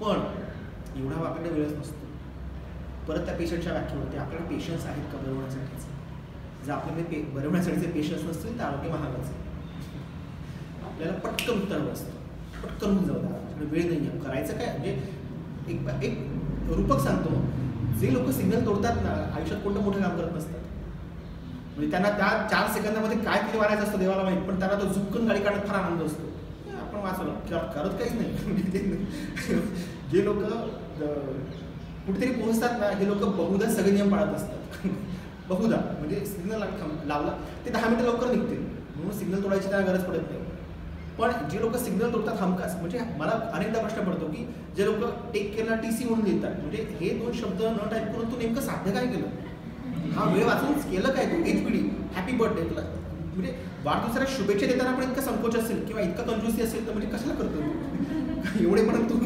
Speaker 2: पण एवढा आपल्याकडे वेळच नसतो. परत त्या पेशंटच्या व्याख्येवरती आपल्याकडे पेशन्स आहेत का बरवण्यासाठीचे? जर आपल्याकडे बरवण्यासाठीचे पेशन्स नसतील तर आरोग्य महागाचं. आपल्याला पटकन उत्तर हवं असतं, पटकन होऊन जाऊ द्या, वेळ नाही आहे. करायचं काय म्हणजे एक रूपक सांगतो, जे लोक सिग्नल तोडतात ना आयुष्यात कोणतं मोठं काम करत नसतात. म्हणजे त्यांना त्या 4 सेकंदामध्ये काय किती वाढायचं असतं देवाला माहीत, पण त्यांना तो झुकून गाडी काढण्यात फार आनंद असतो. आपण वाचवलं करत काहीच नाही. जे लोक कुठेतरी पोहोचतात ना हे लोक बहुधा सगळे नियम पाळत असतात. बहुधा म्हणजे सिग्नल लावला ते 10 मिनिटं लवकर निघतील, म्हणून सिग्नल तोडायची त्यांना गरज पडत नाही. पण जे लोक सिग्नल तोडतात हमखास, म्हणजे मला अनेकदा प्रश्न पडतो की जे लोक टेक केअरला TC म्हणून देतात, म्हणजे हे 2 शब्द न टाईप करून तू नेमकं साध्य काय केलं, हा वेळ वाचून केलं काय तू, HBD हॅपी बर्थडे तुला, म्हणजे वाढदिवसाला शुभेच्छा देताना पण इतका संकोच असेल किंवा इतका कंजूसी असेल तर म्हणजे कशाला करतो तू एवढेपर्यंत तू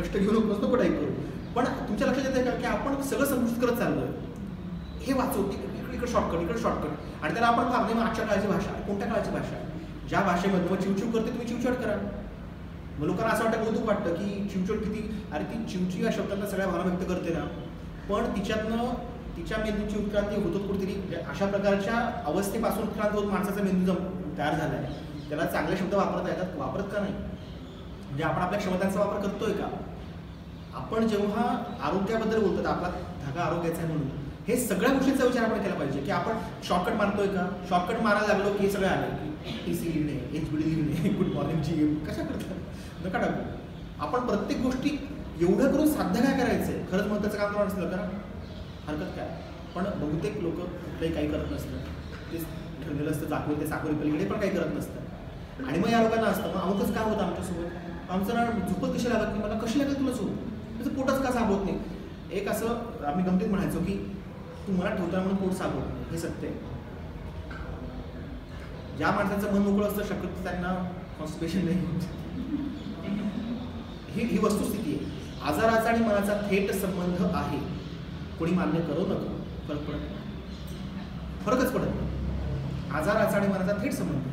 Speaker 2: कष्ट घेऊ नकोस नको टाईप करू. पण तुमच्या लक्षात येतं का की आपण सगळं संकुचित करत चाललोय, हे वाचव इकडे शॉर्टकट इकडे शॉर्टकट, आणि त्याला आपण भागणे मग आजच्या काळाची भाषा, कोणत्या काळाची भाषा, ज्या भाषेमध्ये मग चिवचिव करते तुम्ही चिवचिवट करा. मग लोकांना असं वाटतं कौतुक वाटतं की चिवचिवट किती, अरे ती चिवचिव या शब्दांना सगळ्या भावना व्यक्त करते ना, पण तिच्यातनं तिच्या मेंदूची उत्क्रांती होतो कुठेतरी. अशा प्रकारच्या अवस्थेपासून उत्क्रांत होत माणसाचा मेंदू तयार झाला आहे. त्याला चांगले शब्द वापरता येतात, वापरत का नाही, म्हणजे आपण आपल्या क्षमतांचा वापर करतोय का? आपण जेव्हा आरोग्याबद्दल बोलतो आपला धागा आरोग्याचा आहे म्हणून हे सगळ्या गोष्टींचा विचार आपण केला पाहिजे की आपण शॉर्टकट मारतोय का. शॉर्टकट मारायला लागलो की हे सगळं आलं की TC लिहिणे, HBD लिहिणे, गुड मॉर्निंग GM, कशा करतात नका टाकू. आपण प्रत्येक गोष्टी एवढं करून साध्य काय करायचंय, खरंच महत्त्वाचं काम करावं असलं करा, हरकत काय. पण बहुतेक लोक कुठलंही काही करत नसतं, ते ठरलेलं असतं चाकोरी ते साकोरी पलीकडे पण काही करत नसतं. आणि मग या लोकांना असतं मग अमुकच काय होतं आमच्यासोबत, आमचं ना झोपत कशी लागत नाही, मला कशी लागेल तुला झोप, त्याचं पोटच का साफ होत नाही. एक असं आम्ही गमतीत म्हणायचो की तू मला ठेवता म्हणून पोट साफ होत नाही, हे सत्य आहे. ज्या माणसाचं मन मोकळं असतं शक्यतो त्यांना कॉन्स्टिपेशन नाही होत. ही वस्तुस्थिती आहे. आजाराचा आणि मनाचा थेट संबंध आहे, कोणी मान्य करो नको फरक पडत नाही, फरकच पडत नाही. आजाराचा आणि मनाचा थेट संबंध.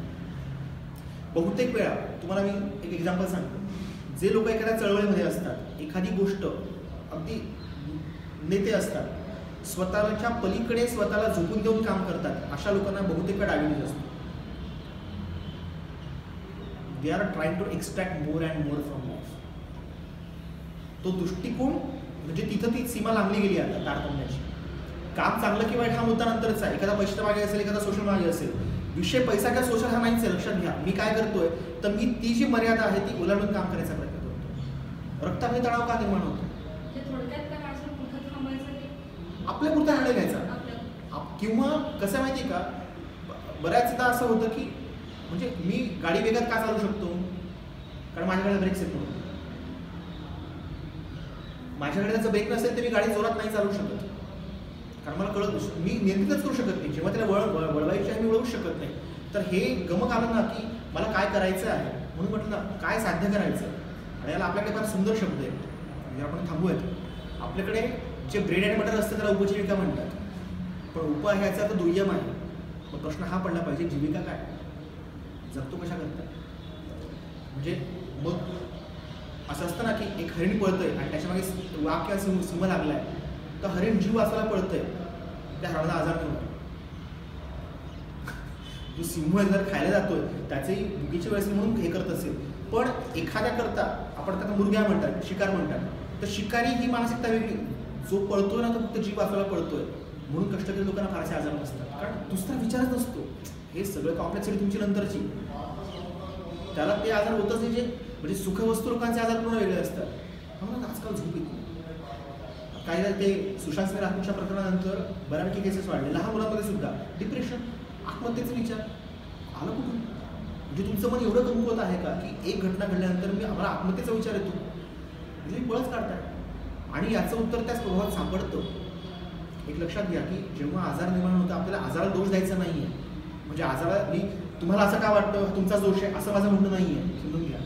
Speaker 2: बहुतेक वेळा तुम्हाला मी एक एक्झाम्पल सांगतो, जे लोक एखाद्या चळवळीमध्ये असतात, एखादी गोष्ट अगदी नेते असतात, स्वतःच्या पलीकडे स्वतःला झोकून देऊन काम करतात अशा लोकांना बहुतेक डायबिटीज असतो. They are trying to extract more and more from life. तो दृष्टिकोन म्हणजे तिथं ती सीमा लांबली गेली आता तारतम्याची. काम चांगलं की वाईट हा मुद्दा नंतरच आहे. एखादा पैसे मागे असेल, एखादा सोशल मागे असेल, विषय पैसा किंवा सोशल हा नाहीच आहे. लक्षात घ्या, मी काय करतोय तर मी ती जी मर्यादा आहे ती ओलांडून काम करायचा प्रयत्न करतो. रक्तामध्ये तणाव का निर्माण होतो? आपल्या पुरता निर्णय घ्यायचा. किंवा कसं माहिती का, बऱ्याचदा असं होतं की म्हणजे मी गाडी वेगात का चालू शकतो, कारण माझ्याकडे ब्रेक्स येतो. माझ्याकडे त्याचा ब्रेक नसेल तर मी गाडी जोरात नाही चालू शकत, कारण मला कळत मी नियंत्रितच करू शकत नाही. जेव्हा त्याला वळवायची आहे मी वळवूच शकत नाही. तर हे गमक आलं ना की मला काय करायचं आहे, म्हणून म्हटलं ना काय साध्य करायचं. आणि याला आपल्याकडे फार सुंदर शब्द आहे, म्हणजे आपण थांबूयात. आपल्याकडे जे ब्रेड अँड बटर असतं त्याला उपजीविका म्हणतात, पण उप ह्याचा तर दुय्यम आहे. मग प्रश्न हा पडला पाहिजे, जीविका काय, जगतो कशा करता. म्हणजे मग असं असतं ना की एक हरिण पळतंय आणि त्याच्यामागे वाघ किंवा सिंह लागलाय, तर हरिण जीव वाचवायला पळतंय, त्या हरणाला आजार नाही होतो. जो सिंह जर खायला जातोय त्याचंही भुकीची वेळ म्हणून हे करत असेल, पण एखाद्या करता आपण त्याला मुर्ग्या म्हणतात, शिकार म्हणतात, तर शिकारी ही मानसिकता वेगळी. जो पळतोय ना तो फक्त जीव वाचवायला पळतोय, म्हणून कष्टकरी लोकांना फारसे आजार नसतात, कारण दुसरा विचारच नसतो. हे सगळं कॉम्प्लेक्सिटी तुमची नंतरची, त्याला ते आजार होतच नाही. जे म्हणजे सुखवस्तू लोकांचे आजार पूर्ण वेगळे असतात. म्हणून आजकाल झोप येते. काय झालं ते सुशांत सिंह राजपूतच्या प्रकरणानंतर बऱ्यापैकी केसेस वाढले. लहान मुलांमध्ये सुद्धा डिप्रेशन, आत्महत्येचे विचार आलं कुठून? म्हणजे तुमचं मन एवढं कमकुवत आहे का की एक घटना घडल्यानंतर आम्हाला आत्महत्येचा विचार येतो, म्हणजे बळच काढताय. आणि याचं उत्तर त्याच प्रभावात सापडतं. एक लक्षात घ्या की जेव्हा आजार निर्माण होतं आपल्याला आजाराला दोष द्यायचा नाही आहे. म्हणजे आजाराला तुम्हाला असं का वाटतं तुमचा दोष आहे असं माझं म्हणणं नाही आहे. समजून घ्या,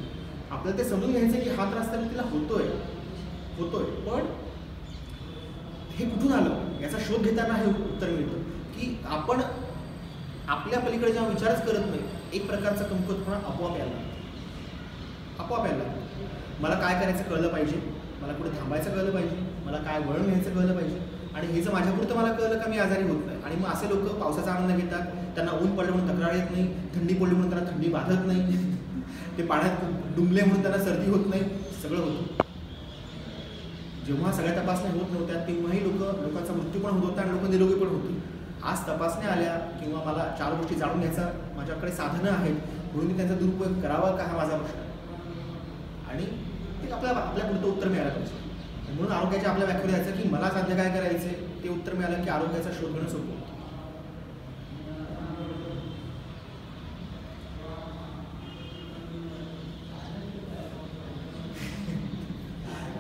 Speaker 2: आपल्याला ते समजून घ्यायचं की हा त्रास तर तिला होतोय, पण हे कुठून आलं याचा शोध घेताना हे उत्तर मिळतं की आपण आपल्या पलीकडे जेव्हा विचारच करत नाही, एक प्रकारचा कमकुवतपणा आपोआप यायला. मला काय करायचं कळलं पाहिजे, मला कुठे थांबायचं कळलं पाहिजे, मला काय वळण घ्यायचं कळलं पाहिजे. आणि हे जर माझ्यापुरतं मला कळलं का मी आजारी होत नाही. आणि मग असे लोक पावसाचा आनंद घेतात, त्यांना ऊन पडलं म्हणून तक्रार येत नाही, थंडी पडली म्हणून त्यांना थंडी बाधत नाही, ते पाण्यात डुंबले म्हणून त्यांना सर्दी होत नाही, सगळं होतं. जेव्हा सगळ्या तपासण्या होत नव्हत्या तेव्हाही लोकांचा मृत्यू पण होत होता आणि लोक निरोगी पण होते. आज तपासण्या आल्या किंवा मला 4 गोष्टी जाणून घ्यायचा माझ्याकडे साधनं आहेत म्हणून मी त्यांचा दुरुपयोग करावा का हा माझा प्रश्न. आणि ते आपल्यापुरतं उत्तर मिळालं पाहिजे. म्हणून आरोग्याच्या आपल्या व्याख्या द्यायचं की मला साध्य काय करायचे ते उत्तर मिळालं की आरोग्याचा शोध घेणं सोपं होतं.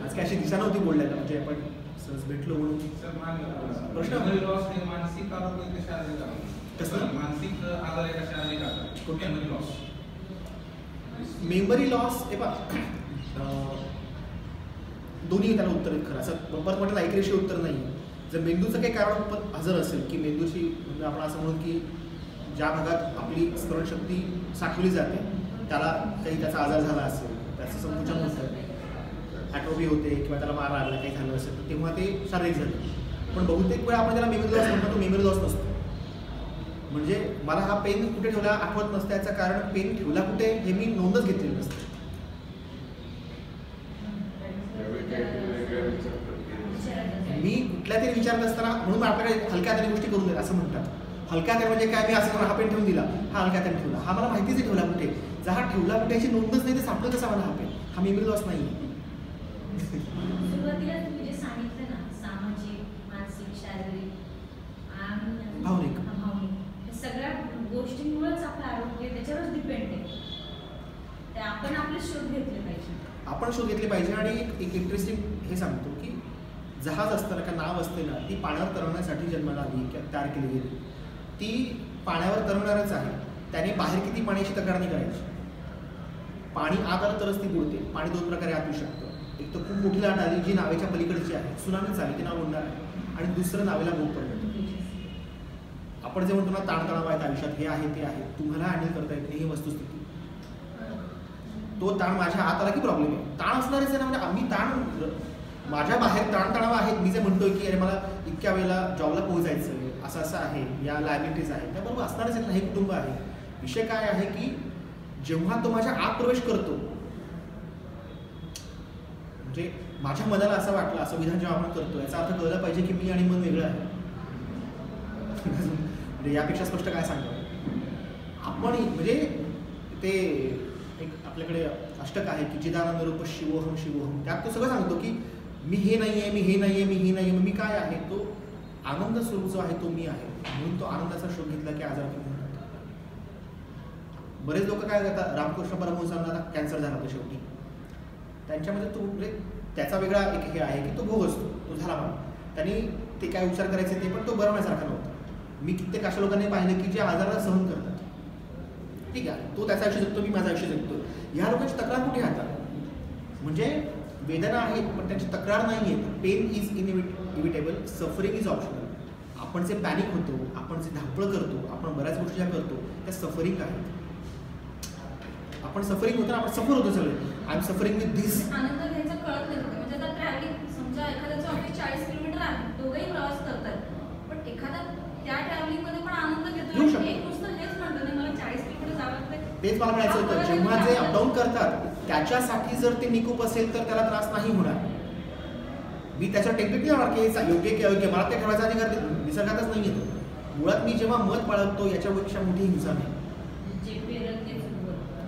Speaker 2: आज काय अशी दिशा नव्हती बोलण्याला, म्हणजे आपण सहज भेटलो म्हणून प्रश्न
Speaker 4: मानसिक आरोग्य
Speaker 2: कसं
Speaker 4: मानसिक आजार कशा
Speaker 2: मेमरी लॉस हे पा दोन्ही त्याला उत्तर आहेत. खरं असं परत म्हटलं ऐकरेशी उत्तर नाही. जर मेंदूचं काही कारण हजर असेल की मेंदूची म्हणजे आपण असं म्हणून की ज्या भागात आपली स्मरणशक्ती साठवली जाते त्याला काही त्याचा आजार झाला असेल, त्याचं संकुचन होतं, ॲट्रोफी होते किंवा त्याला मार लागला काही झालं असेल तर तेव्हा ते शारीरिक झालं. पण बहुतेक वेळा आपण त्याला मेमरी लॉस म्हणतो, तो मेमरी लॉस नसतो. म्हणजे मला हा पेन कुठे ठेवला आठवत नसतं, याचं कारण पेन ठेवला कुठे हे मी नोंदच घेतलेली नसते. मी कुठल्या तरी विचारत असताना म्हणून आपल्याकडे हलक्या हाताने गोष्टी करून देत असं म्हणतात. हलक्या हाताने म्हणजे काय, मी असं हा पेन ठेवून दिला, हा हलक्या हाताने ठेवला, हा मला माहितीच आहे ठेवला कुठे. जर हा ठेवला कुठे याची नोंदच नाही ते सापडत कसा मला हा पेन, हा मेमरी लॉस नाही.
Speaker 5: सुरुवातीला तुम्ही जे सांगितलं ना सामाजिक, मानसिक, शारीरिक आणि
Speaker 2: भावनिक
Speaker 5: सगळ्या गोष्टींमुळेच आपलं आरोग्य त्याच्यावरच डिपेंड आहे. ते आपण आपले शोध घेतले पाहिजे.
Speaker 2: आपण शोध घेतले पाहिजे. आणि एक इंटरेस्टिंग हे सांगतो की जहाज असताना का नाव असते ना ती पाण्यावर तरवण्यासाठी जन्माला आली किंवा तयार केली गेली. ती पाण्यावर तरवणारच आहे. त्याने बाहेर किती पाण्याची तक्रार नाही करायची. पाणी आत आलं तरच ती बुडते. पाणी 2 प्रकारे आत येऊ शकतं. एक तर खूप मोठी लाट आली जी नावेच्या पलीकडची आहे, सुनामीच आली ती नाव उडणार आहे. आणि दुसरं नावेला भोग पडलं. आपण जे म्हणतो ना ताणतणाव आहेत आयुष्यात, हे आहे ते आहे, तुम्हाला हँडल करता येत नाही ही वस्तुस्थिती. तो ताण माझ्या हात आला की प्रॉब्लेम आहे. ताण असणारच आहे ना, म्हणजे आम्ही ताण माझ्या बाहेर ताणतणाव आहेत, मी जे म्हणतोय की अरे मला इतक्या वेळेला जॉबला पोहोचायचं आहे, असं असं आहे, या लायबिलिटीज आहेत, त्याबरोबर असणारच आहेत ना, हे कुटुंब आहे. विषय काय आहे की जेव्हा तो माझ्या आत प्रवेश करतो, म्हणजे माझ्या मनाला असं वाटलं, असं विधान जेव्हा आपण करतो याचा अर्थ कळला पाहिजे की मी आणि मन वेगळं आहे. म्हणजे यापेक्षा स्पष्ट काय सांगतो आपण, म्हणजे ते एक आपल्याकडे अष्टक आहे की चिदानंद रूप शिवोहम शिवोहम, त्यात तो सगळं सांगतो की मी हे नाही आहे, मी हे नाही आहे, मी हे नाही आहे, मी काय आहे, तो आनंद स्वरूप जो आहे तो मी आहे. म्हणून तो आनंदाचा शोध घेतला की आजार कमी होतात. बरेच लोक काय करतात, रामकृष्ण परमहंसांना कॅन्सर झाला होता शेवटी, त्यांच्यामध्ये तो म्हणजे त्याचा वेगळा एक हे आहे की तो भोग असतो, तो झाला म्हणून त्यांनी ते काय उपचार करायचे ते पण तो बरवण्यासारखा नव्हता. मी कित्येक अशा लोकांनी पाहिलं की जे आजाराला सहन करतात, ठीक आहे, तो त्याचं आयुष्य जगतो, मी माझं आयुष्य जगतो. ह्या लोकांची तक्रार कुठे राहतात, म्हणजे वेदना आहेत पण त्यांची तक्रार नाही आहे. Pain is inevitable, suffering is optional. आपण जे पॅनिक होतो, आपण जे धावपळ करतो, आपण बऱ्याच गोष्टी ज्या करतो त्या सफरिंग आहेत. आपण सफरिंग होतो ना, आपण सफर होतो सगळे, आय एम सफरिंग विथ दिस.
Speaker 3: आनंद घ्यायचा कळत नाही. म्हणजे आता ट्रॅव्हलिंग समजा एखाद्याचं ऑफिस 40 किलोमीटर आहे, दोघंही प्रवास करतात, पण एखादा त्या ट्रॅव्हलिंग मध्ये पण आनंद
Speaker 2: घेऊ शकतो.
Speaker 3: घेतो. एक नुसतं हेच म्हणतो नाही मला 40 किलोमीटर जावं लागतं.
Speaker 2: तेच मला म्हणायचं होतं, जेव्हा जे अपडाऊन करतात त्याच्यासाठी जर ते निकोप असेल तर त्याला त्रास नाही होणार. मी त्याच्यावर टेक्निक नाही होणार की योग्य की अयोग्य, मला ते ठरवायचा अधिकार निसर्गातच नाही येतो. मुळात मी जेव्हा मत बाळगतो याच्यापेक्षा मोठी हिंसा नाही.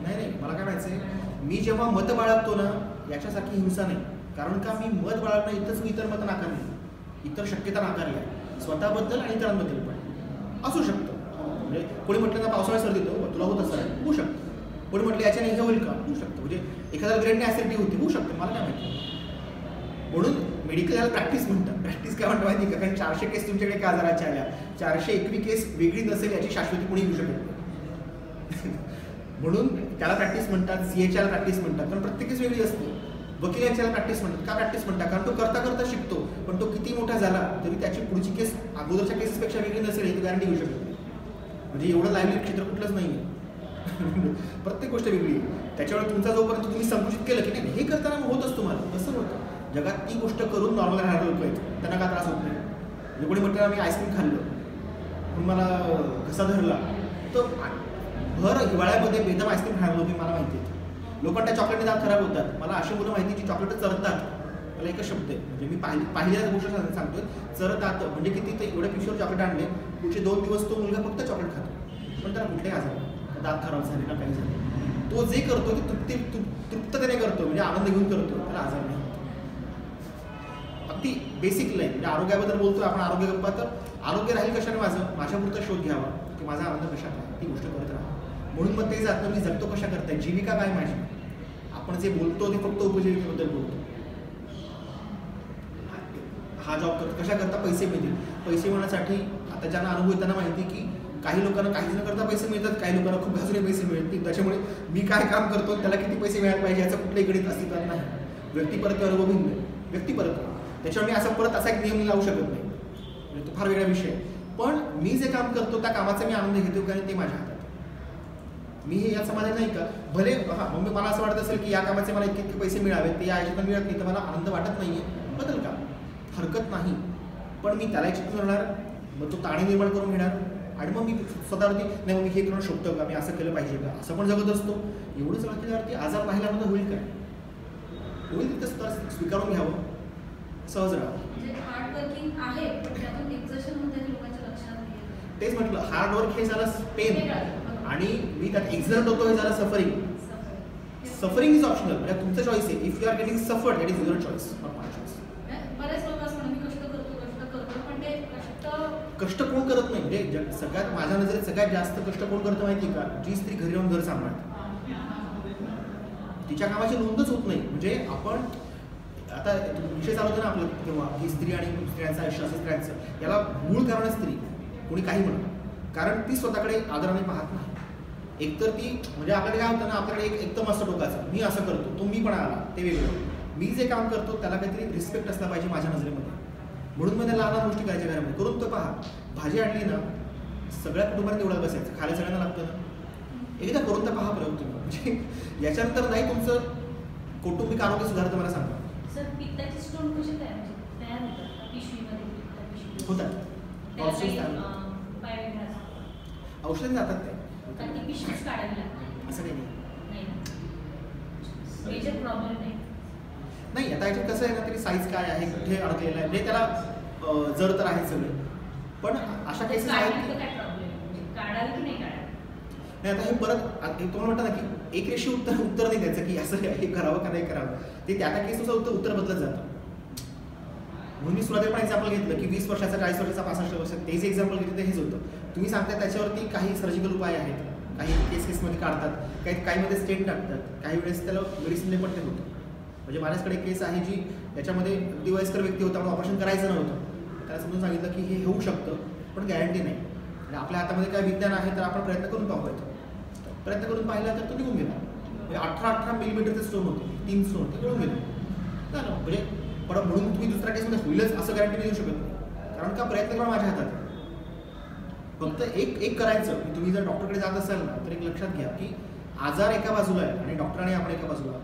Speaker 2: नाही, मला काय म्हणायचंय, मी जेव्हा मत बाळगतो ना याच्यासारखी हिंसा नाही. कारण का मी मत बाळगणं इथंच मी इतर मत नाकारली, इतर शक्यता नाकारली आहे, स्वतःबद्दल आणि इतरांबद्दल पण असू शकतं. म्हणजे कोणी म्हटलं ना पावसाळ्यात सर्दी होतो, तुला होत असं होऊ शकतं. कोणी म्हटलं याच्याने हे होईल का, होऊ शकतं. म्हणजे एखाद्या ग्रेडने ॲसिडिटी होती, होऊ शकते, मला काय माहिती. म्हणून मेडिकल याला प्रॅक्टिस म्हणतात. प्रॅक्टिस काय म्हणतं माहिती का, कारण 400 केस तुमच्याकडे एका आजाराच्या आल्या, 401वी केस वेगळी नसेल याची शाश्वती कोणी घेऊ शकत नाही. म्हणून त्याला प्रॅक्टिस म्हणतात, CHला प्रॅक्टिस म्हणतात, कारण प्रत्येक केस वेगळी असते. वकिलांच्याला प्रॅक्टिस म्हणतात. का प्रॅक्टिस म्हणतात, कारण तो करता करता शिकतो, पण तो किती मोठा झाला तरी त्याची पुढची केस अगोदरच्या केसेसपेक्षा वेगळी नसेल याची गॅरंटी घेऊ शकत नाही. म्हणजे एवढं लायब्ररी क्षेत्र कुठलंच नाही आहे. प्रत्येक गोष्ट वेगळी आहे. त्याच्यामुळे तुमचा जोपर्यंत तुम्ही संकुचित केलं की नाही हे करताना होत असतो, मला तसं होतं. जगात ती गोष्ट करून नॉर्मल राहणारे लोक आहेत, त्यांना काय त्रास होत नाही. म्हणजे कोणी म्हटलं मी आईस्क्रीम खाल्लं पण मला घसा धरला, तर भर हिवाळ्यामध्ये बेदम आईस्क्रीम खायला लोक मला माहिती आहे. लोकांच्या चॉकलेटने दात खराब होतात. मला अशी मुलं माहिती जी चॉकलेट चरतात. मला एकच शब्द आहे, म्हणजे मी पहिल्याच गोष्ट सांगतोय, चरतात म्हणजे किती, ते एवढ्या पिशवीवर चॉकलेट आणले, पुढचे 2 दिवस तो मुलगा फक्त चॉकलेट खातो, पण त्याला कुठेही आजार दात खराब झाले ना काही झाले. तो जे करतो ते तृप्ततेने करतो, म्हणजे आनंद घेऊन करतो, त्याला आजार नाही. अगदी बेसिक लाईन, म्हणजे आरोग्याबद्दल बोलतो आपण, आरोग्य गप्पा, तर आरोग्य राहील कशाने माझ्यापुरता शोध घ्यावा की माझा आनंद कशात आहे, ती गोष्ट करत राहा. म्हणून मग ते जातं मी जगतो कशा करताय, जीविका काय माझी. आपण जे बोलतो ते फक्त उपजीविकेबद्दल बोलतो. हा जॉब करतो कशा करता, पैसे मिळतील. पैसे मिळण्यासाठी आता ज्यांना अनुभव त्यांना माहिती की काही लोकांना काहीच न करता पैसे मिळतात, काही लोकांना खूप घासून पैसे मिळतील. त्याच्यामुळे मी काय काम करतो त्याला किती पैसे मिळायला पाहिजे याचं कुठलंही गणित अस्तित्वात नाही. व्यक्तिपरत्वे अनुभव घेऊन व्यक्तिपरत्वे, त्याच्यामुळे मी परत असा एक नियम लावू शकत नाही, म्हणजे तो फार वेगळा विषय आहे. पण मी जे काम करतो त्या कामाचा मी आनंद घेतो कारण ते माझ्या हातात. मी हे या समाधान नाही का, भले मग मला असं वाटत असेल की या कामाचे मला इतके पैसे मिळावे, ते या आयुष्यात मिळत नाही तर मला आनंद वाटत नाहीये, बदल का, हरकत नाही. पण मी त्याला चिंतन करणार, मग तो ताणे निर्माण करून घेणार आणि मग मी स्वतःवरती नाही, मग मी हे करणं शोधतो का, मी असं केलं पाहिजे का, असं पण जगत असतो. एवढं सगळं केल्यावरती आजार पाहिल्यानंतर होईल काय, होईल तिथं स्वतः स्वीकारून घ्यावं, सहज राहावं.
Speaker 3: म्हणजे हार्ड वर्किंग आहे पण त्यातून एक्झर्शन होते लोकांच्या लक्षात नाही.
Speaker 2: तेच म्हटलं, हार्ड वर्क हे झालं पेन आणि मी त्यात एक्झर्ट होतो हे झालं सफरिंग. सफरिंग इज ऑप्शनल, म्हणजे तुमचं चॉईस आहे. If you are getting suffered that is your choice, not my choice.
Speaker 3: बरेच लोक असं म्हणतात मी कष्ट करतो पण ते
Speaker 2: कष्ट कोण करत नाही. म्हणजे सगळ्यात माझ्या नजरेत सगळ्यात जास्त कष्ट कोण करतं माहिती आहे का, जी स्त्री घरी राहून घर सांभाळते. तिच्या कामाची नोंदच होत नाही. म्हणजे आपण आता विषय चालू होता ना आपलं तेव्हा की स्त्री आणि स्त्रियांचं आयुष्य असं स्त्रियांचं, याला मूळ कारण स्त्री, कोणी काही म्हणत, कारण ती स्वतःकडे आदराने पाहत नाही. एकतर ती म्हणजे आपल्याकडे काय होतं ना, आपल्याकडे एकदम असं डोकाचं मी असं करतो, तो मी पण आला ते वेगळं. मी जे काम करतो त्याला काहीतरी रिस्पेक्ट असला पाहिजे माझ्या नजरेमध्ये, म्हणून मी त्याला लहान गोष्टी करायच्या घरामध्ये. करून तो पहा, भाजी आणली ना सगळ्या कुटुंबाने एवढं बसायचं, खायला सगळ्यांना लागतं ना, एकदा करून तर पहा प्रयोग तुम्ही. म्हणजे याच्यानंतर नाही तुमचं कौटुंबिक आरोग्य सुधारतं, मला सांगा.
Speaker 5: सर पित्ताचे स्टोन कसे तयार होतात का पिशवीमध्ये पित्ता पिशवी
Speaker 2: होतात.
Speaker 5: त्याला
Speaker 2: Toxins
Speaker 5: काही
Speaker 2: तयार होतात.
Speaker 5: बायोवेगळा असतो
Speaker 2: औषधे जातात
Speaker 5: का
Speaker 2: ते
Speaker 5: ती पिशवीच काढावी लागते
Speaker 2: असं काही नाही.
Speaker 5: नाही मेजर प्रॉब्लेम नाही
Speaker 2: नाही आता याच्यात कसं आहे ना तरी साईज काय आहे कुठे अडकलेलं आहे म्हणजे त्याला जड तर आहे सगळे पण अशा केसेस आहेत
Speaker 5: काढली
Speaker 2: की
Speaker 5: तर काय प्रॉब्लेम म्हणजे काढावी की नाही काढावी
Speaker 2: नाही आता हे परत तुम्हाला म्हणता ना की एक रेषीय उत्तर नाही द्यायचं की असं हे करावं का नाही करावं ते त्या केसनुसार उत्तर बदलत जातं. म्हणून मी सुरुवातीला पण एक्झाम्पल घेतलं की 20 वर्षाचा 40 वर्षाचा 65 वर्ष तेच एक्झाम्पल घेतलं तर हेच होतं. तुम्ही सांगता त्याच्यावरती काही सर्जिकल उपाय आहेत काही केसमध्ये काढतात काहीमध्ये स्टेट टाकतात काही वेळेस त्याला मेडिसिनने पण ते होतं. म्हणजे माझ्याकडे केस आहे जी याच्यामध्ये अगदी वयस्कर व्यक्ती होता पण ऑपरेशन करायचं नव्हतं त्याला समजून सांगितलं की हे होऊ शकतं पण गॅरंटी नाही आणि आपल्या हातामध्ये काय विज्ञान आहे तर आपण प्रयत्न करून पाहूयात. प्रयत्न करून पाहिला तर तो निघून गेला. म्हणजे 18 मिलीमीटरचे स्टोन होते 3 स्टोन होते मिळून गेले झालं. म्हणजे पण म्हणून तुम्ही दुसऱ्या केसमध्ये होईलच असं गॅरंटी देऊ शकत नाही कारण का प्रयत्न करणं माझ्या हातात आहे. फक्त एक करायचं की तुम्ही जर डॉक्टरकडे जात असाल ना तर एक लक्षात घ्या की आजार एका बाजूला आहे आणि डॉक्टरांनी आपण एका बाजूला